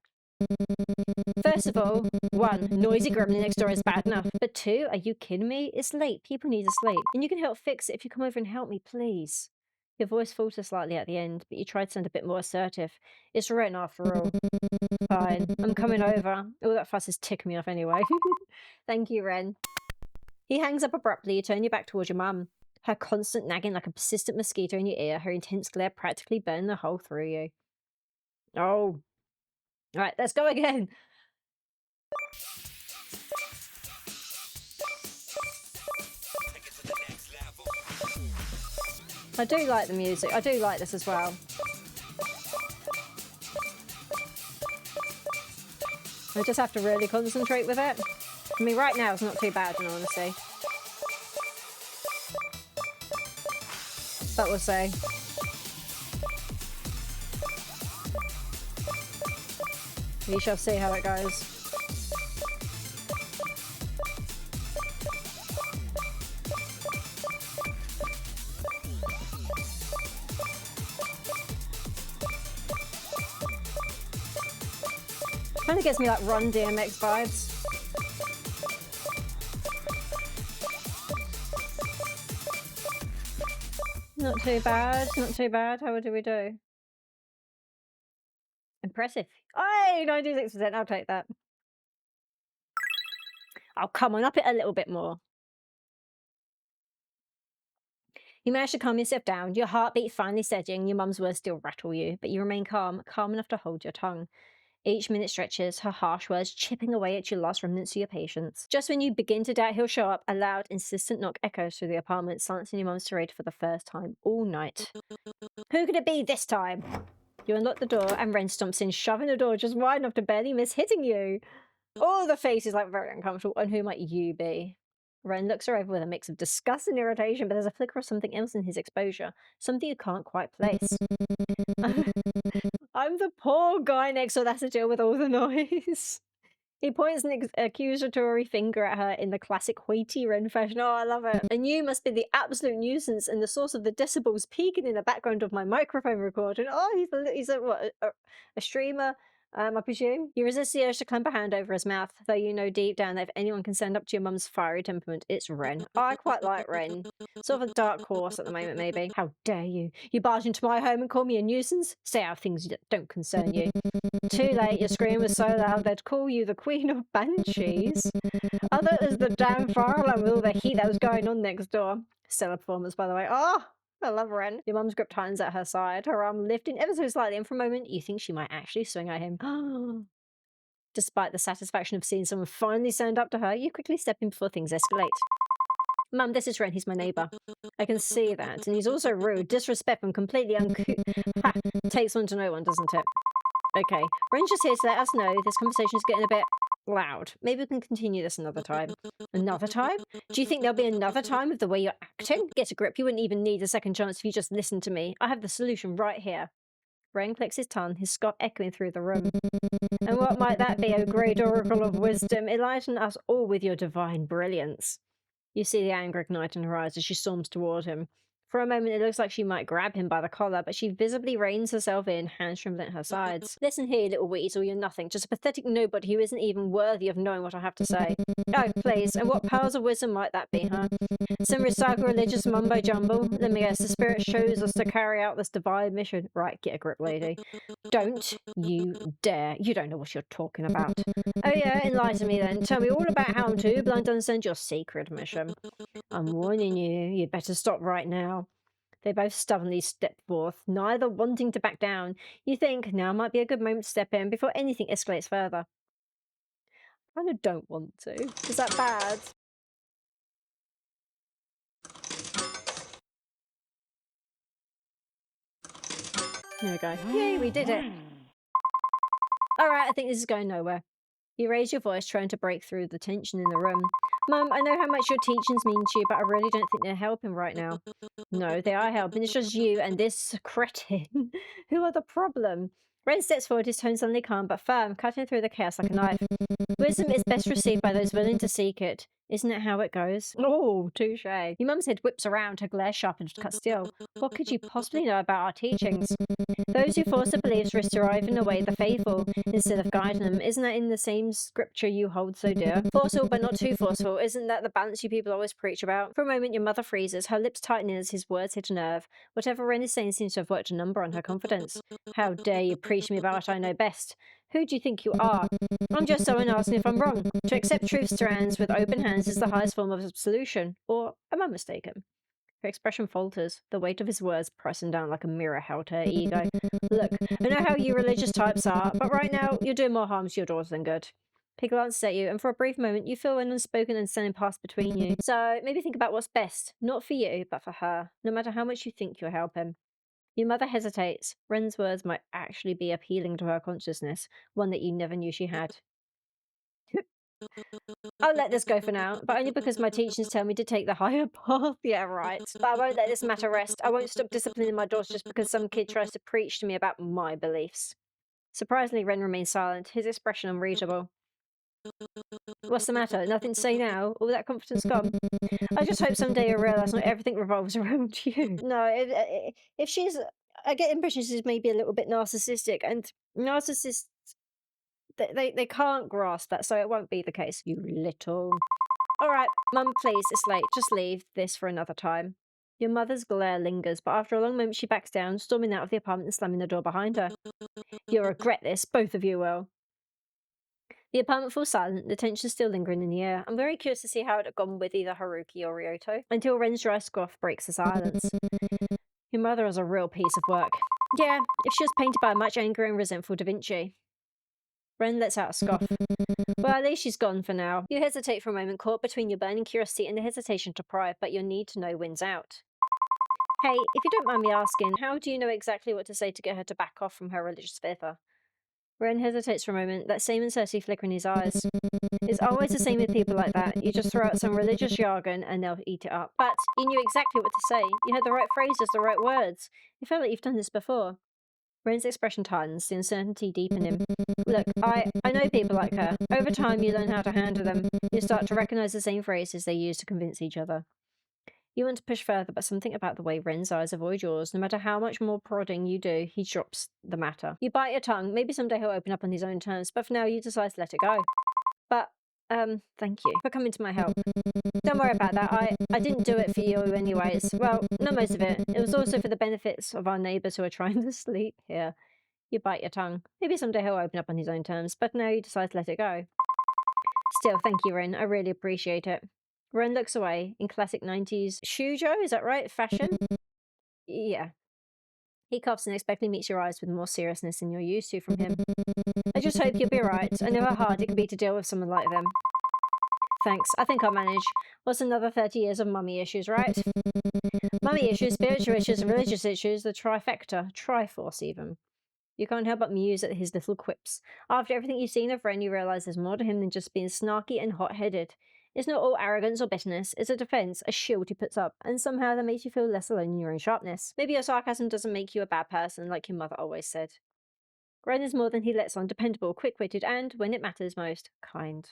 First of all, 1, noisy gremlin next door is bad enough. But 2, are you kidding me? It's late. People need to sleep. And you can help fix it if you come over and help me, please. Your voice falters slightly at the end, but you try to sound a bit more assertive. It's Ren after all. Fine, I'm coming over. All that fuss is ticking me off anyway. Thank you, Ren. He hangs up abruptly. You turn your back towards your mum. Her constant nagging like a persistent mosquito in your ear, her intense glare practically burning a hole through you. Oh. Alright, let's go again. I do like the music. I do like this as well. I just have to really concentrate with it. I mean, right now it's not too bad, in honesty. But we'll see. We shall see how it goes. Kind of gives me like Run DMX vibes. Not too bad, not too bad. How do we do? Impressive. Hey, 96%, I'll take that. Oh, come on, up it a little bit more. You manage to calm yourself down, your heartbeat finally steadying, your mum's words still rattle you, but you remain calm, calm enough to hold your tongue. Each minute stretches, her harsh words chipping away at your last remnants of your patience. Just when you begin to doubt he'll show up, a loud, insistent knock echoes through the apartment, silencing your mum's tirade for the first time all night. Who could it be this time? You unlock the door and Ren stomps in, shoving the door just wide enough to barely miss hitting you. Oh, the face is like very uncomfortable. And who might you be? Ren looks her over with a mix of disgust and irritation, but there's a flicker of something else in his exposure. Something you can't quite place. I'm the poor guy next door that has to deal with all the noise. He points an accusatory finger at her in the classic hoity Ren fashion. Oh, I love it. And you must be the absolute nuisance and the source of the decibels peaking in the background of my microphone recording. Oh, he's a streamer. I presume. You resist the urge to clamp a hand over his mouth, though you know deep down that if anyone can stand up to your mum's fiery temperament, it's Ren. I quite like Ren. Sort of a dark horse at the moment, maybe. How dare you? You barge into my home and call me a nuisance? Stay out of things that don't concern you. Too late, your scream was so loud they'd call you the Queen of Banshees. I thought it was the damn fire alarm with all the heat that was going on next door. Stellar performance, by the way. Oh! I love Ren. Your mum's grip tightens at her side, her arm lifting ever so slightly, and for a moment you think she might actually swing at him. Despite the satisfaction of seeing someone finally stand up to her, you quickly step in before things escalate. Mum, this is Ren, he's my neighbour. I can see that, and he's also rude, disrespectful, and completely uncouth. Ha! Takes one to know one, doesn't it? Okay, Ren's just here to let us know this conversation is getting a bit loud. Maybe we can continue this another time. Another time? Do you think there'll be another time with the way you're acting? Get a grip, you wouldn't even need a second chance if you just listened to me. I have the solution right here. Ren clicks his tongue, his scoff echoing through the room. And what might that be, O great oracle of wisdom? Enlighten us all with your divine brilliance. You see the anger ignite in her eyes as she storms toward him. For a moment, it looks like she might grab him by the collar, but she visibly reins herself in, hands trembling at her sides. Listen here, little weasel, you're nothing. Just a pathetic nobody who isn't even worthy of knowing what I have to say. Oh, please, and what pearls of wisdom might that be, huh? Some recycled religious mumbo-jumbo? Let me guess, the spirit shows us to carry out this divine mission. Right, get a grip, lady. Don't you dare. You don't know what you're talking about. Oh yeah, enlighten me then. Tell me all about how I'm too blind to understand your sacred mission. I'm warning you, you'd better stop right now. They both stubbornly step forth, neither wanting to back down. You think now might be a good moment to step in before anything escalates further. I kind of don't want to. Is that bad? There we go. Yay, we did it. Alright, I think this is going nowhere. You raise your voice, trying to break through the tension in the room. Mum, I know how much your teachings mean to you, but I really don't think they're helping right now. No, they are helping. It's just you and this cretin who are the problem. Ren steps forward, his tone suddenly calm but firm, cutting through the chaos like a knife. Wisdom is best received by those willing to seek it. Isn't it how it goes? Oh, touche. Your mum's head whips around, her glare sharpened to cut steel. What could you possibly know about our teachings? Those who force their beliefs risk driving away the faithful instead of guiding them. Isn't that in the same scripture you hold so dear? Forceful but not too forceful. Isn't that the balance you people always preach about? For a moment, your mother freezes, her lips tightening as his words hit a nerve. Whatever Ren is saying seems to have worked a number on her confidence. How dare you preach to me about what I know best? Who do you think you are? I'm just someone asking if I'm wrong. To accept truth strands with open hands is the highest form of absolution. Or am I mistaken? Her expression falters, the weight of his words pressing down like a mirror held her ego. Look, I know how you religious types are, but right now you're doing more harm to your daughter than good. He glances at you, and for a brief moment you feel an unspoken understanding pass between you. So maybe think about what's best, not for you, but for her, no matter how much you think you'll help him. Your mother hesitates. Ren's words might actually be appealing to her consciousness, one that you never knew she had. I'll let this go for now, but only because my teachings tell me to take the higher path. Yeah, right. But I won't let this matter rest. I won't stop disciplining my daughter just because some kid tries to preach to me about my beliefs. Surprisingly, Ren remains silent, his expression unreadable. What's the matter? Nothing to say now? All that confidence gone? I just hope someday you'll realise not everything revolves around you. No, if she's... I get the impression she's maybe a little bit narcissistic, and narcissists... They can't grasp that, so it won't be the case, you little... Alright, Mum, please, it's late. Just leave this for another time. Your mother's glare lingers, but after a long moment she backs down, storming out of the apartment and slamming the door behind her. You'll regret this, both of you will. The apartment falls silent, the tension still lingering in the air. I'm very curious to see how it had gone with either Haruki or Ryoto, until Ren's dry scoff breaks the silence. Your mother is a real piece of work. Yeah, if she was painted by a much angry and resentful Da Vinci. Ren lets out a scoff. Well, at least she's gone for now. You hesitate for a moment, caught between your burning curiosity and the hesitation to pry, but your need to know wins out. Hey, if you don't mind me asking, how do you know exactly what to say to get her to back off from her religious fervour? Ren hesitates for a moment, that same uncertainty flickering in his eyes. It's always the same with people like that. You just throw out some religious jargon and they'll eat it up. But you knew exactly what to say. You had the right phrases, the right words. You felt like you've done this before. Ren's expression tightens, the uncertainty deepening him. Look, I know people like her. Over time, you learn how to handle them. You start to recognise the same phrases they use to convince each other. You want to push further, but something about the way Ren's eyes avoid yours, no matter how much more prodding you do, he drops the matter. You bite your tongue. Maybe someday he'll open up on his own terms, but for now you decide to let it go. But, thank you for coming to my help. Don't worry about that. I didn't do it for you anyways. Well, not most of it. It was also for the benefits of our neighbours who are trying to sleep here. You bite your tongue. Maybe someday he'll open up on his own terms, but now you decide to let it go. Still, thank you, Ren. I really appreciate it. Ren looks away in classic 90s shujo, is that right? Fashion? Yeah. He coughs and expectantly meets your eyes with more seriousness than you're used to from him. I just hope you'll be right. I know how hard it can be to deal with someone like them. Thanks. I think I'll manage. What's another 30 years of mummy issues, right? Mummy issues, spiritual issues, and religious issues, the trifecta, triforce even. You can't help but muse at his little quips. After everything you've seen of Ren, you realise there's more to him than just being snarky and hot-headed. It's not all arrogance or bitterness, it's a defence, a shield he puts up, and somehow that makes you feel less alone in your own sharpness. Maybe your sarcasm doesn't make you a bad person, like your mother always said. Ren is more than he lets on, dependable, quick-witted, and, when it matters most, kind.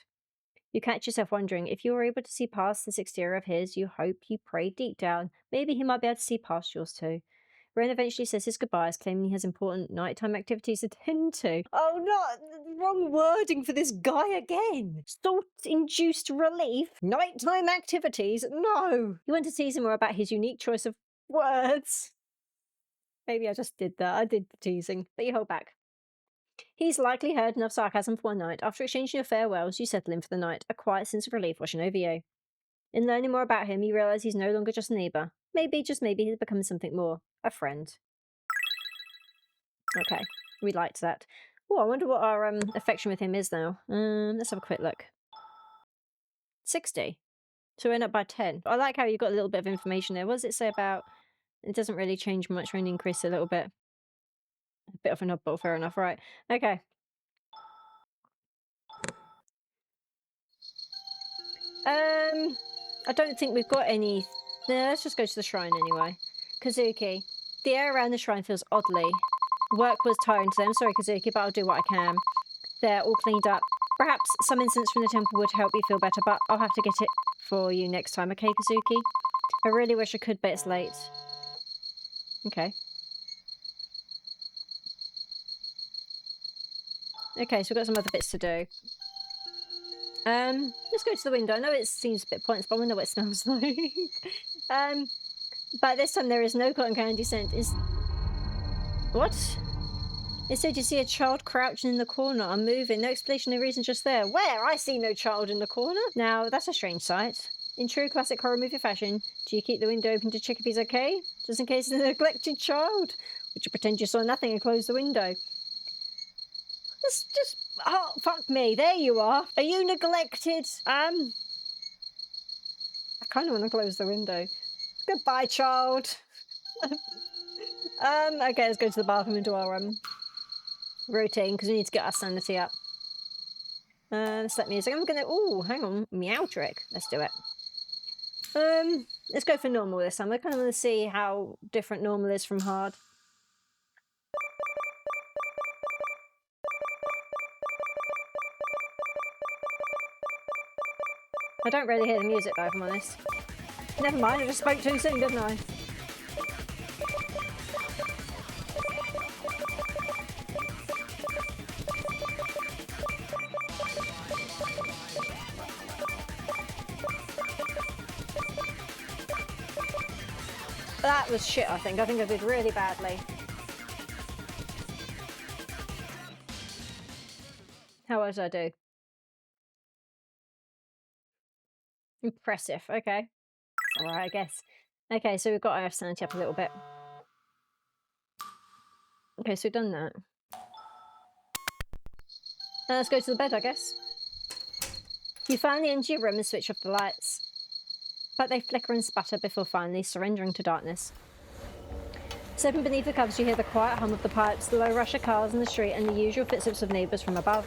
You catch yourself wondering, if you were able to see past this exterior of his, you hope, you pray deep down, maybe he might be able to see past yours too. Ren eventually says his goodbyes, claiming he has important nighttime activities to tend to. Oh, no! Wrong wording for this guy again! Salt-induced relief? Nighttime activities? No! You want to tease him more about his unique choice of words. Maybe I just did that. I did the teasing. But you hold back. He's likely heard enough sarcasm for one night. After exchanging your farewells, you settle in for the night, a quiet sense of relief washing over you. In learning more about him, you realise he's no longer just a neighbour. Maybe, just maybe, he's become something more. A friend. Okay, we liked that. Oh, I wonder what our affection with him is now. Let's have a quick look. 60. So we end up by 10. I like how you got a little bit of information there. What does it say about... It doesn't really change much, only increase a little bit. A bit of an oddball, fair enough, right. Okay. I don't think we've got any... No, let's just go to the shrine anyway. Kazuki. The air around the shrine feels oddly. Work was tiring today. I'm sorry, Kazuki, but I'll do what I can. They're all cleaned up. Perhaps some incense from the temple would help you feel better, but I'll have to get it for you next time, okay, Kazuki? I really wish I could, but it's late. Okay. Okay, so we've got some other bits to do. Let's go to the window. I know it seems a bit pointless, but I wonder what it smells like. But this time there is no cotton candy scent. What? Instead, you see a child crouching in the corner, unmoving. No explanation, no reason, just there. Where? I see no child in the corner. Now, that's a strange sight. In true classic horror movie fashion, do you keep the window open to check if he's okay? Just in case it's a neglected child? Would you pretend you saw nothing and close the window? Oh, fuck me. There you are. Are you neglected? I kind of want to close the window. Goodbye, child. Okay, let's go to the bathroom and do our routine because we need to get our sanity up. Let's let music. I'm gonna. Oh, hang on, meow trick. Let's do it. Let's go for normal this time. I kind of want to see how different normal is from hard. I don't really hear the music though, if I'm honest. Never mind, I just spoke too soon, didn't I? That was shit, I think. I think I did really badly. How well did I do? Impressive, okay. Alright, I guess. Okay, so we've got our sanity up a little bit. Okay, so we've done that. Let's go to the bed, I guess. You finally enter your room and switch off the lights. But they flicker and sputter before finally surrendering to darkness. Stepping beneath the covers, you hear the quiet hum of the pipes, the low rush of cars in the street, and the usual footsteps of neighbours from above.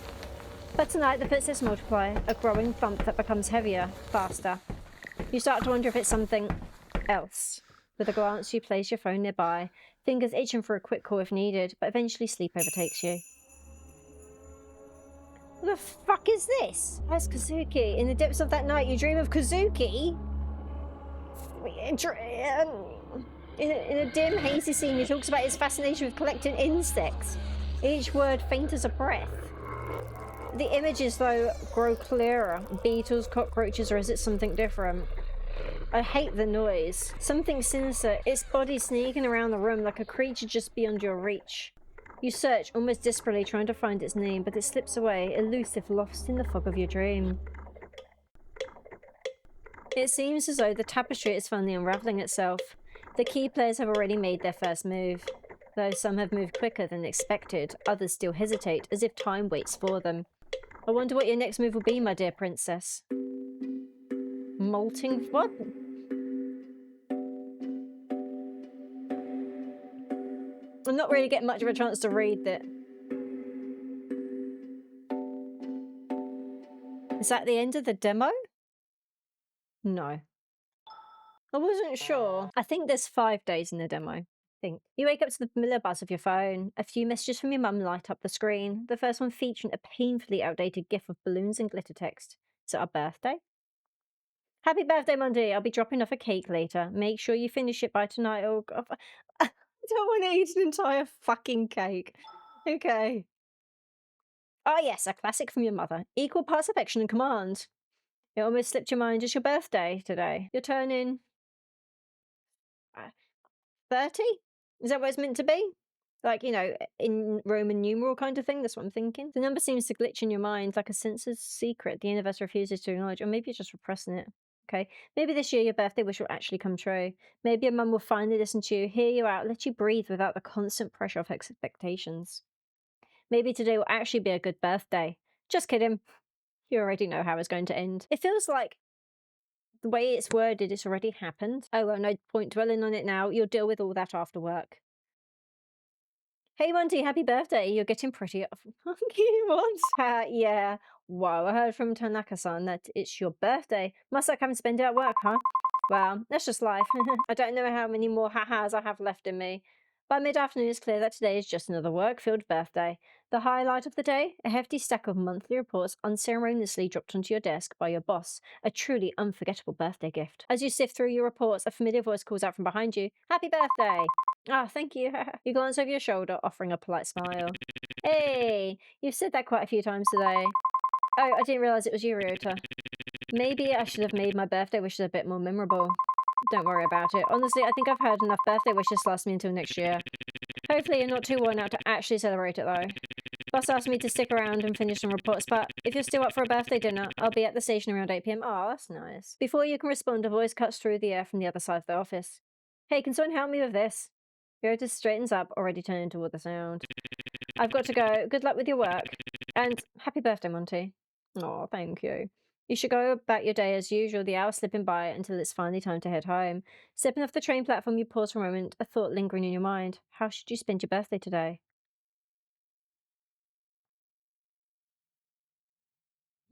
But tonight, the footsteps multiply, a growing thump that becomes heavier, faster. You start to wonder if it's something else. With a glance, you place your phone nearby, fingers itching for a quick call if needed, but eventually sleep overtakes you. What the fuck is this? Where's Kazuki? In the depths of that night, you dream of Kazuki? In a dim, hazy scene, he talks about his fascination with collecting insects. Each word faint as a breath. The images, though, grow clearer. Beetles, cockroaches, or is it something different? I hate the noise. Something sinister, its body sneaking around the room like a creature just beyond your reach. You search, almost desperately trying to find its name, but it slips away, elusive, lost in the fog of your dream. It seems as though the tapestry is finally unravelling itself. The key players have already made their first move. Though some have moved quicker than expected, others still hesitate, as if time waits for them. I wonder what your next move will be, my dear princess. Molting? What? I'm not really getting much of a chance to read that. Is that the end of the demo? No. I wasn't sure. I think there's 5 days in the demo. I think. You wake up to the familiar buzz of your phone. A few messages from your mum light up the screen. The first one featuring a painfully outdated gif of balloons and glitter text. Is it our birthday? Happy birthday, Monty. I'll be dropping off a cake later. Make sure you finish it by tonight. Oh, God. I don't want to eat an entire fucking cake. Okay. Oh, yes, a classic from your mother. Equal parts affection and command. It almost slipped your mind. It's your birthday today. You're turning 30? Is that what it's meant to be? Like, you know, in Roman numeral kind of thing? That's what I'm thinking. The number seems to glitch in your mind like a censored secret the universe refuses to acknowledge, or maybe you're just repressing it. Okay, maybe this year your birthday wish will actually come true. Maybe your mum will finally listen to you, hear you out, let you breathe without the constant pressure of expectations. Maybe today will actually be a good birthday. Just kidding. You already know how it's going to end. It feels like the way it's worded, it's already happened. Oh, well, no point dwelling on it now. You'll deal with all that after work. Hey, Monty, happy birthday. You're getting pretty. What? Yeah. Whoa, I heard from Tanaka-san that it's your birthday. Must like having spent it at work, huh? Well, that's just life. I don't know how many more ha-has I have left in me. By mid-afternoon, it's clear that today is just another work-filled birthday. The highlight of the day? A hefty stack of monthly reports unceremoniously dropped onto your desk by your boss. A truly unforgettable birthday gift. As you sift through your reports, a familiar voice calls out from behind you, "Happy birthday!" Ah, thank you. You glance over your shoulder, offering a polite smile. Hey, you've said that quite a few times today. Oh, I didn't realize it was you, Ryota. Maybe I should have made my birthday wishes a bit more memorable. Don't worry about it. Honestly, I think I've heard enough birthday wishes to last me until next year. Hopefully you're not too worn out to actually celebrate it, though. Boss asked me to stick around and finish some reports, but if you're still up for a birthday dinner, I'll be at the station around 8 p.m. Oh, that's nice. Before you can respond, a voice cuts through the air from the other side of the office. Hey, can someone help me with this? Ryota straightens up, already turning toward the sound. I've got to go. Good luck with your work. And happy birthday, Monty. Oh, thank you. You should go about your day as usual, the hours slipping by until it's finally time to head home. Stepping off the train platform, you pause for a moment, a thought lingering in your mind. How should you spend your birthday today?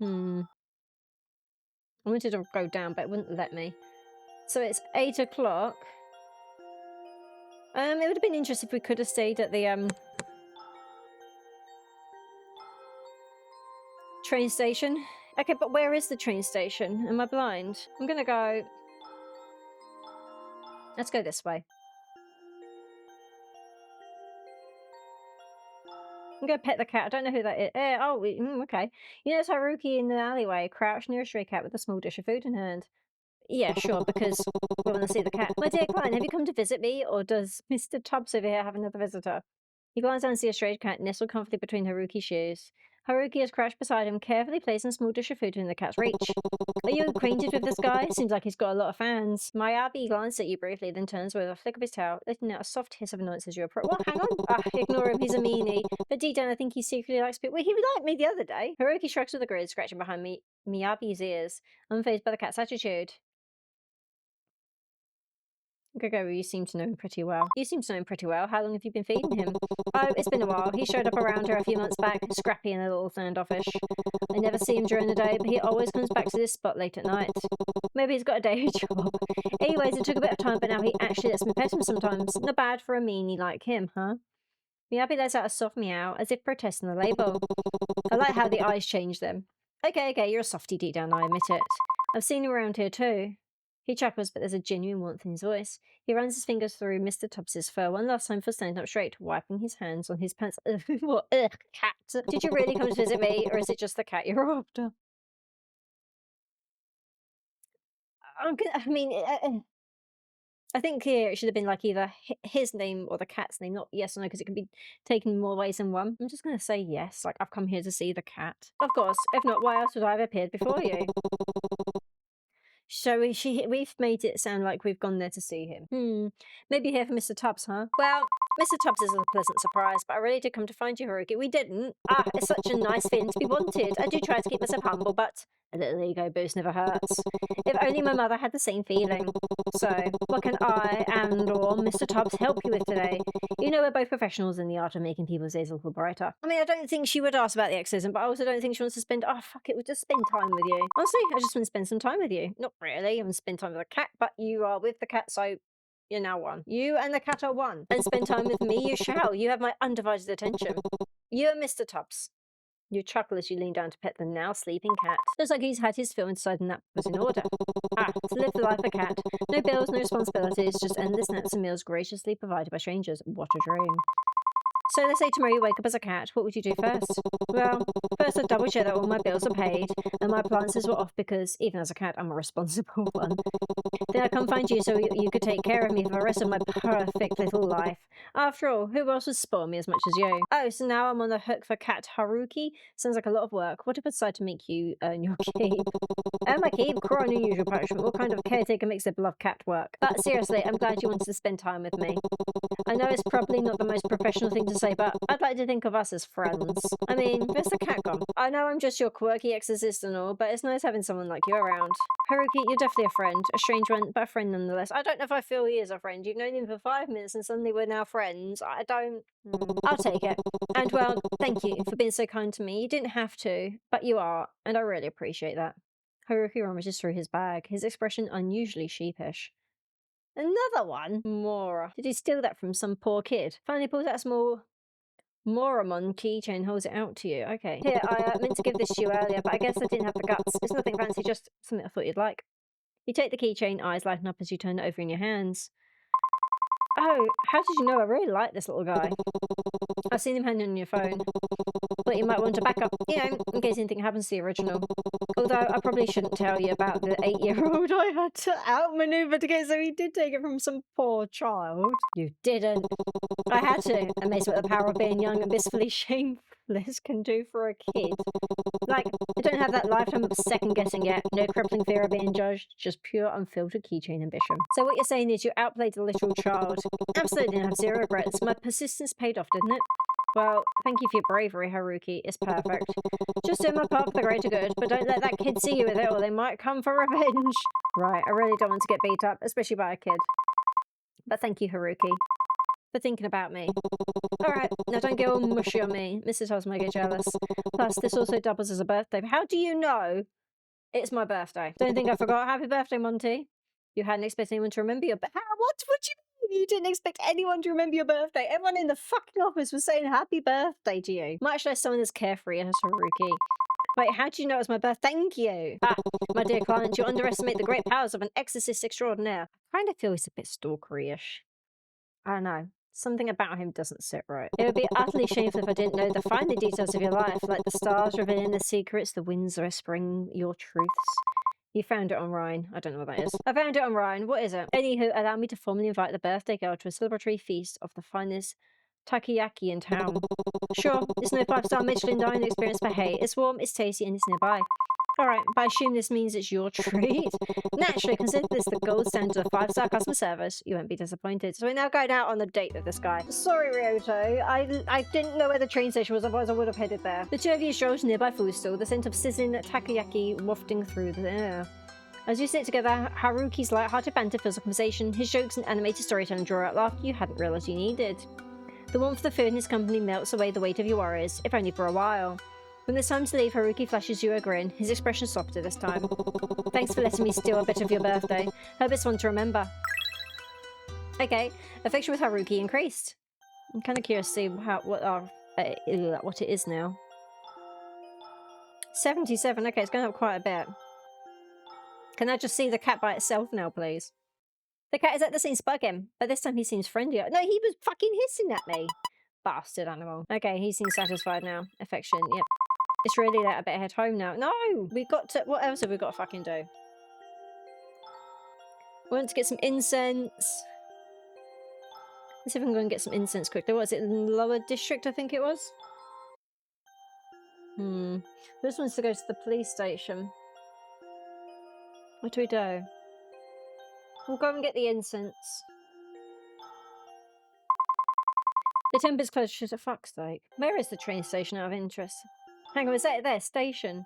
I wanted to go down, but it wouldn't let me. So it's 8 o'clock. It would have been interesting if we could have stayed at the train station. Okay, but where is the train station? Am I blind? I'm gonna go. Let's go this way. I'm gonna pet the cat. I don't know who that is. Okay. You know, it's Haruki in the alleyway, crouched near a stray cat with a small dish of food in hand. Yeah, sure, because we want to see the cat. My dear client, have you come to visit me, or does Mr. Tubbs over here have another visitor? He glances down and sees a stray cat nestled comfortably between Haruki's shoes. Haruki is crouched beside him, carefully placing a small dish of food in the cat's reach. Are you acquainted with this guy? Seems like he's got a lot of fans. Miyabi glances at you briefly, then turns with a flick of his tail, letting out a soft hiss of annoyance as you approach. What? Hang on. Ah, ignore him. He's a meanie. But deep down, I think he secretly likes people. Well, he liked me the other day. Haruki shrugs with a grin, scratching behind Miyabi's ears, unfazed by the cat's attitude. Gregor, you seem to know him pretty well. You seem to know him pretty well. How long have you been feeding him? Oh, it's been a while. He showed up around here a few months back, scrappy and a little standoffish. I never see him during the day, but he always comes back to this spot late at night. Maybe he's got a day job. Anyways, it took a bit of time, but now he actually lets me pet him sometimes. Not bad for a meanie like him, huh? Miyabi lets out a soft meow, as if protesting the label. I like how the eyes change them. Okay, you're a softie deep down, I admit it. I've seen you around here too. He chuckles, but there's a genuine warmth in his voice. He runs his fingers through Mr. Tubbs's fur one last time for standing up straight, wiping his hands on his pants. What? Ugh, cat. Did you really come to visit me, or is it just the cat you're after? I mean, I think here it should have been like either his name or the cat's name, not yes or no, because it can be taken more ways than one. I'm just going to say yes, like I've come here to see the cat. Of course, if not, why else would I have appeared before you? So we've made it sound like we've gone there to see him. Maybe here for Mr. Tubbs, huh? Well, Mr. Tubbs is a pleasant surprise, but I really did come to find you, Haruki. We didn't. Ah, it's such a nice feeling to be wanted. I do try to keep myself humble, but a little ego boost never hurts. If only my mother had the same feeling. So, what can I and/or Mr. Tubbs help you with today? You know, we're both professionals in the art of making people's days a little brighter. I mean, I don't think she would ask about the exorcism, but I also don't think she wants to spend. Oh, fuck it, we'll just spend time with you. Honestly, I just want to spend some time with you. Not really, I want to spend time with a cat, but you are with the cat, so you're now one. You and the cat are one. And spend time with me, you shall. You have my undivided attention. You and Mr. Tubbs. You chuckle as you lean down to pet the now sleeping cat. Looks like he's had his fill and decided that was in order. Ah, to live the life of a cat. No bills, no responsibilities, just endless naps and meals graciously provided by strangers. What a dream. So let's say tomorrow you wake up as a cat, what would you do first? Well, first I'd double check that all my bills are paid and my appliances were off because, even as a cat, I'm a responsible one. Then I'd come find you so you could take care of me for the rest of my perfect little life. After all, who else would spoil me as much as you? Oh, so now I'm on the hook for cat Haruki? Sounds like a lot of work. What if I decide to make you earn your keep? Earn my keep? Cruel and unusual punishment. What kind of caretaker makes their beloved cat work? But seriously, I'm glad you wanted to spend time with me. I know it's probably not the most professional thing to say, but I'd like to think of us as friends. I mean, where's the cat gone? I know I'm just your quirky exorcist and all, but it's nice having someone like you around. Haruki, you're definitely a friend. A strange one, but a friend nonetheless. I don't know if I feel he is a friend. You've known him for 5 minutes and suddenly we're now friends. I don't... I'll take it. And well, thank you for being so kind to me. You didn't have to, but you are, and I really appreciate that. Haruki rummages through his bag, his expression unusually sheepish. Another one? Mora. Did he steal that from some poor kid? Finally pulls out a small Moramon keychain, holds it out to you. Okay. Here, I meant to give this to you earlier, but I guess I didn't have the guts. It's nothing fancy, just something I thought you'd like. You take the keychain, eyes lighten up as you turn it over in your hands. Oh, how did you know I really like this little guy? I've seen him handing on your phone. But you might want to back up, you know, in case anything happens to the original. Although I probably shouldn't tell you about the 8-year-old I had to outmaneuver to get, so he did take it from some poor child. You didn't. I had to. Amazed what the power of being young and blissfully shameless can do for a kid. Like, I don't have that lifetime of second guessing yet. No crippling fear of being judged. Just pure unfiltered keychain ambition. So what you're saying is you outplayed the literal child. Absolutely, I have zero regrets. My persistence paid off, didn't it? Well, thank you for your bravery, Haruki. It's perfect. Just do my part for the greater good, but don't let that kid see you with it or they might come for revenge. Right, I really don't want to get beat up, especially by a kid. But thank you, Haruki, for thinking about me. Alright, now don't get all mushy on me. Mrs. House might get jealous. Plus, this also doubles as a birthday. How do you know it's my birthday? Don't think I forgot. Happy birthday, Monty. You hadn't expected anyone to remember your birthday. What would you mean? You didn't expect anyone to remember your birthday? Everyone in the fucking office was saying happy birthday to you. Much less someone as carefree as Haruki. Wait, how do you know it was my birthday? Thank you. Ah, my dear client, you underestimate the great powers of an exorcist extraordinaire. I kind of feel he's a bit stalkery-ish. I don't know. Something about him doesn't sit right. It would be utterly shameful if I didn't know the finer details of your life, like the stars revealing the secrets, the winds whispering your truths. You found it on Rhine. I don't know what that is. I found it on Rhine. What is it? Anywho, allow me to formally invite the birthday girl to a celebratory feast of the finest takoyaki in town. Sure, it's no 5-star Michelin dining experience, but hey, it's warm, it's tasty, and it's nearby. Alright, but I assume this means it's your treat. Naturally, consider this the gold standard of 5-star customer service. You won't be disappointed. So we're now going out on a date with this guy. Sorry, Ryoto. I didn't know where the train station was, otherwise I would have headed there. The two of you stroll to a nearby food stall, the scent of sizzling takoyaki wafting through the air. As you sit together, Haruki's light-hearted banter fills the conversation. His jokes and animated storytelling draw out laughter you hadn't realised you needed. The warmth of the food in his company melts away the weight of your worries, if only for a while. When it's time to leave, Haruki flashes you a grin, his expression softer this time. Thanks for letting me steal a bit of your birthday. Hope it's one to remember. Okay, affection with Haruki increased. I'm kind of curious to see what it is now. 77, okay, it's going up quite a bit. Can I just see the cat by itself now, please? The cat is at the scene spugging, but this time he seems friendlier. No, he was fucking hissing at me. Bastard animal. Okay, he seems satisfied now. Affection, yep. It's really late, I better head home now. No! We've got to... What else have we got to fucking do? We want to get some incense. Let's see if I can go and get some incense quickly. What is it? Lower district, I think it was? This wants to go to the police station. What do we do? We'll go and get the incense. The temple's close to fuck's sake. Where is the train station out of interest? Hang on, is that their station?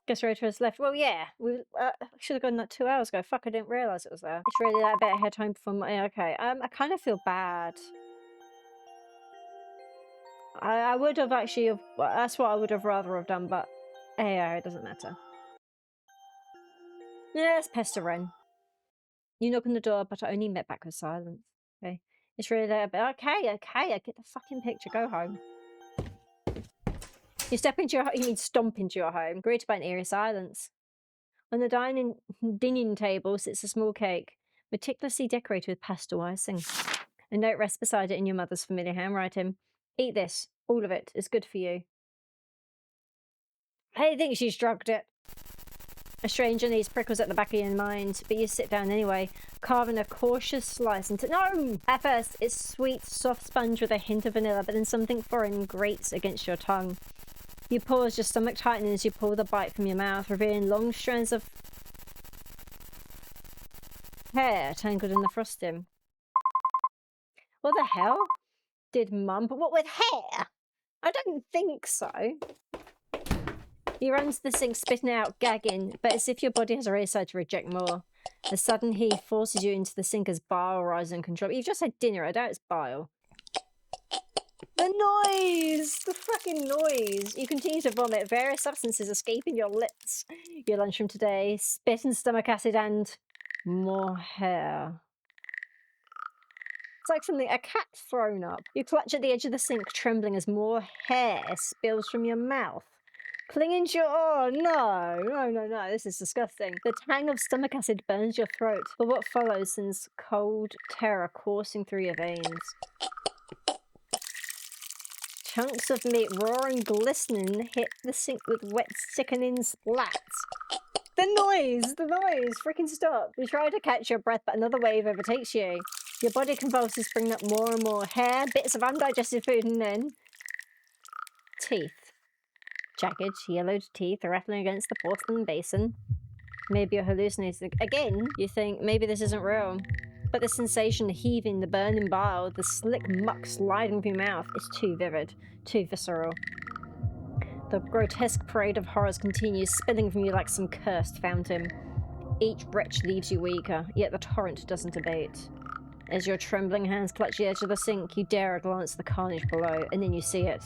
Guess Rotor has left. Well, yeah. We should have gone that 2 hours ago. Fuck, I didn't realise it was there. It's really that I better head home before my... Okay. I kind of feel bad. I would have actually... Well, that's what I would have rather have done, but... Yeah, it doesn't matter. Yeah, let's pester Ren. You knock on the door, but I only met back with silence. Okay. It's really late. Okay, I get the fucking picture. Go home. You step into your home, you mean stomp into your home, greeted by an eerie silence. On the dining table sits a small cake, meticulously decorated with pastel icing. A note rests beside it in your mother's familiar handwriting. Eat this. All of it. It's good for you. I think she's drugged it. A strange unease prickles at the back of your mind, but you sit down anyway, carving a cautious slice into... No! At first, it's sweet, soft sponge with a hint of vanilla, but then something foreign grates against your tongue. You pause, your stomach tightening as you pull the bite from your mouth, revealing long strands of hair tangled in the frosting. What the hell? Did Mum? But what with hair? I don't think so. You run to the sink, spitting out, gagging, but as if your body has already decided to reject more. A sudden heat forces you into the sink as bile rises uncontrollably. You've just had dinner, I doubt it's bile. The noise! The fucking noise! You continue to vomit, various substances escaping your lips. Your lunch from today, spit and stomach acid and... More hair. It's like something a cat's thrown up. You clutch at the edge of the sink, trembling as more hair spills from your mouth. Clinging to your... Oh, no. This is disgusting. The tang of stomach acid burns your throat, but what follows sends cold terror coursing through your veins. Chunks of meat, raw and glistening, hit the sink with wet, sickening splats. The noise! Freaking stop! You try to catch your breath, but another wave overtakes you. Your body convulses, bringing up more and more hair, bits of undigested food, and then... teeth. Jagged, yellowed teeth rattling against the porcelain basin. Maybe you're hallucinating. Again, you think maybe this isn't real. But the sensation heaving, the burning bile, the slick muck sliding from your mouth is too vivid, too visceral. The grotesque parade of horrors continues, spilling from you like some cursed fountain. Each retch leaves you weaker, yet the torrent doesn't abate. As your trembling hands clutch the edge of the sink, you dare glance at the carnage below, and then you see it.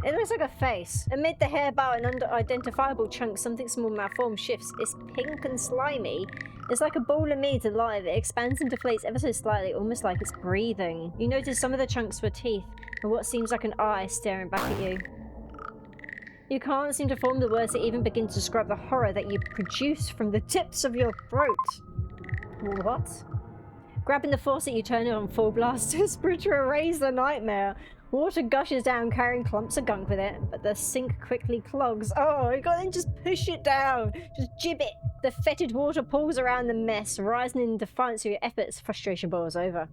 It looks like a face. Amid the hair bow and unidentifiable chunks, something small malformed shifts. It's pink and slimy. It's like a ball of meat alive. It expands and deflates ever so slightly, almost like it's breathing. You notice some of the chunks were teeth, and what seems like an eye staring back at you. You can't seem to form the words that even begin to describe the horror that you produce from the tips of your throat. What? Grabbing the faucet, you turn it on full blast, desperate to erase the nightmare. Water gushes down, carrying clumps of gunk with it, but the sink quickly clogs. Oh, you gotta just push it down. Just jib it. The fetid water pools around the mess, rising in defiance of your efforts. Frustration boils over.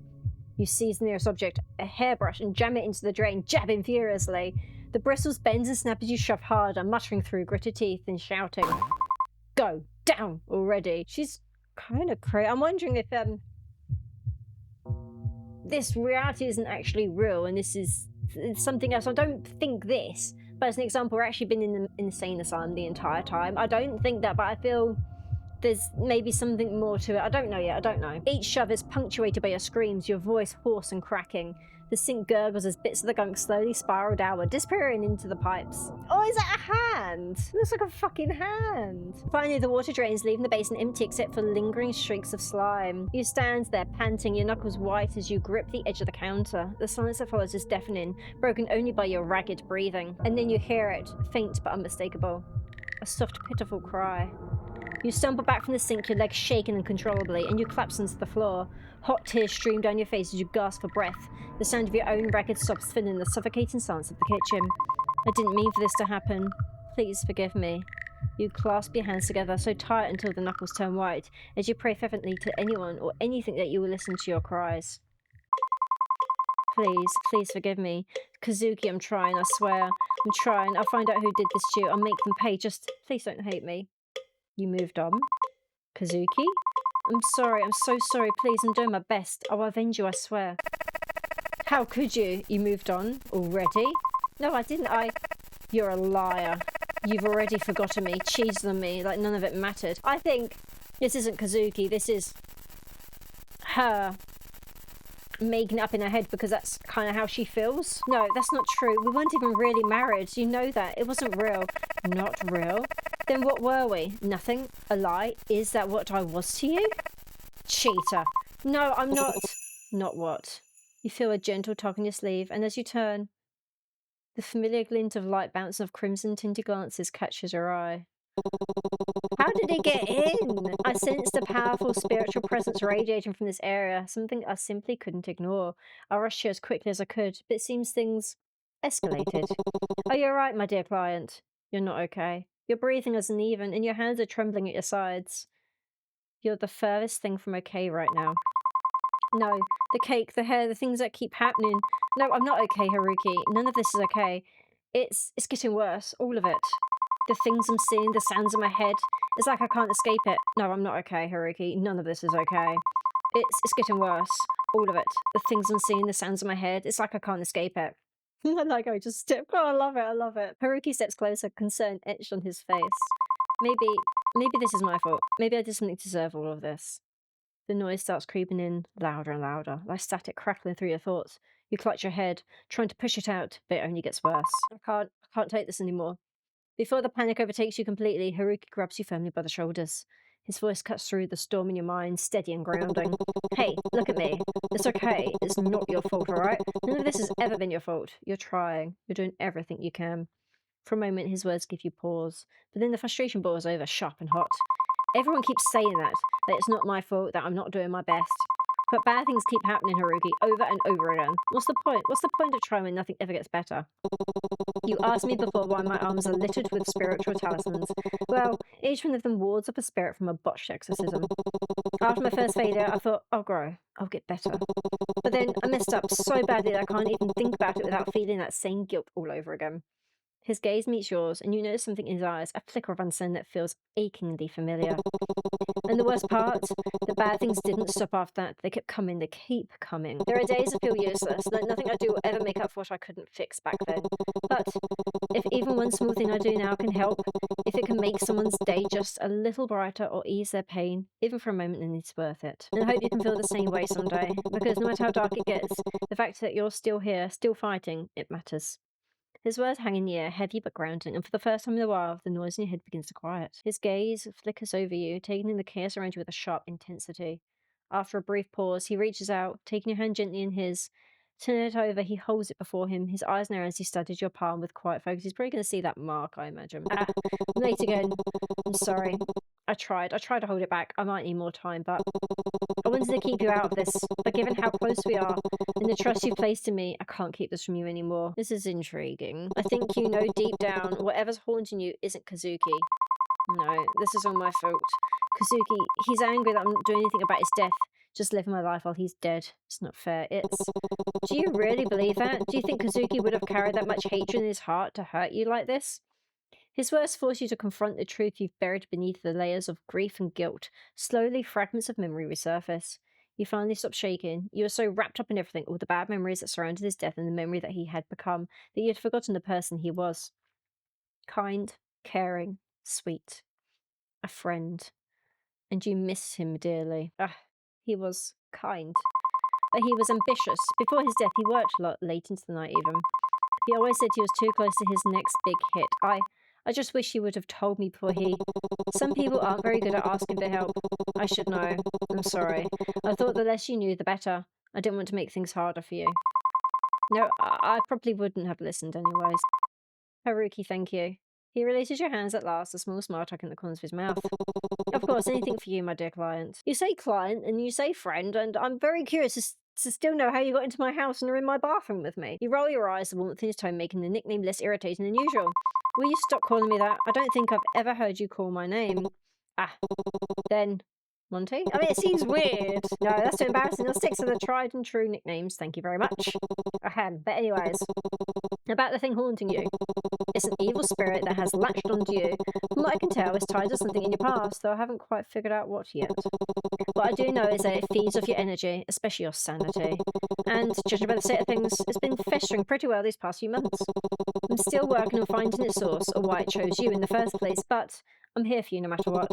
You seize the nearest object, a hairbrush, and jam it into the drain, jabbing furiously. The bristles bend and snap as you shove harder, muttering through gritted teeth and shouting. Go down already. She's kind of crazy. I'm wondering if this reality isn't actually real and this is something else. I don't think this, but as an example, we're actually been in the insane asylum the entire time. I don't think that, but I feel there's maybe something more to it. I don't know yet. I don't know. Each shove is punctuated by your screams, your voice hoarse and cracking. The sink gurgles as bits of the gunk slowly spiral downward, disappearing into the pipes. Oh, is that a hand? It looks like a fucking hand. Finally, the water drains, leaving the basin empty except for lingering streaks of slime. You stand there, panting, your knuckles white as you grip the edge of the counter. The silence that follows is deafening, broken only by your ragged breathing. And then you hear it, faint but unmistakable. A soft, pitiful cry. You stumble back from the sink, your legs shaking uncontrollably, and you collapse onto the floor. Hot tears stream down your face as you gasp for breath, the sound of your own ragged sobs filling the suffocating silence of the kitchen. I didn't mean for this to happen. Please forgive me. You clasp your hands together, so tight until the knuckles turn white, as you pray fervently to anyone or anything that you will listen to your cries. Please forgive me. Kazuki, I'm trying, I swear. I'm trying. I'll find out who did this to you. I'll make them pay. Just please don't hate me. You moved on. Kazuki? I'm sorry, I'm so sorry, please, I'm doing my best. I'll avenge you, I swear. How could you? You moved on? Already? No, I didn't, You're a liar. You've already forgotten me, cheated on me, like none of it mattered. I think this isn't Kazuki, this is her making it up in her head because that's kind of how she feels. No, that's not true. We weren't even really married. You know that. It wasn't real. Not real? Then what were we? Nothing? A lie? Is that what I was to you? Cheater. No, I'm not. Not what? You feel a gentle tug on your sleeve, and as you turn, the familiar glint of light bounce of crimson-tinted glances catches your eye. How did he get in? I sensed a powerful spiritual presence radiating from this area, something I simply couldn't ignore. I rushed here as quickly as I could, but it seems things escalated. Are you alright, my dear client? You're not okay. Your breathing is uneven, and your hands are trembling at your sides. You're the furthest thing from okay right now. No, the cake, the hair, the things that keep happening. No, I'm not okay, Haruki. None of this is okay. It's getting worse, all of it. The things I'm seeing, the sounds in my head. It's like I can't escape it. No, I'm not okay, Haruki. None of this is okay. It's getting worse. All of it. The things I'm seeing, the sounds in my head. It's like I can't escape it. I like I just step. Oh, I love it. I love it. Haruki steps closer, concern etched on his face. Maybe this is my fault. Maybe I did something to deserve all of this. The noise starts creeping in, louder and louder, like static crackling through your thoughts. You clutch your head, trying to push it out, but it only gets worse. I can't take this anymore. Before the panic overtakes you completely, Haruki grabs you firmly by the shoulders. His voice cuts through the storm in your mind, steady and grounding. Hey, look at me. It's okay. It's not your fault, alright? None of this has ever been your fault. You're trying. You're doing everything you can. For a moment, his words give you pause, but then the frustration boils over, sharp and hot. Everyone keeps saying that it's not my fault, that I'm not doing my best. But bad things keep happening, Haruki, over and over again. What's the point? What's the point of trying when nothing ever gets better? You asked me before why my arms are littered with spiritual talismans. Well, each one of them wards off a spirit from a botched exorcism. After my first failure, I thought, I'll grow. I'll get better. But then I messed up so badly that I can't even think about it without feeling that same guilt all over again. His gaze meets yours, and you notice something in his eyes, a flicker of uncertainty that feels achingly familiar. And the worst part, the bad things didn't stop after that. They kept coming, they keep coming. There are days I feel useless, like nothing I do will ever make up for what I couldn't fix back then. But if even one small thing I do now can help, if it can make someone's day just a little brighter or ease their pain, even for a moment, then it's worth it. And I hope you can feel the same way someday, because no matter how dark it gets, the fact that you're still here, still fighting, it matters. His words hang in the air, heavy but grounding, and for the first time in a while, the noise in your head begins to quiet. His gaze flickers over you, taking in the chaos around you with a sharp intensity. After a brief pause, he reaches out, taking your hand gently in his. Turn it over, he holds it before him, his eyes narrow as he studies your palm with quiet focus. He's probably going to see that mark, I imagine. Late again. I'm sorry. I tried to hold it back. I might need more time, but I wanted to keep you out of this. But given how close we are, and the trust you've placed in me, I can't keep this from you anymore. This is intriguing. I think you know deep down, whatever's haunting you isn't Kazuki. No, this is all my fault. Kazuki, he's angry that I'm not doing anything about his death. Just living my life while he's dead. It's not fair. It's... Do you really believe that? Do you think Kazuki would have carried that much hatred in his heart to hurt you like this? His words force you to confront the truth you've buried beneath the layers of grief and guilt. Slowly, fragments of memory resurface. You finally stop shaking. You were so wrapped up in everything, all the bad memories that surrounded his death and the memory that he had become, that you had forgotten the person he was. Kind, caring, sweet. A friend. And you miss him dearly. He was kind. But he was ambitious. Before his death, he worked a lot, late into the night even. He always said he was too close to his next big hit. I just wish he would have told me before he... Some people aren't very good at asking for help. I should know. I'm sorry. I thought the less you knew, the better. I didn't want to make things harder for you. No, I probably wouldn't have listened anyways. Haruki, thank you. He releases your hands at last, a small smile tucking the corners of his mouth. Of course, anything for you, my dear client. You say client, and you say friend, and I'm very curious to still know how you got into my house and are in my bathroom with me. You roll your eyes, the warmth in his tone making the nickname less irritating than usual. Will you stop calling me that? I don't think I've ever heard you call my name. Then... Monty? I mean, it seems weird. No, that's too embarrassing. I'll stick to the tried and true nicknames. Thank you very much. But anyways, about the thing haunting you. It's an evil spirit that has latched onto you. From what I can tell, it's tied to something in your past, though I haven't quite figured out what yet. What I do know is that it feeds off your energy, especially your sanity. And, judging by the state of things, it's been festering pretty well these past few months. I'm still working on finding its source, or why it chose you in the first place, but I'm here for you no matter what.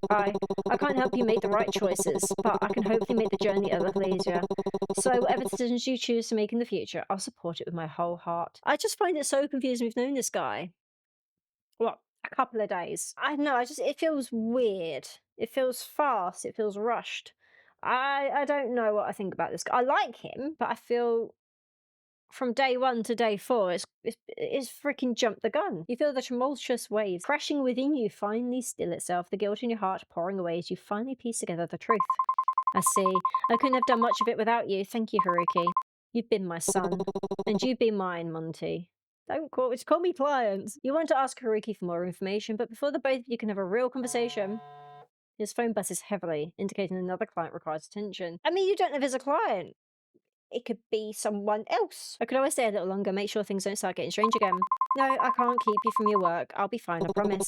I can't help you make the right choices, but I can hopefully make the journey a little easier. So whatever decisions you choose to make in the future, I'll support it with my whole heart. I just find it so confusing. We've known this guy, what, a couple of days. I don't know, it feels weird. It feels fast, it feels rushed. I don't know what I think about this guy. I like him, but I feel... From day 1 to day 4, it's freaking jumped the gun. You feel the tumultuous waves crashing within you finally still itself, the guilt in your heart pouring away as you finally piece together the truth. I see. I couldn't have done much of it without you. Thank you, Haruki. You've been my son. And you've been mine, Monty. Don't call me client. You want to ask Haruki for more information, but before the both of you can have a real conversation... His phone buzzes heavily, indicating another client requires attention. I mean, you don't know if it's a client. It could be someone else. I could always stay a little longer, make sure things don't start getting strange again. No, I can't keep you from your work. I'll be fine, I promise.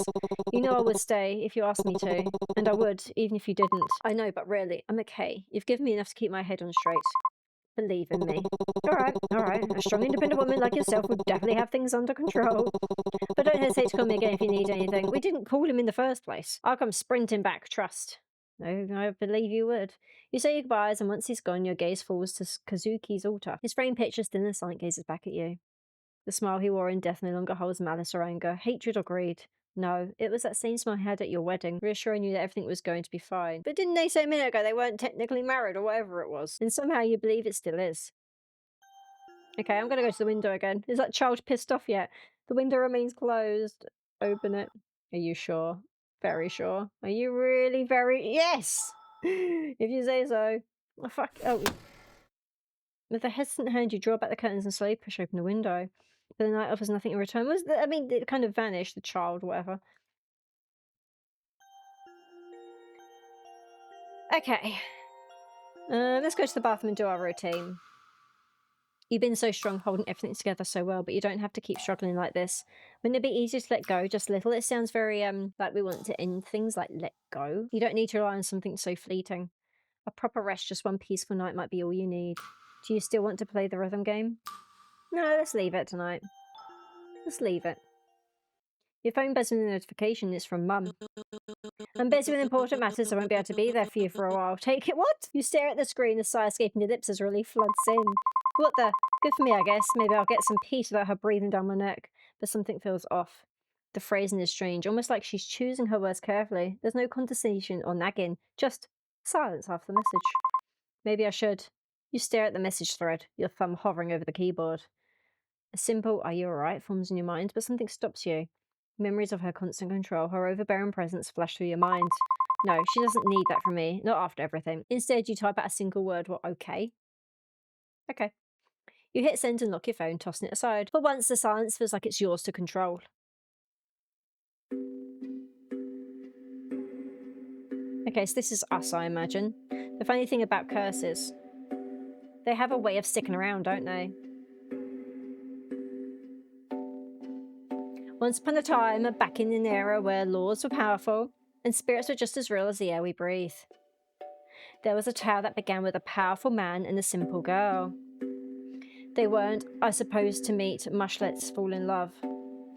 You know I would stay if you asked me to. And I would, even if you didn't. I know, but really, I'm okay. You've given me enough to keep my head on straight. Believe in me. Alright. A strong, independent woman like yourself would definitely have things under control. But don't hesitate to call me again if you need anything. We didn't call him in the first place. I'll come sprinting back, trust. No, I believe you would. You say your goodbyes, and once he's gone, your gaze falls to Kazuki's altar. His framed picture still in the silent gazes back at you. The smile he wore in death no longer holds malice or anger, hatred or greed. No, it was that same smile he had at your wedding, reassuring you that everything was going to be fine. But didn't they say a minute ago they weren't technically married or whatever it was? And somehow you believe it still is. Okay, I'm gonna go to the window again. Is that child pissed off yet? The window remains closed. Open it. Are you sure? Very sure. Are you really very... Yes! If you say so. Oh, fuck. Oh. With a hesitant hand, you draw back the curtains and slowly push open the window. But the night offers nothing in return. I mean, it kind of vanished, the child, whatever. Okay. Let's go to the bathroom and do our routine. You've been so strong, holding everything together so well, but you don't have to keep struggling like this. Wouldn't it be easier to let go just a little? It sounds very, like we want to end things, like let go. You don't need to rely on something so fleeting. A proper rest, just one peaceful night might be all you need. Do you still want to play the rhythm game? No, let's leave it tonight. Let's leave it. Your phone buzzes with a notification. It's from Mum. I'm busy with important matters, so I won't be able to be there for you for a while. Take it. What? You stare at the screen, a sigh escaping your lips as relief floods in. What the? Good for me, I guess. Maybe I'll get some peace without her breathing down my neck. But something feels off. The phrasing is strange, almost like she's choosing her words carefully. There's no condescension or nagging, just silence after the message. Maybe I should. You stare at the message thread, your thumb hovering over the keyboard. A simple, are you alright, forms in your mind, but something stops you. Memories of her constant control, her overbearing presence flash through your mind. No, she doesn't need that from me, not after everything. Instead, you type out a single word, well, okay. Okay. You hit send and lock your phone, tossing it aside. For once, the silence feels like it's yours to control. Okay, so this is us, I imagine. The funny thing about curses, they have a way of sticking around, don't they? Once upon a time, back in an era where laws were powerful and spirits were just as real as the air we breathe, there was a tale that began with a powerful man and a simple girl. They weren't, I suppose, to meet, much less fall in love.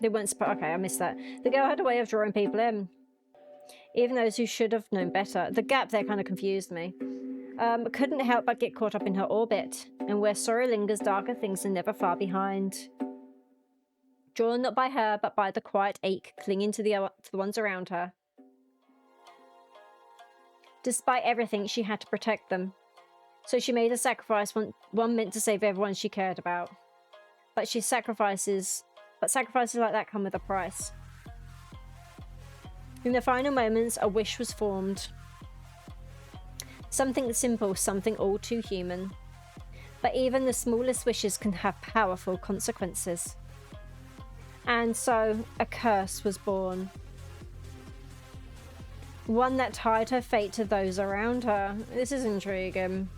They weren't okay, I missed that. The girl had a way of drawing people in. Even those who should have known better. The gap there kind of confused me. Couldn't help but get caught up in her orbit, and where sorrow lingers, darker things are never far behind. Drawn not by her, but by the quiet ache clinging to the ones around her. Despite everything, she had to protect them. So she made a sacrifice, one meant to save everyone she cared about. But sacrifices like that come with a price. In the final moments, a wish was formed. Something simple, something all too human. But even the smallest wishes can have powerful consequences. And so, a curse was born. One that tied her fate to those around her. This is intriguing.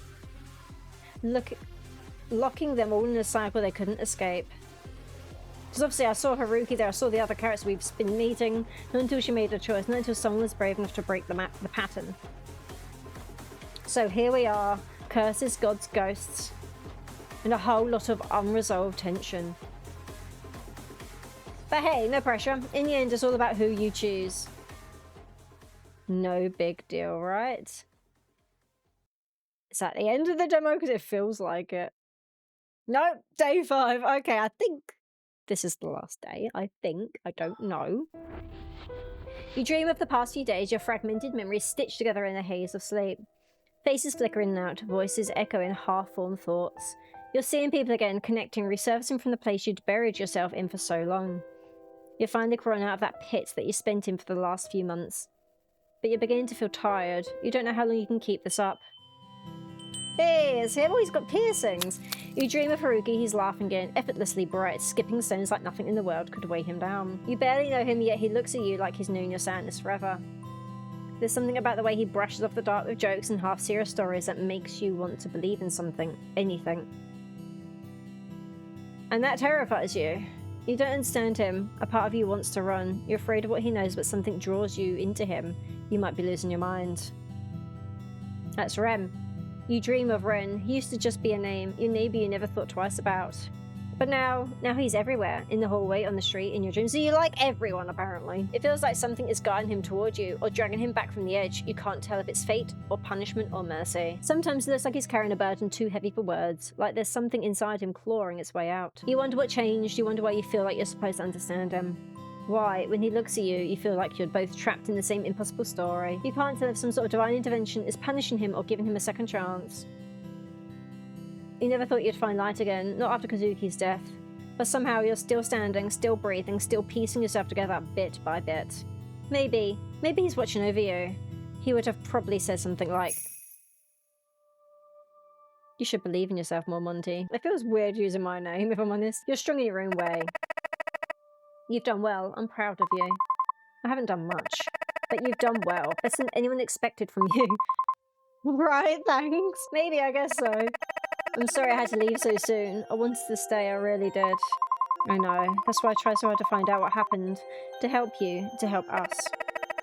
Locking them all in a cycle they couldn't escape. Because obviously I saw Haruki there, I saw the other characters we've been meeting, not until she made a choice, not until someone was brave enough to break the pattern. So here we are, curses, gods, ghosts, and a whole lot of unresolved tension. But hey, no pressure. In the end, it's all about who you choose. No big deal, right? Is that the end of the demo? Because it feels like it. Nope, day 5. Okay, I think this is the last day. I think. I don't know. You dream of the past few days, your fragmented memories stitched together in a haze of sleep. Faces flicker in and out, voices echo in half-formed thoughts. You're seeing people again, connecting, resurfacing from the place you'd buried yourself in for so long. You're finally crawling out of that pit that you spent in for the last few months. But you're beginning to feel tired. You don't know how long you can keep this up. Hey, it's him. Oh, he's got piercings. You dream of Haruki, he's laughing again, effortlessly bright, skipping stones like nothing in the world could weigh him down. You barely know him, yet he looks at you like he's known your sadness forever. There's something about the way he brushes off the dark with jokes and half-serious stories that makes you want to believe in something, anything. And that terrifies you. You don't understand him. A part of you wants to run. You're afraid of what he knows, but something draws you into him. You might be losing your mind. That's Rem. You dream of Ren. He used to just be a name, your neighbour you never thought twice about. But now he's everywhere. In the hallway, on the street, in your dreams. So you like everyone, apparently. It feels like something is guiding him toward you, or dragging him back from the edge. You can't tell if it's fate, or punishment, or mercy. Sometimes it looks like he's carrying a burden too heavy for words, like there's something inside him clawing its way out. You wonder what changed, you wonder why you feel like you're supposed to understand him. Why, when he looks at you, you feel like you're both trapped in the same impossible story. You can't tell if some sort of divine intervention is punishing him or giving him a second chance. You never thought you'd find light again, not after Kazuki's death. But somehow you're still standing, still breathing, still piecing yourself together bit by bit. Maybe he's watching over you. He would have probably said something like, "You should believe in yourself more, Monty." It feels weird using my name, if I'm honest. You're strong in your own way. You've done well. I'm proud of you. I haven't done much, but you've done well. Better than anyone expected from you. Right, thanks. Maybe, I guess so. I'm sorry I had to leave so soon. I wanted to stay, I really did. I know. That's why I try so hard to find out what happened. To help you, to help us.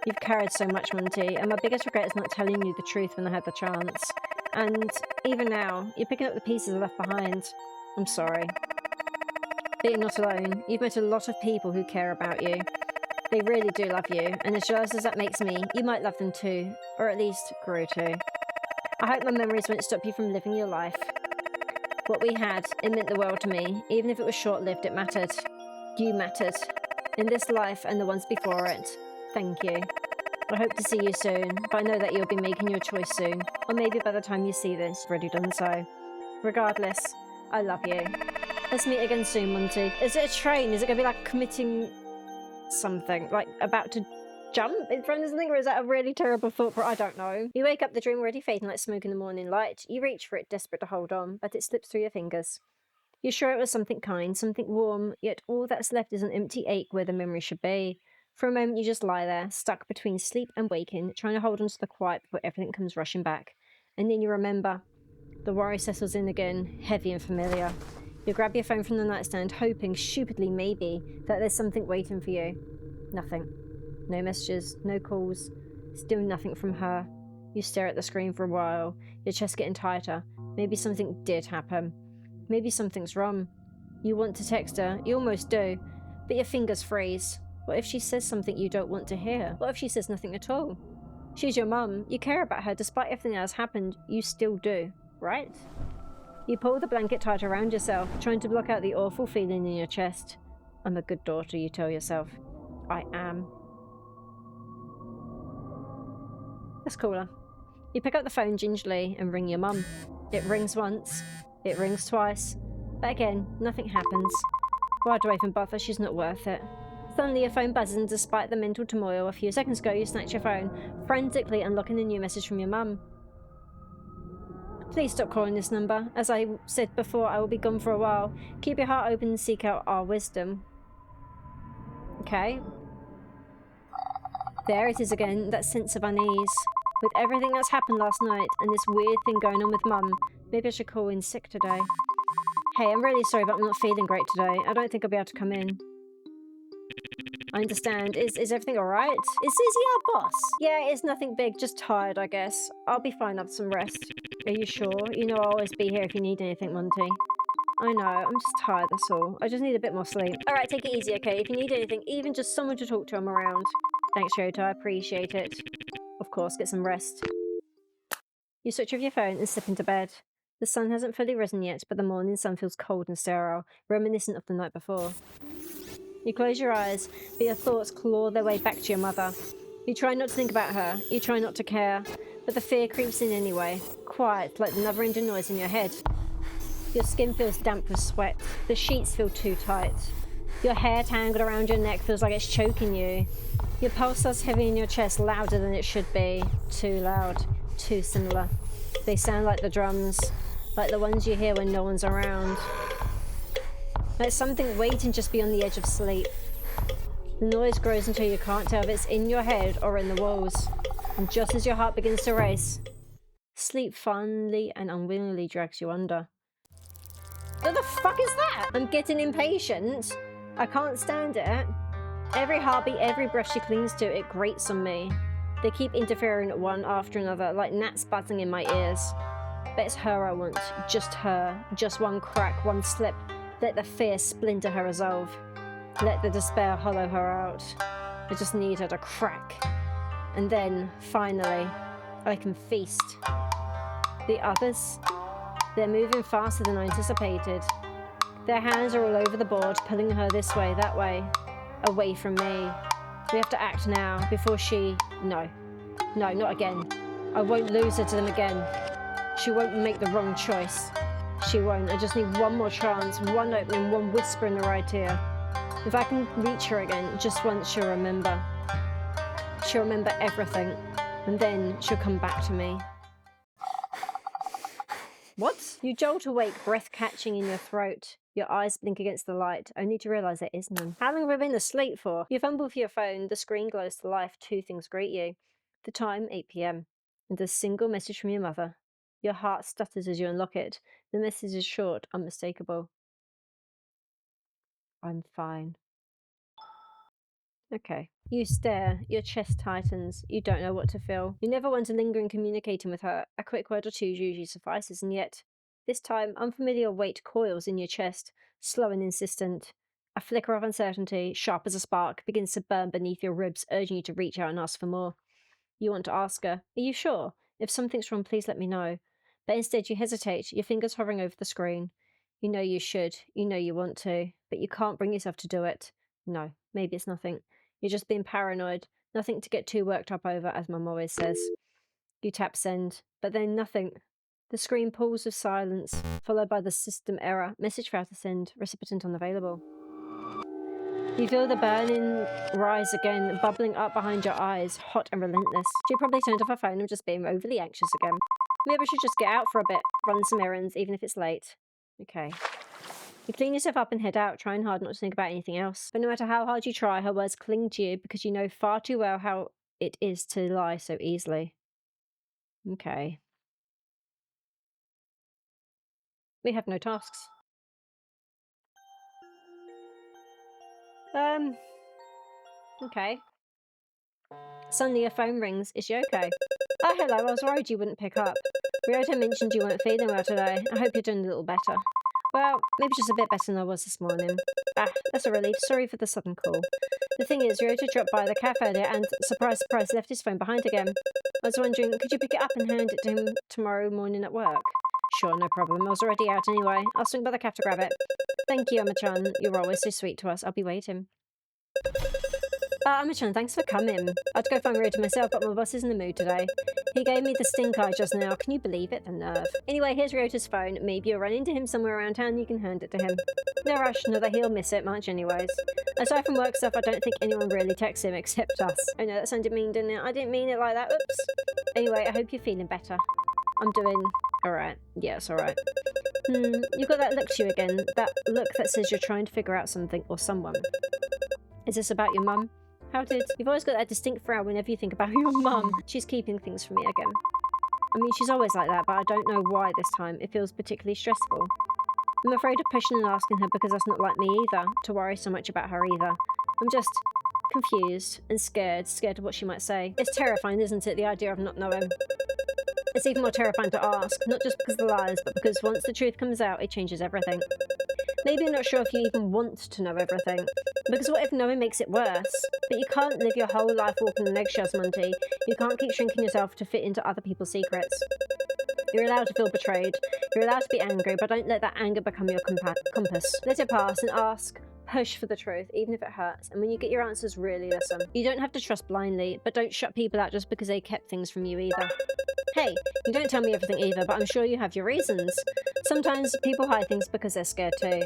You've carried so much, Monty, and my biggest regret is not telling you the truth when I had the chance. And even now, you're picking up the pieces I left behind. I'm sorry. But you're not alone. You've met a lot of people who care about you. They really do love you, and as jealous as that makes me, you might love them too. Or at least grow to. I hope my memories won't stop you from living your life. What we had, it meant the world to me. Even if it was short-lived, it mattered. You mattered. In this life and the ones before it. Thank you. I hope to see you soon, but I know that you'll be making your choice soon. Or maybe by the time you see this, you've already done so. Regardless, I love you. Let's meet again soon, Monty. Is it a train? Is it going to be like committing something? Like about to jump in front of something? Or is that a really terrible thought? I don't know. You wake up, the dream already fading like smoke in the morning light. You reach for it, desperate to hold on, but it slips through your fingers. You're sure it was something kind, something warm, yet all that's left is an empty ache where the memory should be. For a moment you just lie there, stuck between sleep and waking, trying to hold on to the quiet before everything comes rushing back. And then you remember. The worry settles in again, heavy and familiar. You grab your phone from the nightstand, hoping, stupidly maybe, that there's something waiting for you. Nothing. No messages, no calls. Still nothing from her. You stare at the screen for a while, your chest getting tighter. Maybe something did happen. Maybe something's wrong. You want to text her, you almost do, but your fingers freeze. What if she says something you don't want to hear? What if she says nothing at all? She's your mum. You care about her. Despite everything that has happened, you still do, right? You pull the blanket tight around yourself, trying to block out the awful feeling in your chest. I'm a good daughter, you tell yourself. I am. That's cooler. You pick up the phone gingerly and ring your mum. It rings once. It rings twice. But again, nothing happens. Why do I even bother? She's not worth it. Suddenly your phone buzzes, and despite the mental turmoil a few seconds ago, you snatch your phone, frantically unlocking a new message from your mum. Please stop calling this number. As I said before, I will be gone for a while. Keep your heart open and seek out our wisdom. Okay. There it is again, that sense of unease. With everything that's happened last night, and this weird thing going on with Mum, maybe I should call in sick today. Hey, I'm really sorry, but I'm not feeling great today. I don't think I'll be able to come in. I understand. Is everything alright? Is Susie our boss? Yeah, it's nothing big, just tired, I guess. I'll be fine after some rest. Are you sure? You know I'll always be here if you need anything, Monty. I know, I'm just tired, that's all. I just need a bit more sleep. Alright, take it easy, okay? If you need anything, even just someone to talk to, I'm around. Thanks, Shota, I appreciate it. Of course, get some rest. You switch off your phone and slip into bed. The sun hasn't fully risen yet, but the morning sun feels cold and sterile, reminiscent of the night before. You close your eyes, but your thoughts claw their way back to your mother. You try not to think about her, you try not to care, but the fear creeps in anyway, quiet like the never-ending noise in your head. Your skin feels damp with sweat, the sheets feel too tight. Your hair tangled around your neck feels like it's choking you. Your pulse does heavy in your chest, louder than it should be. Too loud, too similar. They sound like the drums, like the ones you hear when no one's around. Like something waiting just beyond the edge of sleep. The noise grows until you can't tell if it's in your head or in the walls. And just as your heart begins to race, sleep fondly and unwillingly drags you under. What the fuck is that? I'm getting impatient. I can't stand it. Every heartbeat, every breath she clings to, it grates on me. They keep interfering one after another, like gnats buzzing in my ears. But it's her I want, just her. Just one crack, one slip, Let the fear splinter her resolve. Let the despair hollow her out. I just need her to crack. And then, finally, I can feast. The others? They're moving faster than I anticipated. Their hands are all over the board, pulling her this way, that way, away from me. We have to act now, before she... No, not again. I won't lose her to them again. She won't make the wrong choice. She won't. I just need one more chance, one opening, one whisper in the right ear. If I can reach her again, just once, she'll remember. She'll remember everything, and then she'll come back to me. What? You jolt awake, breath catching in your throat. Your eyes blink against the light, only to realise there is none. How long have I been asleep for? You fumble for your phone, the screen glows to life, two things greet you. The time, 8 p.m, and a single message from your mother. Your heart stutters as you unlock it. The message is short, unmistakable. I'm fine. Okay. You stare, your chest tightens, you don't know what to feel. You never want to linger in communicating with her, a quick word or two usually suffices, and yet, this time, unfamiliar weight coils in your chest, slow and insistent. A flicker of uncertainty, sharp as a spark, begins to burn beneath your ribs, urging you to reach out and ask for more. You want to ask her, are you sure? If something's wrong, please let me know. But instead you hesitate, your fingers hovering over the screen. You know you should, you know you want to, but you can't bring yourself to do it. No, maybe it's nothing. You're just being paranoid, nothing to get too worked up over, as Mum always says. You tap send, but then nothing. The screen pulls with silence, followed by the system error, message failed to send, recipient unavailable. You feel the burning rise again, bubbling up behind your eyes, hot and relentless. She probably turned off her phone and just being overly anxious again. Maybe I should just get out for a bit, run some errands, even if it's late. Okay. You clean yourself up and head out, trying hard not to think about anything else. But no matter how hard you try, her words cling to you because you know far too well how it is to lie so easily. Okay. We have no tasks. Okay. Suddenly your phone rings. Is she okay? Oh, hello, I was worried you wouldn't pick up. Ryota mentioned you weren't feeling well today. I hope you're doing a little better. Well, maybe just a bit better than I was this morning. Ah, that's a relief. Sorry for the sudden call. The thing is, Ryota dropped by the cafe earlier and, surprise, surprise, left his phone behind again. I was wondering, could you pick it up and hand it to him tomorrow morning at work? Sure, no problem. I was already out anyway. I'll swing by the cafe to grab it. Thank you, Amma-chan. You're always so sweet to us. I'll be waiting. Amma-chan, thanks for coming. I'd go find Ryota myself, but my boss is in the mood today. He gave me the stink eye just now. Can you believe it? The nerve. Anyway, here's Ryota's phone. Maybe you'll run into him somewhere around town and you can hand it to him. No rush, not that he'll miss it much anyways. Aside from work stuff, I don't think anyone really texts him except us. Oh no, that sounded mean, didn't it? I didn't mean it like that. Oops. Anyway, I hope you're feeling better. I'm doing alright. Yeah, it's alright. You've got that look to you again. That look that says you're trying to figure out something or someone. Is this about your mum? You've always got that distinct frown whenever you think about your mum. She's keeping things from me again. I mean, she's always like that, but I don't know why this time. It feels particularly stressful. I'm afraid of pushing and asking her because that's not like me either, to worry so much about her either. I'm just confused and scared of what she might say. It's terrifying, isn't it, the idea of not knowing? It's even more terrifying to ask, not just because of the lies, but because once the truth comes out, it changes everything. Maybe you're not sure if you even want to know everything, because what if knowing makes it worse? But you can't live your whole life walking on eggshells, Monty. You can't keep shrinking yourself to fit into other people's secrets. You're allowed to feel betrayed. You're allowed to be angry, but don't let that anger become your compass. Let it pass and ask. Push for the truth, even if it hurts, and when you get your answers, really listen. You don't have to trust blindly, but don't shut people out just because they kept things from you either. Hey, you don't tell me everything either, but I'm sure you have your reasons. Sometimes people hide things because they're scared too.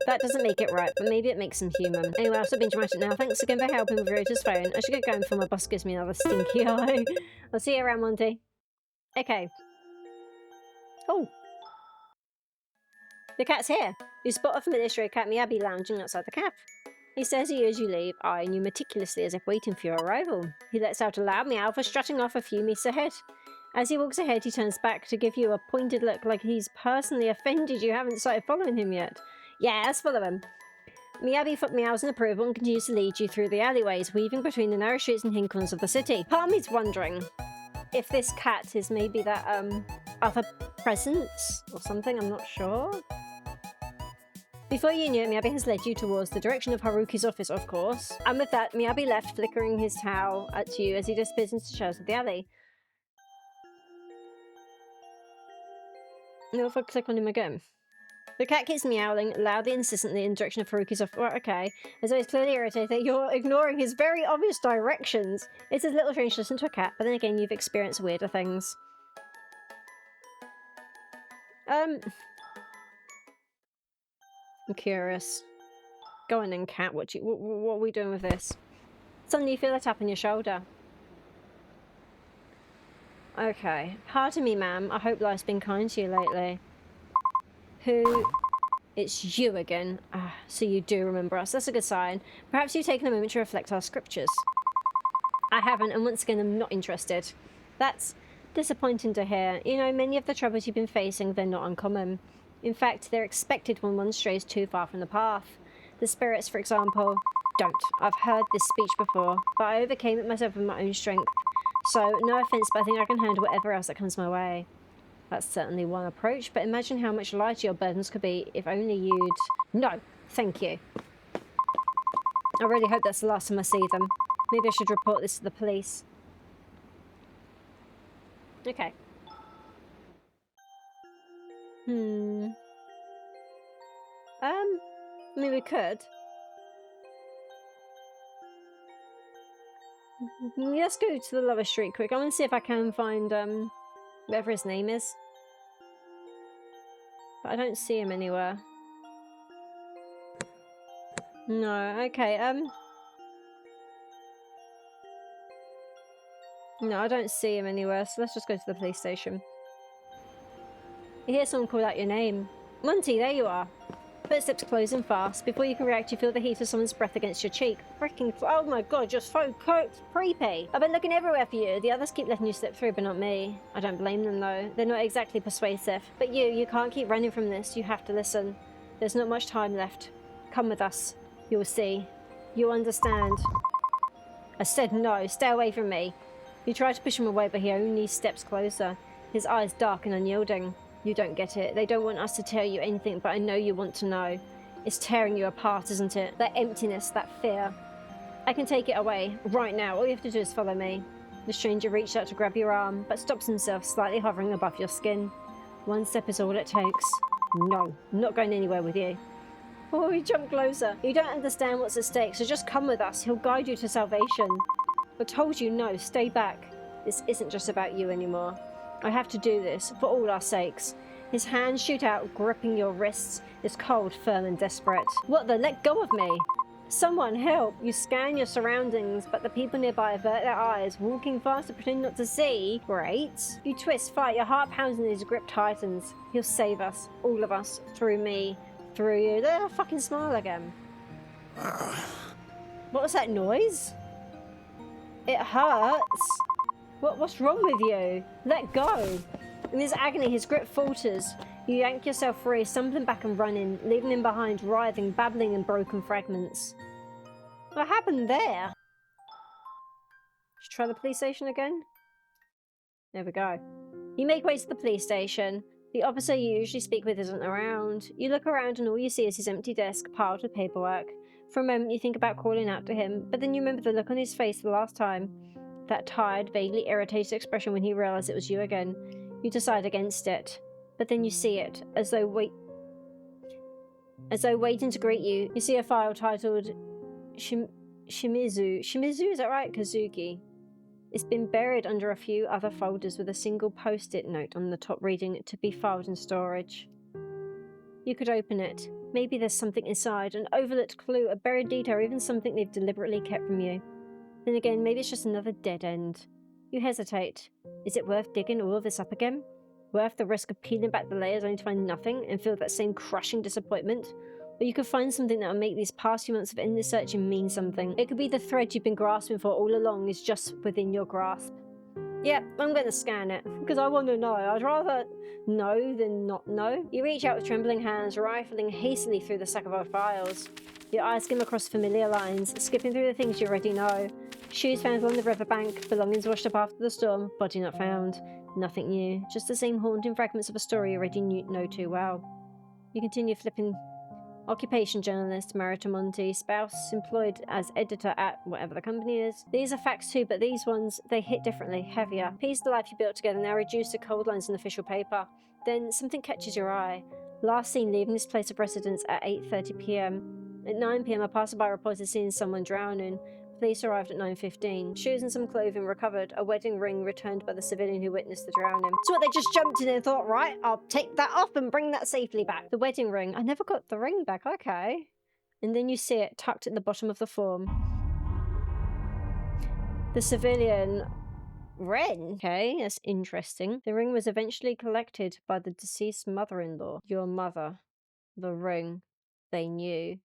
That doesn't make it right, but maybe it makes them human. Anyway, I'll stop being dramatic now. Thanks again for helping with Ryota's phone. I should get going before my boss gives me another stinky eye. I'll see you around, Monty. Okay. Oh. The cat's here. You spot a familiar stray cat Miyabi lounging outside the caf. He stares at you as you leave, eyeing you meticulously as if waiting for your arrival. He lets out a loud meow for strutting off a few meters ahead. As he walks ahead, he turns back to give you a pointed look like he's personally offended you haven't started following him yet. Yes, follow him. Miyabi meows in approval and continues to lead you through the alleyways, weaving between the narrow streets and hidden corners of the city. Part of me's wondering if this cat is maybe that, other presence or something, I'm not sure. Before you knew it, Miyabi has led you towards the direction of Haruki's office, of course. And with that, Miyabi left, flickering his towel at you as he disappears into the shadows of the alley. Now if I click on him again. The cat keeps meowling loudly and insistently in the direction of Haruki's office. Well, okay. As though he's clearly irritated that you're ignoring his very obvious directions. It's a little strange to listen to a cat, but then again, you've experienced weirder things. I'm curious. Go on then, cat. What are we doing with this? Suddenly you feel a tap on your shoulder. Okay. Pardon me, ma'am. I hope life's been kind to you lately. Who? It's you again. Ah, so you do remember us. That's a good sign. Perhaps you've taken a moment to reflect our scriptures. I haven't, and once again, I'm not interested. That's disappointing to hear. You know, many of the troubles you've been facing, they're not uncommon. In fact, they're expected when one strays too far from the path. The spirits, for example, don't. I've heard this speech before, but I overcame it myself with my own strength. So, no offense, but I think I can handle whatever else that comes my way. That's certainly one approach, but imagine how much lighter your burdens could be if only you'd... No, thank you. I really hope that's the last time I see them. Maybe I should report this to the police. Okay. I mean, we could. Let's go to the lower street quick. I want to see if I can find, whatever his name is. But I don't see him anywhere. No, okay, no, I don't see him anywhere, so let's just go to the police station. You hear someone call out your name. Monty, there you are. Footsteps closing fast. Before you can react, you feel the heat of someone's breath against your cheek. Freaking... Oh my god, you're so creepy. I've been looking everywhere for you. The others keep letting you slip through, but not me. I don't blame them, though. They're not exactly persuasive. But you can't keep running from this. You have to listen. There's not much time left. Come with us. You'll see. You'll understand. I said no. Stay away from me. You try to push him away, but he only steps closer. His eyes dark and unyielding. You don't get it. They don't want us to tell you anything, but I know you want to know. It's tearing you apart, isn't it? That emptiness, that fear. I can take it away, right now. All you have to do is follow me. The stranger reached out to grab your arm, but stops himself, slightly hovering above your skin. One step is all it takes. No, I'm not going anywhere with you. Oh, he jumped closer. You don't understand what's at stake, so just come with us. He'll guide you to salvation. I told you no, stay back. This isn't just about you anymore. I have to do this, for all our sakes. His hands shoot out, gripping your wrists. It's cold, firm and desperate. What the? Let go of me! Someone help! You scan your surroundings, but the people nearby avert their eyes, walking faster, pretending not to see. Great. You twist, fight, your heart pounds and his grip tightens. He'll save us, all of us, through me, through you. Let her fucking smile again. What was that noise? It hurts. What's wrong with you? Let go. In his agony, his grip falters. You yank yourself free, stumbling back and running, leaving him behind, writhing, babbling in broken fragments. What happened there? Should try the police station again? There we go. You make way to the police station. The officer you usually speak with isn't around. You look around and all you see is his empty desk piled with paperwork. For a moment you think about calling out to him, but then you remember the look on his face the last time. That tired, vaguely irritated expression when he realized it was you again. You decide against it, but then you see it, as though waiting to greet you. You see a file titled Shimizu. Shimizu, is that right? Kazuki. It's been buried under a few other folders with a single post-it note on the top reading, "To be filed in storage." You could open it. Maybe there's something inside, an overlooked clue, a buried detail, or even something they've deliberately kept from you. Then again, maybe it's just another dead end. You hesitate. Is it worth digging all of this up again? Worth the risk of peeling back the layers only to find nothing and feel that same crushing disappointment? Or you could find something that will make these past few months of endless searching mean something. It could be the thread you've been grasping for all along is just within your grasp. Yep, I'm going to scan it, because I want to know. I'd rather know than not know. You reach out with trembling hands, rifling hastily through the stack of old files. Your eyes skim across familiar lines, skipping through the things you already know. Shoes found along the riverbank, belongings washed up after the storm, body not found. Nothing new, just the same haunting fragments of a story you already know too well. You continue flipping Occupation journalist, married to Monty, spouse employed as editor at whatever the company is. These are facts too, but these ones, they hit differently, heavier. Piece of the life you built together now reduced to cold lines in official paper. Then something catches your eye. Last seen leaving this place of residence at 8:30 p.m. At 9 p.m, a passerby reported seeing someone drowning. Police arrived at 9:15. Shoes and some clothing recovered. A wedding ring returned by the civilian who witnessed the drowning. So what, they just jumped in and thought, right, I'll take that off and bring that safely back. The wedding ring. I never got the ring back, okay. And then you see it tucked at the bottom of the form. The civilian ring. Okay, that's interesting. The ring was eventually collected by the deceased mother-in-law. Your mother. The ring. They knew.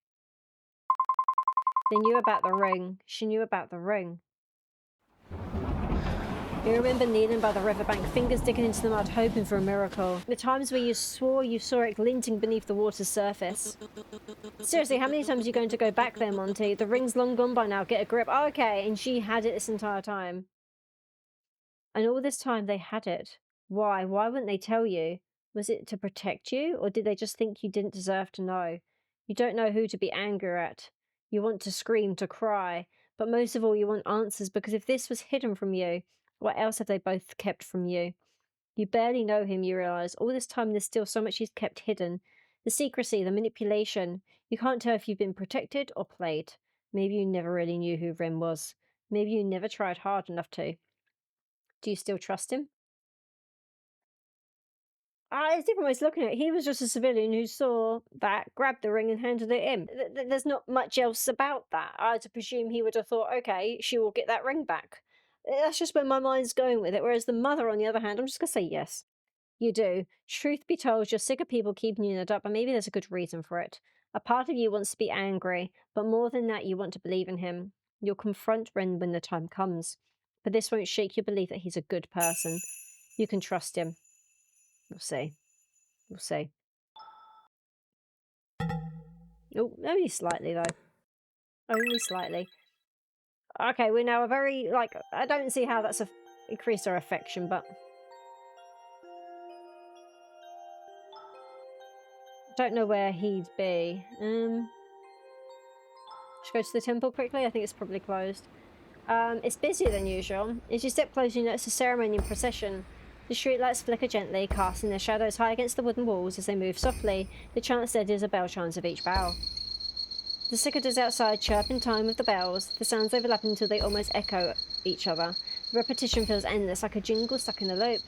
They knew about the ring. She knew about the ring. You remember kneeling by the riverbank, fingers digging into the mud, hoping for a miracle. The times where you swore you saw it glinting beneath the water's surface. Seriously, how many times are you going to go back there, Monty? The ring's long gone by now, get a grip. Oh, okay, and she had it this entire time. And all this time they had it. Why? Why wouldn't they tell you? Was it to protect you, or did they just think you didn't deserve to know? You don't know who to be angry at. You want to scream, to cry, but most of all you want answers, because if this was hidden from you, what else have they both kept from you? You barely know him, you realise. All this time there's still so much he's kept hidden. The secrecy, the manipulation. You can't tell if you've been protected or played. Maybe you never really knew who Ren was. Maybe you never tried hard enough to. Do you still trust him? It's different ways of looking at it. He was just a civilian who saw that, grabbed the ring and handed it in. There's not much else about that. I'd presume he would have thought, okay, she will get that ring back. That's just where my mind's going with it. Whereas the mother, on the other hand, I'm just going to say yes. You do. Truth be told, you're sick of people keeping you in the dark, but maybe there's a good reason for it. A part of you wants to be angry, but more than that, you want to believe in him. You'll confront Ren when the time comes. But this won't shake your belief that he's a good person. You can trust him. We'll see. We'll see. Oh, only slightly, though. Only slightly. Okay, we're now a very, like, I don't see how that's increased our affection, but... Don't know where he'd be. Should go to the temple quickly? I think it's probably closed. It's busier than usual. As you step closer, you notice a ceremony in procession. The streetlights flicker gently, casting their shadows high against the wooden walls as they move softly. The chant steady as a bell chimes of each bow. The cicadas outside chirp in time with the bells, the sounds overlap until they almost echo each other. The repetition feels endless, like a jingle stuck in a loop.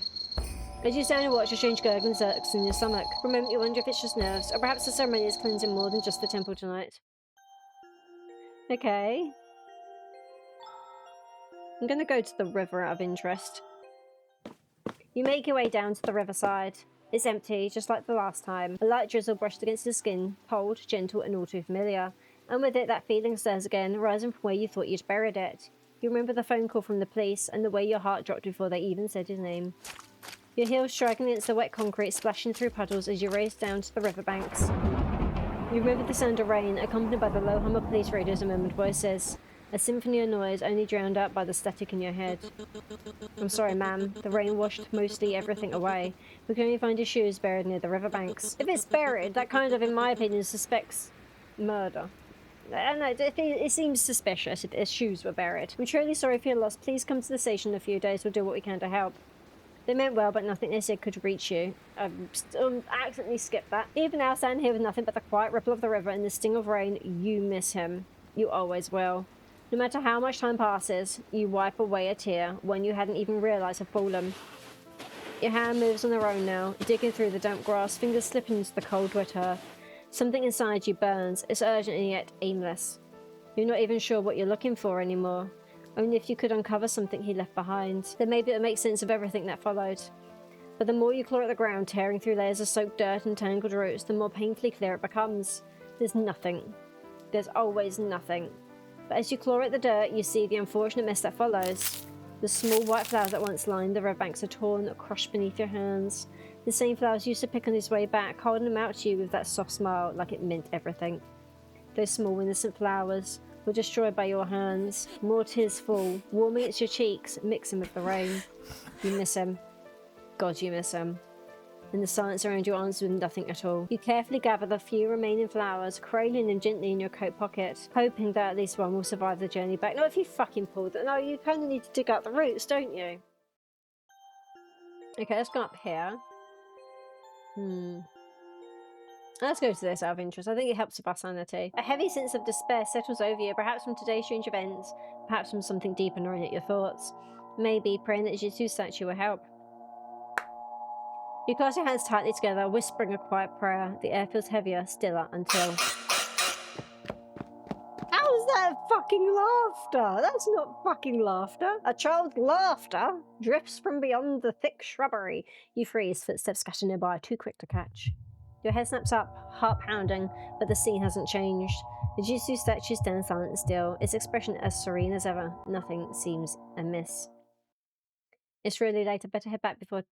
As you stand and watch, a strange gurgling zerks in your stomach. For a moment you wonder if it's just nerves, or perhaps the ceremony is cleansing more than just the temple tonight. Okay. I'm gonna go to the river out of interest. You make your way down to the riverside. It's empty, just like the last time. A light drizzle brushed against the skin, cold, gentle, and all too familiar. And with it, that feeling stirs again, rising from where you thought you'd buried it. You remember the phone call from the police, and the way your heart dropped before they even said his name. Your heels striking against the wet concrete, splashing through puddles as you race down to the riverbanks. You remember the sound of rain, accompanied by the low hum of police radios and murmured voices. A symphony of noise only drowned out by the static in your head. I'm sorry, ma'am. The rain washed mostly everything away. We can only find your shoes buried near the riverbanks. If it's buried, that kind of, in my opinion, suspects murder. I don't know, it seems suspicious if his shoes were buried. I'm truly sorry for your loss. Please come to the station in a few days. We'll do what we can to help. They meant well, but nothing they said could reach you. I accidentally skipped that. Even now, standing here with nothing but the quiet ripple of the river and the sting of rain, you miss him. You always will. No matter how much time passes, you wipe away a tear, one you hadn't even realised had fallen. Your hand moves on their own now, digging through the damp grass, fingers slipping into the cold, wet earth. Something inside you burns. It's urgent and yet aimless. You're not even sure what you're looking for anymore. Only if you could uncover something he left behind. Then maybe it'll make sense of everything that followed. But the more you claw at the ground, tearing through layers of soaked dirt and tangled roots, the more painfully clear it becomes. There's nothing. There's always nothing. But as you claw at the dirt, you see the unfortunate mess that follows. The small white flowers that once lined the riverbanks are torn, crushed beneath your hands. The same flowers you used to pick on his way back, holding them out to you with that soft smile, like it meant everything. Those small innocent flowers were destroyed by your hands. More tears fall, warming at your cheeks, mixing with the rain. You miss him. God, you miss him. In the silence around you answers with nothing at all. You carefully gather the few remaining flowers, cradling them gently in your coat pocket, hoping that at least one will survive the journey back. No, if you fucking pulled it. No, you kind of need to dig out the roots, don't you? Okay, let's go up here. Let's go to this out of interest. I think it helps with our sanity. A heavy sense of despair settles over you, perhaps from today's strange events, perhaps from something deeper gnawing at your thoughts. Maybe praying that Jitsu's statue will help. You clasp your hands tightly together, whispering a quiet prayer. The air feels heavier, stiller, until... How's that fucking laughter? That's not fucking laughter. A child's laughter drifts from beyond the thick shrubbery. You freeze, footsteps scatter nearby, too quick to catch. Your head snaps up, heart pounding, but the scene hasn't changed. The Jitsu statue stands silent and still, its expression as serene as ever. Nothing seems amiss. It's really late, I better head back before...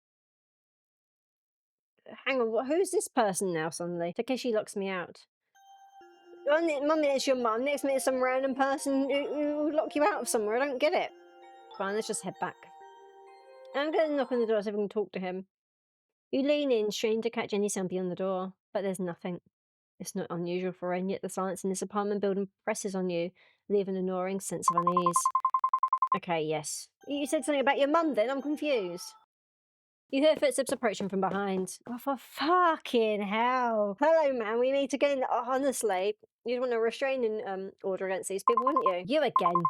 Hang on, who's this person now suddenly? Takeshi locks me out. One minute it's your mum, next minute it's some random person who lock you out of somewhere. I don't get it. Fine, let's just head back. I'm going to knock on the door so we can talk to him. You lean in, straining to catch any sound beyond the door, but there's nothing. It's not unusual for rain, yet the silence in this apartment building presses on you, leaving a gnawing sense of unease. Okay, yes. You said something about your mum then? I'm confused. You hear footsteps approaching from behind. Oh, for fucking hell. Hello, man. We need to get in. Honestly, you'd want a restraining order against these people, wouldn't you? You again.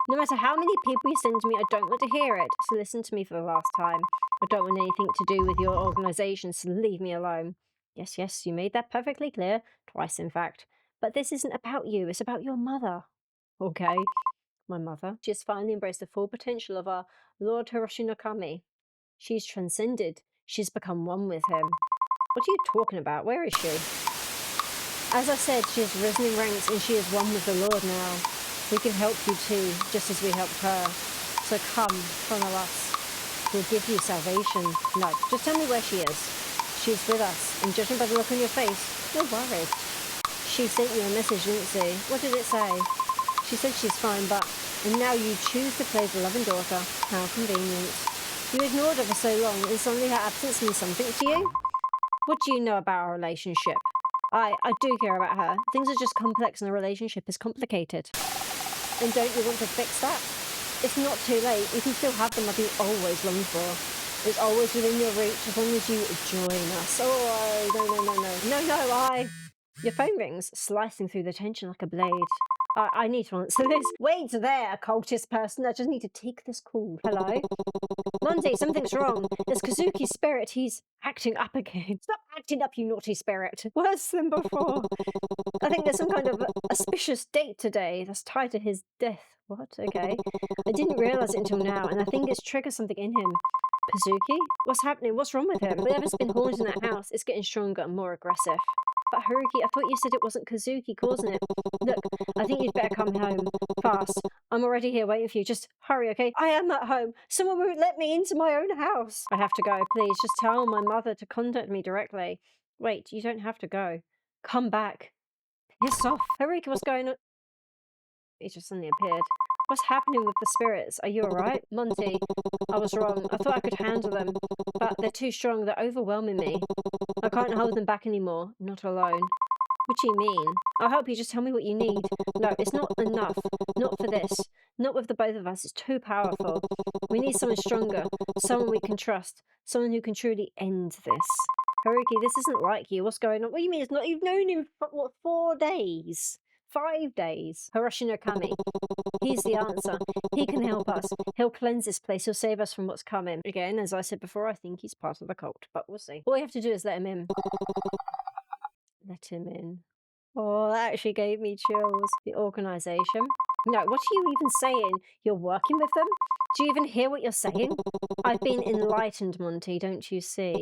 No matter how many people you send to me, I don't want to hear it. So listen to me for the last time. I don't want anything to do with your organisation, so leave me alone. Yes, you made that perfectly clear. Twice, in fact. But this isn't about you. It's about your mother. Okay. My mother. She has finally embraced the full potential of our Lord Hiroshi no Kami. She's transcended. She's become one with him. What are you talking about? Where is she? As I said, she has risen in ranks and she is one with the Lord now. We can help you too, just as we helped her. So come, follow us. We'll give you salvation. No, just tell me where she is. She's with us, and judging by the look on your face, you're worried. She sent you a message, didn't she? What did it say? She said she's fine, but... And now you choose to play the loving daughter. How convenient. You ignored her for so long, and suddenly her absence means something to you? What do you know about our relationship? I do care about her. Things are just complex and the relationship is complicated. And don't you want to fix that? It's not too late. You can still have the love you always longed for. It's always within your reach as long as you join us. Oh, no. Your phone rings, slicing through the tension like a blade. I need to answer this. Wait there, cultist person. I just need to take this call. Hello? Monty, something's wrong. It's Kazuki's spirit. He's acting up again. Stop acting up, you naughty spirit. Worse than before. I think there's some kind of auspicious date today that's tied to his death. What? Okay. I didn't realise it until now, and I think it's triggered something in him. Kazuki? What's happening? What's wrong with him? Whatever's been haunting that house is getting stronger and more aggressive. But Haruki, I thought you said it wasn't Kazuki causing it. Look, I think you'd better come home. Fast. I'm already here waiting for you. Just hurry, okay? I am at home. Someone won't let me into my own house. I have to go. Please, just tell my mother to contact me directly. Wait, you don't have to go. Come back. Piss off. Haruki, what's going on? He just suddenly appeared. What's happening with the spirits? Are you alright? Monty, I was wrong. I thought I could handle them. But they're too strong. They're overwhelming me. I can't hold them back anymore. Not alone. What do you mean? I'll help you. Just tell me what you need. No, it's not enough. Not for this. Not with the both of us. It's too powerful. We need someone stronger. Someone we can trust. Someone who can truly end this. Haruki, this isn't like you. What's going on? What do you mean it's not? You've known him for, what, 4 days? 5 days. Hiroshi no Kami. He's the answer. He can help us. He'll cleanse this place. He'll save us from what's coming. Again, as I said before, I think he's part of the cult, but we'll see. All we have to do is let him in. Let him in. Oh, that actually gave me chills. The organisation. No, what are you even saying? You're working with them? Do you even hear what you're saying? I've been enlightened, Monty, don't you see?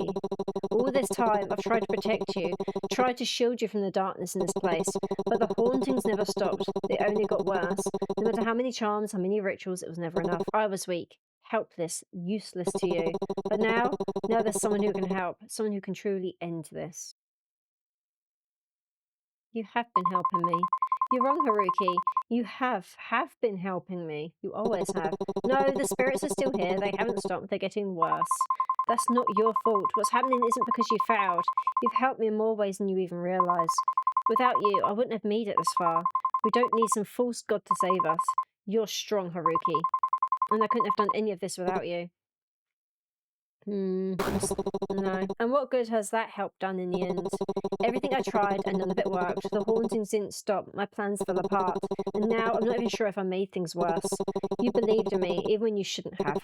All this time, I've tried to protect you, tried to shield you from the darkness in this place, but the hauntings never stopped. They only got worse. No matter how many charms, how many rituals, it was never enough. I was weak, helpless, useless to you. But now there's someone who can help, someone who can truly end this. You have been helping me. You're wrong, Haruki. You have been helping me. You always have. No, the spirits are still here. They haven't stopped. They're getting worse. That's not your fault. What's happening isn't because you failed. You've helped me in more ways than you even realise. Without you, I wouldn't have made it this far. We don't need some false god to save us. You're strong, Haruki. And I couldn't have done any of this without you. No. And what good has that help done in the end? Everything I tried and none of it worked. The hauntings didn't stop, my plans fell apart. And now I'm not even sure if I made things worse. You believed in me, even when you shouldn't have.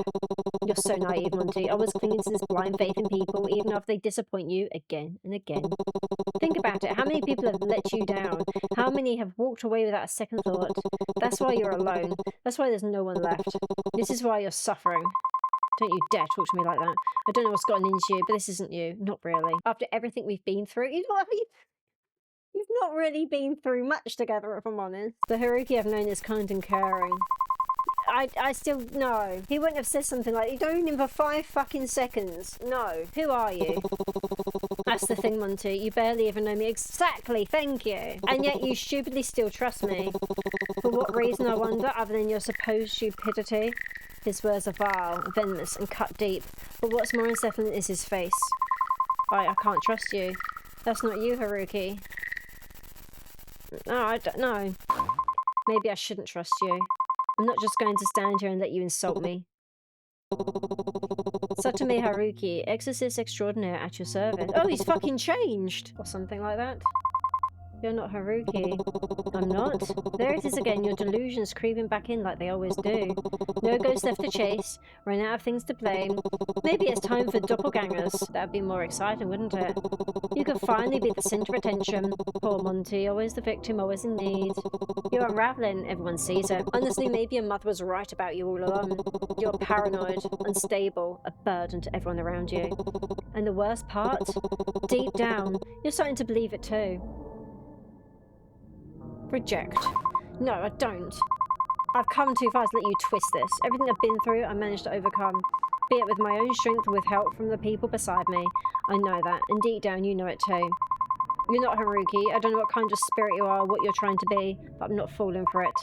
You're so naive, Monty. I was clinging to this blind faith in people, even after they disappoint you again and again. Think about it. How many people have let you down? How many have walked away without a second thought? That's why you're alone. That's why there's no one left. This is why you're suffering. Don't you dare talk to me like that. I don't know what's gotten into you, but this isn't you. Not really. After everything we've been through, you know what I mean? You've not really been through much together, if I'm honest. The Haruki I've known is kind and caring. I still, no. He wouldn't have said something like, you don't even for 5 fucking seconds. No. Who are you? That's the thing, Monty. You barely even know me. Exactly, thank you. And yet you stupidly still trust me. For what reason, I wonder, other than your supposed stupidity? His words are vile, venomous, and cut deep. But what's more unsettling is his face. I can't trust you. That's not you, Haruki. No, I don't know. Maybe I shouldn't trust you. I'm not just going to stand here and let you insult me. Satomi Haruki, exorcist extraordinaire at your service. Oh, he's fucking changed! Or something like that. You're not Haruki. I'm not. There it is again, your delusions creeping back in like they always do. No ghost left to chase, run out of things to blame. Maybe it's time for doppelgangers. That'd be more exciting, wouldn't it? You could finally be the centre of attention. Poor Monty, always the victim, always in need. You're unravelling, everyone sees it. Honestly, maybe your mother was right about you all along. You're paranoid, unstable, a burden to everyone around you. And the worst part? Deep down, you're starting to believe it too. Reject. No, I don't. I've come too far to let you twist this. Everything I've been through, I managed to overcome. Be it with my own strength or with help from the people beside me. I know that, and deep down you know it too. You're not Haruki. I don't know what kind of spirit you are, what you're trying to be, but I'm not falling for it.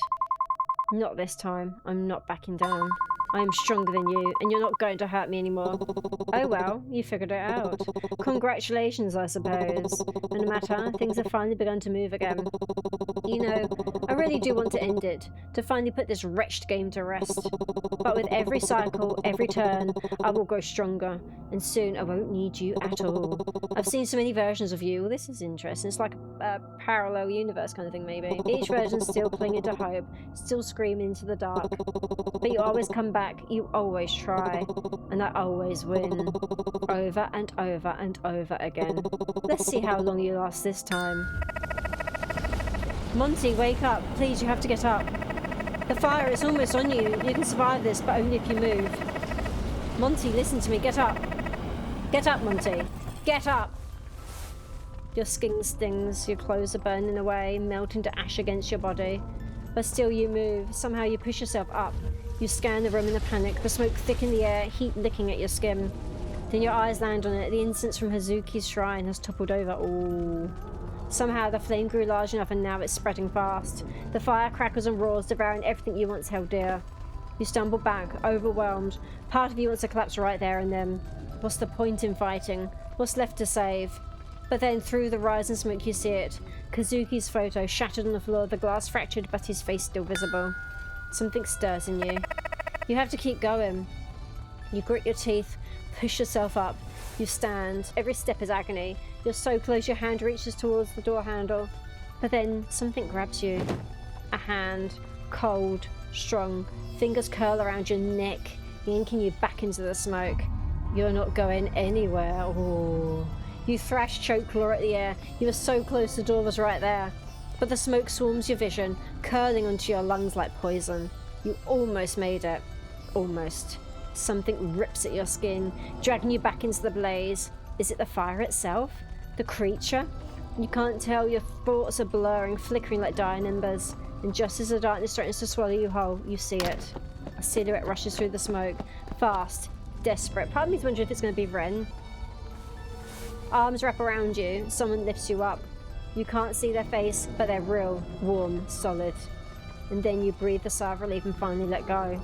Not this time. I'm not backing down. I am stronger than you, and you're not going to hurt me anymore. Oh well, you figured it out. Congratulations, I suppose. And no matter, things have finally begun to move again. You know, I really do want to end it, to finally put this wretched game to rest. But with every cycle, every turn, I will grow stronger, and soon I won't need you at all. I've seen so many versions of you. Well, this is interesting. It's like a parallel universe kind of thing, maybe. Each version's still clinging to hope, still screaming into the dark. But you always come back. You always try, and I always win. Over and over and over again. Let's see how long you last this time. Monty, wake up. Please, you have to get up. The fire is almost on you. You can survive this, but only if you move. Monty, listen to me. Get up. Get up, Monty. Get up. Your skin stings. Your clothes are burning away, melting to ash against your body. But still you move. Somehow you push yourself up. You scan the room in a panic, the smoke thick in the air, heat licking at your skin. Then your eyes land on it. The incense from Hazuki's shrine has toppled over. Ooh. Somehow the flame grew large enough and now it's spreading fast. The fire crackles and roars, devouring everything you once held dear. You stumble back, overwhelmed. Part of you wants to collapse right there and then. What's the point in fighting? What's left to save? But then through the rising smoke you see it. Kazuki's photo shattered on the floor, the glass fractured but his face still visible. Something stirs in you. You have to keep going. You grit your teeth, push yourself up. You stand. Every step is agony. You're so close your hand reaches towards the door handle. But then something grabs you. A hand. Cold. Strong. Fingers curl around your neck, yanking you back into the smoke. You're not going anywhere. Ooh. You thrash choke claw at the air. You were so close the door was right there. But the smoke swarms your vision, curling onto your lungs like poison. You almost made it. Almost. Something rips at your skin, dragging you back into the blaze. Is it the fire itself? The creature? You can't tell, your thoughts are blurring, flickering like dying embers. And just as the darkness threatens to swallow you whole, you see it. A silhouette rushes through the smoke. Fast. Desperate. Part of me's wondering if it's going to be Ren. Arms wrap around you. Someone lifts you up. You can't see their face, but they're real, warm, solid. And then you breathe a sigh of relief and finally let go.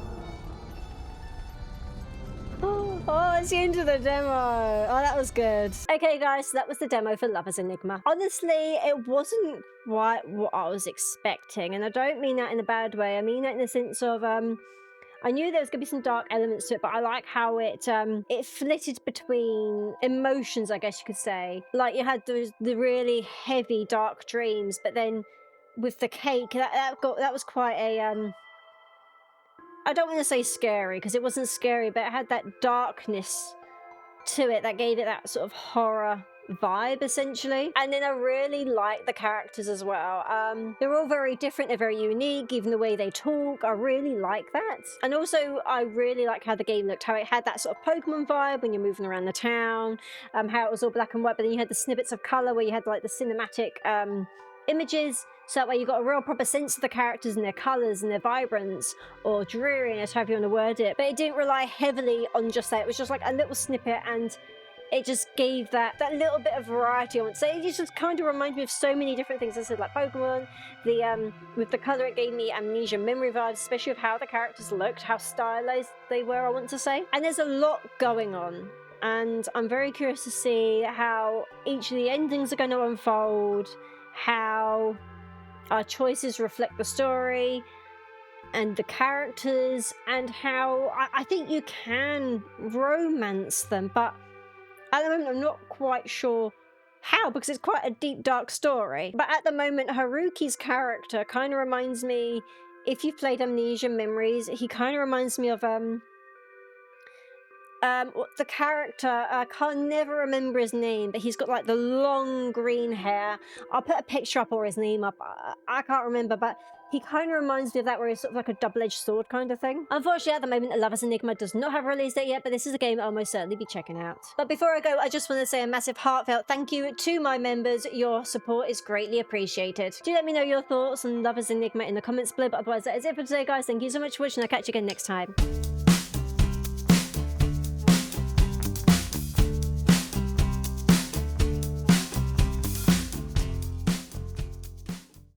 Oh, that's the end of the demo. Oh, that was good. Okay, guys, so that was the demo for Lovers Enigma. Honestly, it wasn't quite what I was expecting, and I don't mean that in a bad way. I mean that in the sense of, I knew there was going to be some dark elements to it, but I like how it flitted between emotions, I guess you could say. Like, you had the really heavy, dark dreams, but then with the cake, that was quite a, I don't want to say scary, because it wasn't scary, but it had that darkness to it that gave it that sort of horror vibe, essentially. And then I really like the characters as well. They're all very different, they're very unique, even the way they talk. I really like that. And also I really like how the game looked, how it had that sort of Pokemon vibe when you're moving around the town, how it was all black and white, but then you had the snippets of color where you had like the cinematic images, so that way you got a real proper sense of the characters and their colors and their vibrance, or dreariness, however you want to word it. But it didn't rely heavily on just that. It was just like a little snippet, and it just gave that little bit of variety, I would say. It just kind of reminded me of so many different things. I said, like Pokemon, with the color, it gave me Amnesia memory vibes, especially of how the characters looked, how stylized they were, I want to say. And there's a lot going on, and I'm very curious to see how each of the endings are going to unfold, how our choices reflect the story and the characters, and how I think you can romance them, but at the moment I'm not quite sure how, because it's quite a deep, dark story. But at the moment, Haruki's character kind of reminds me, if you've played Amnesia Memories, he kind of reminds me of the character, I can never remember his name, but he's got like the long green hair. I'll put a picture up or his name up. I can't remember, but he kind of reminds me of that, where he's sort of like a double-edged sword kind of thing. Unfortunately, at the moment, Lovers Enigma does not have a release date yet, but this is a game I'll most certainly be checking out. But before I go, I just want to say a massive heartfelt thank you to my members. Your support is greatly appreciated. Do let me know your thoughts on Lovers Enigma in the comments below, but otherwise that is it for today, guys. Thank you so much for watching. I'll catch you again next time.